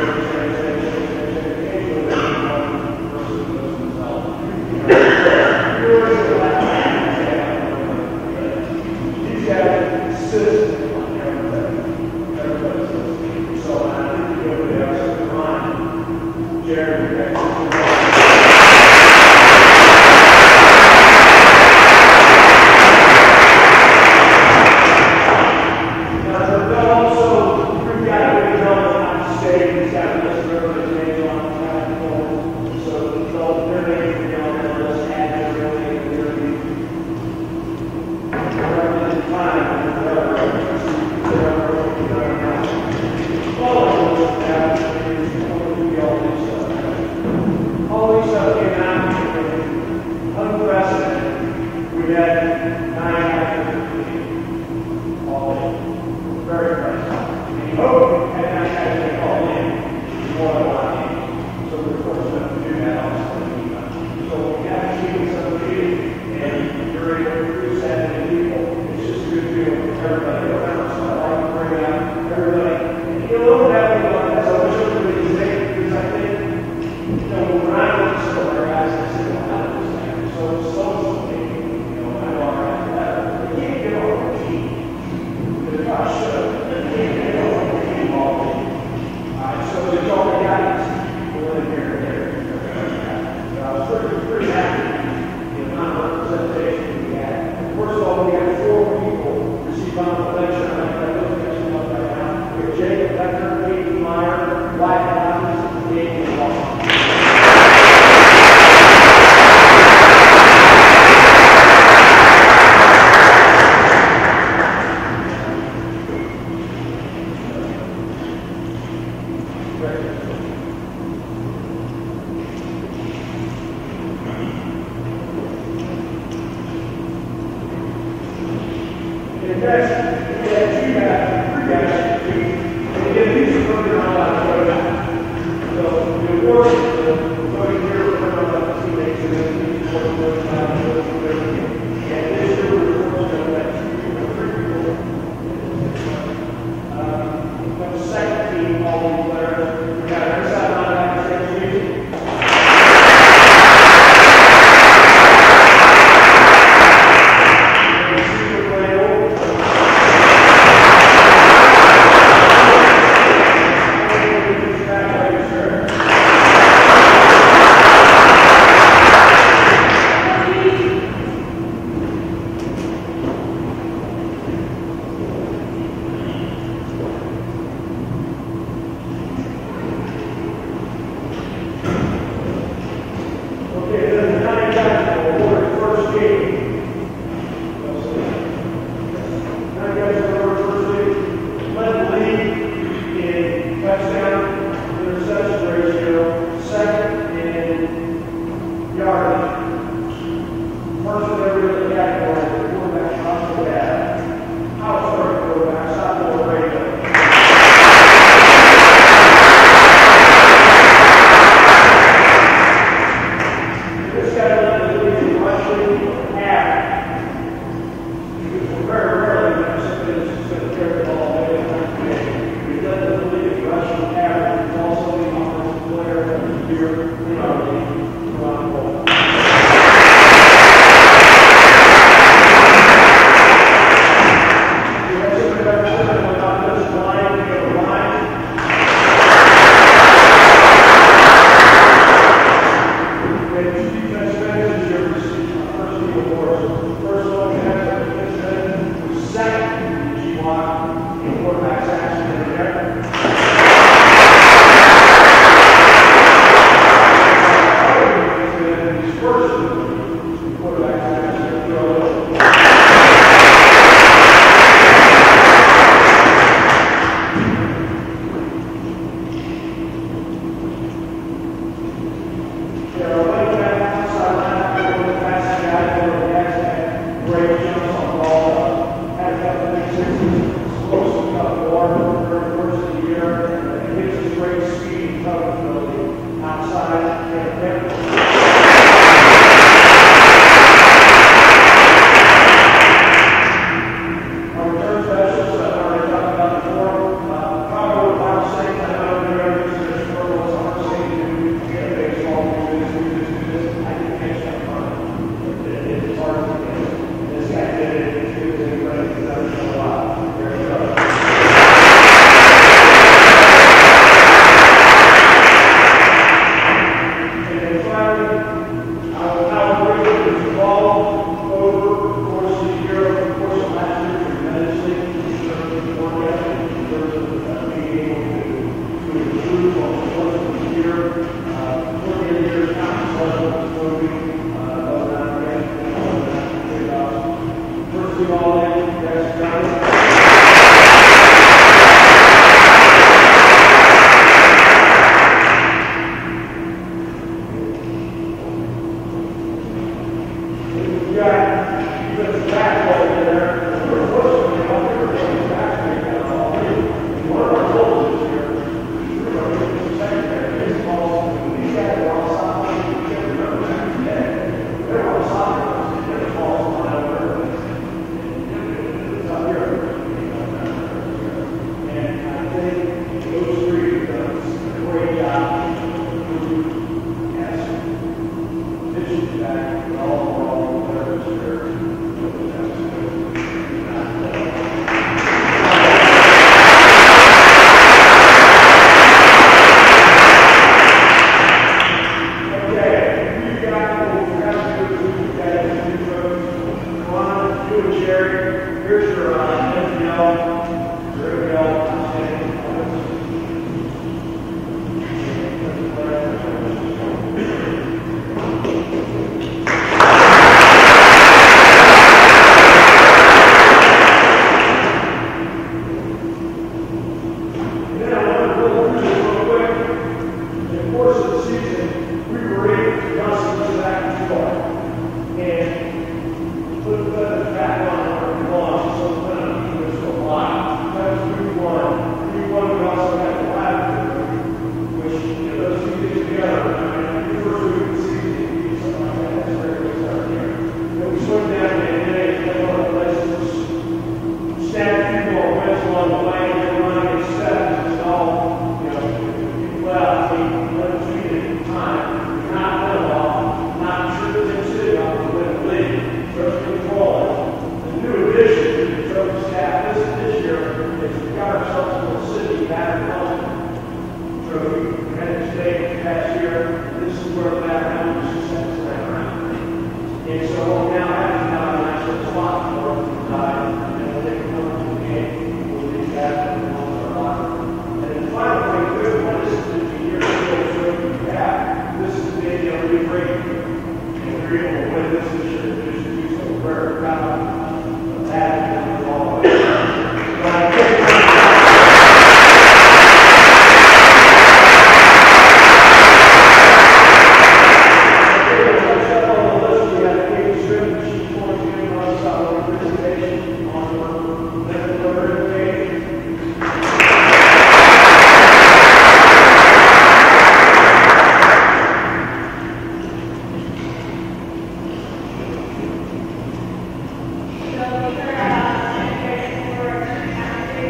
Thank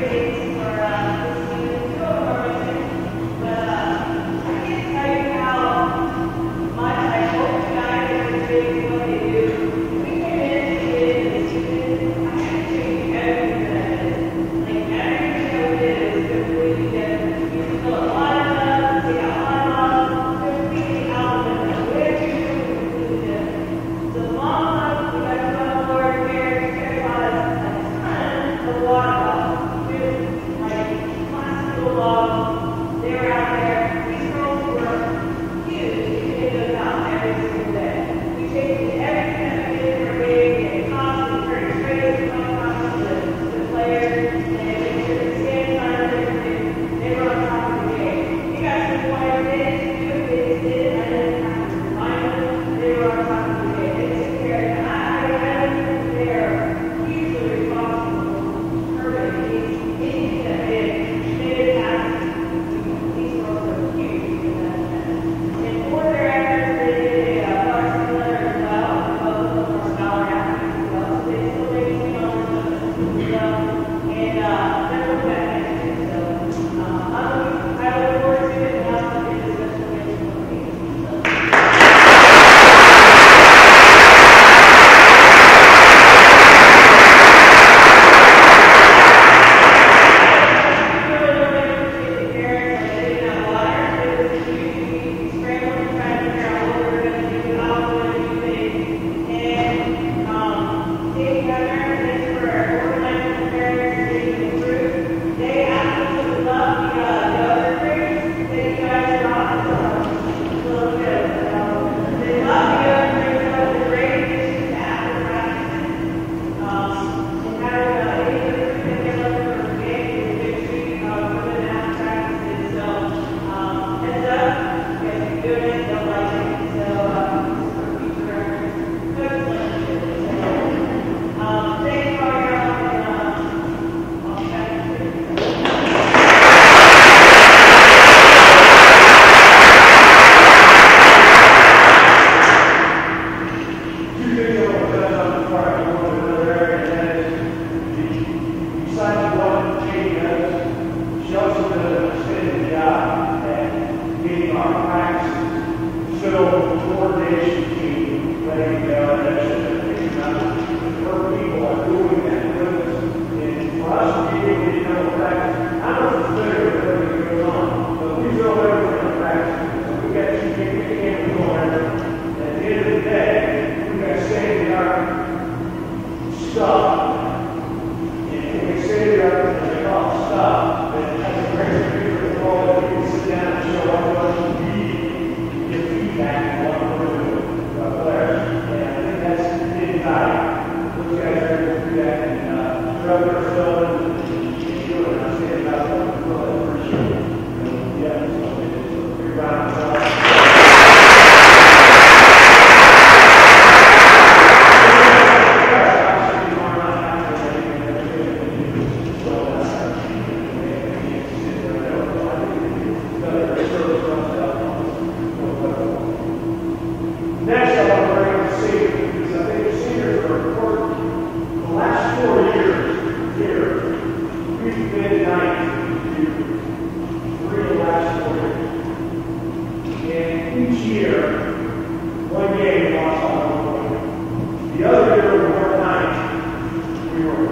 we were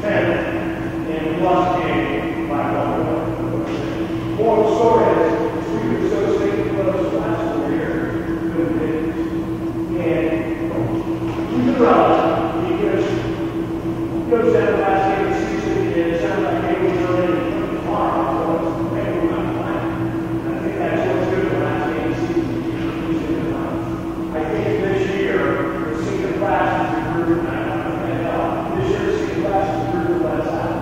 10th, and we lost the game by 1. Moral of the story is, we were so stinking close the last 4 years, couldn't hit. And we knew because it goes down the last game of the season, and it sounds like maybe we were ready to put the bar on, so maybe we're not playing. And I think that's what's good in the last game of the season. I think this year, we're seeing the classes improve, and this year, we're seeing the classes improve less out.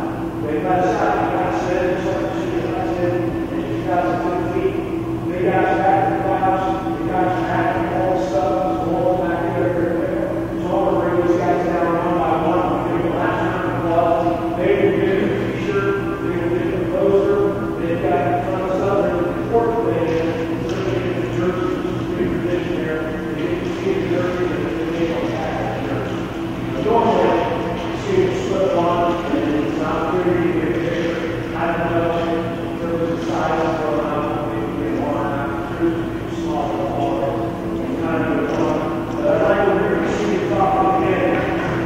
They let us out, they got said, just like the student got said in 2015. They got us back in the class, they got us back in all the stuff, the whole back there, so I'm going to bring these guys down one by one. We're the last round of gloves. They will get a t-shirt, they will get a poster, they've got a ton of stuff. The important thing is, they're going to get the jerseys, new tradition there. Normally, you see it slip on, and it's not pretty to get a picture. I don't know if there was a size going on, maybe they want to too small or all, and kind of go on. But I'd like to hear you see you talking again.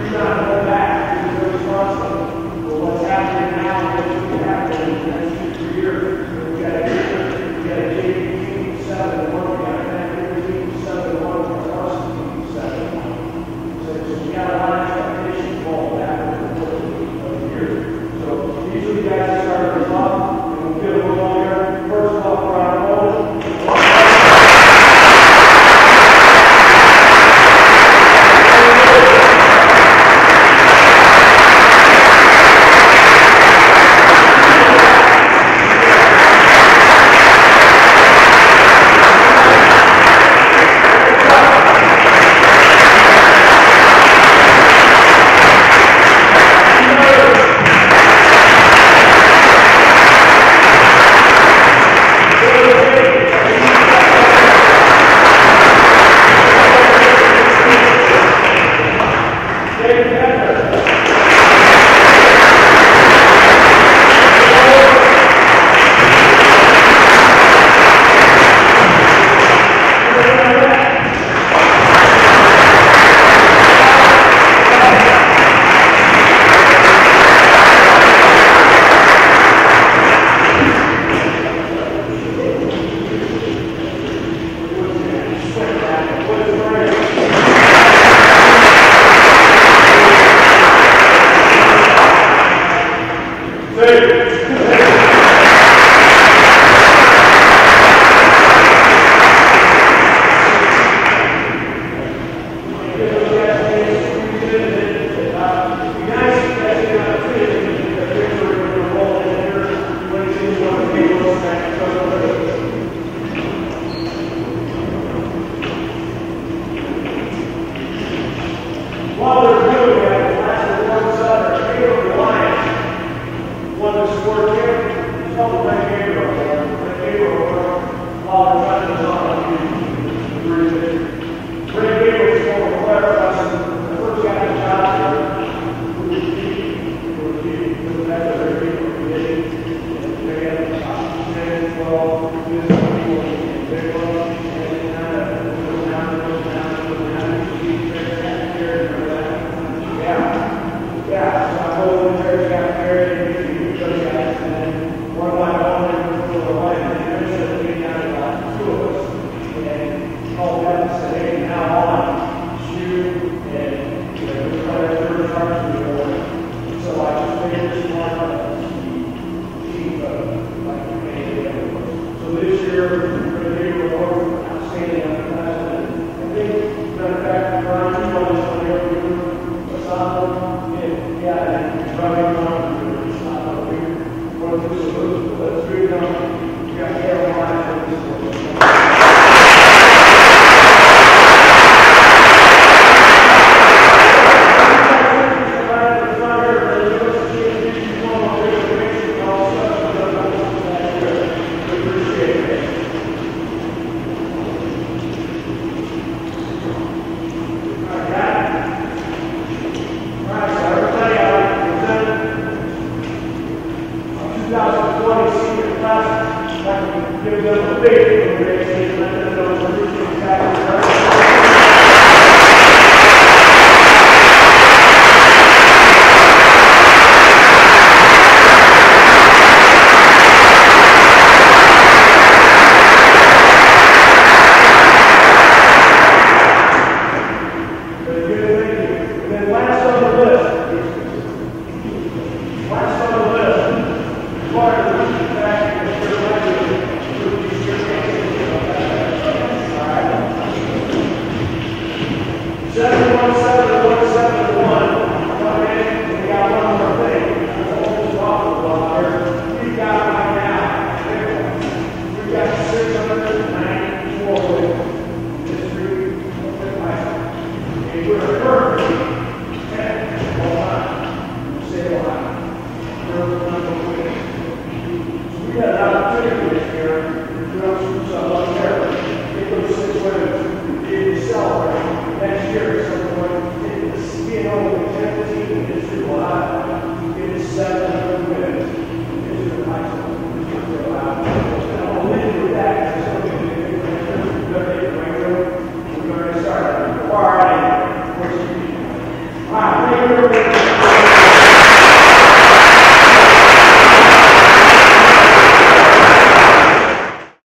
You're not going back to the responsible. But what's happening now is what's going to happen in the next 2 years. We got a JV team 7-1, we got a Banquets team 7-1, we got a Varsity team 7-1. So we got a lot of expectations for all that over the course of the year. So these are the guys that started us off, and we'll get a little longer. First of all, for our opponent. While they're doing that, the last report said our favorite Lions won the sport championship. It's called the Red Gabriel Award. The Gabriel Award, while they're running the on Red Gabriel is going to declare us the first guy in the job here. Who was the best of their people committee. They had the top 10, 12, 15 people in big ones, and it kind of goes down. Yeah, so I told them Terry got married and you those guys, and then one of my own was a wife, and eventually we got about 2 of us, and called them and said, hey, now on, shoot, and we're trying to do charge the award. So I just made this one of the team like we made it. So this year, we're going to do an award for outstanding on the class, and I think, matter of fact, Ron, you know this one here, yeah, driving around it's not what we want to do. Let's do it now. We got Carolina for this one. Senior class 717-171. Okay, we got one more thing. That's a whole lot here. We've got right now, we've got 694 women in this group of high school. And we're currently 10 all time. Say Ohio. We're number women. So we got an opportunity this year to do some love charity. Get those 6 women to celebrate next year. Someone being over 17 in this Ohio. It is 700 women in this high school. And I'll leave you with that. We're going to start acquiring. All right, thank you.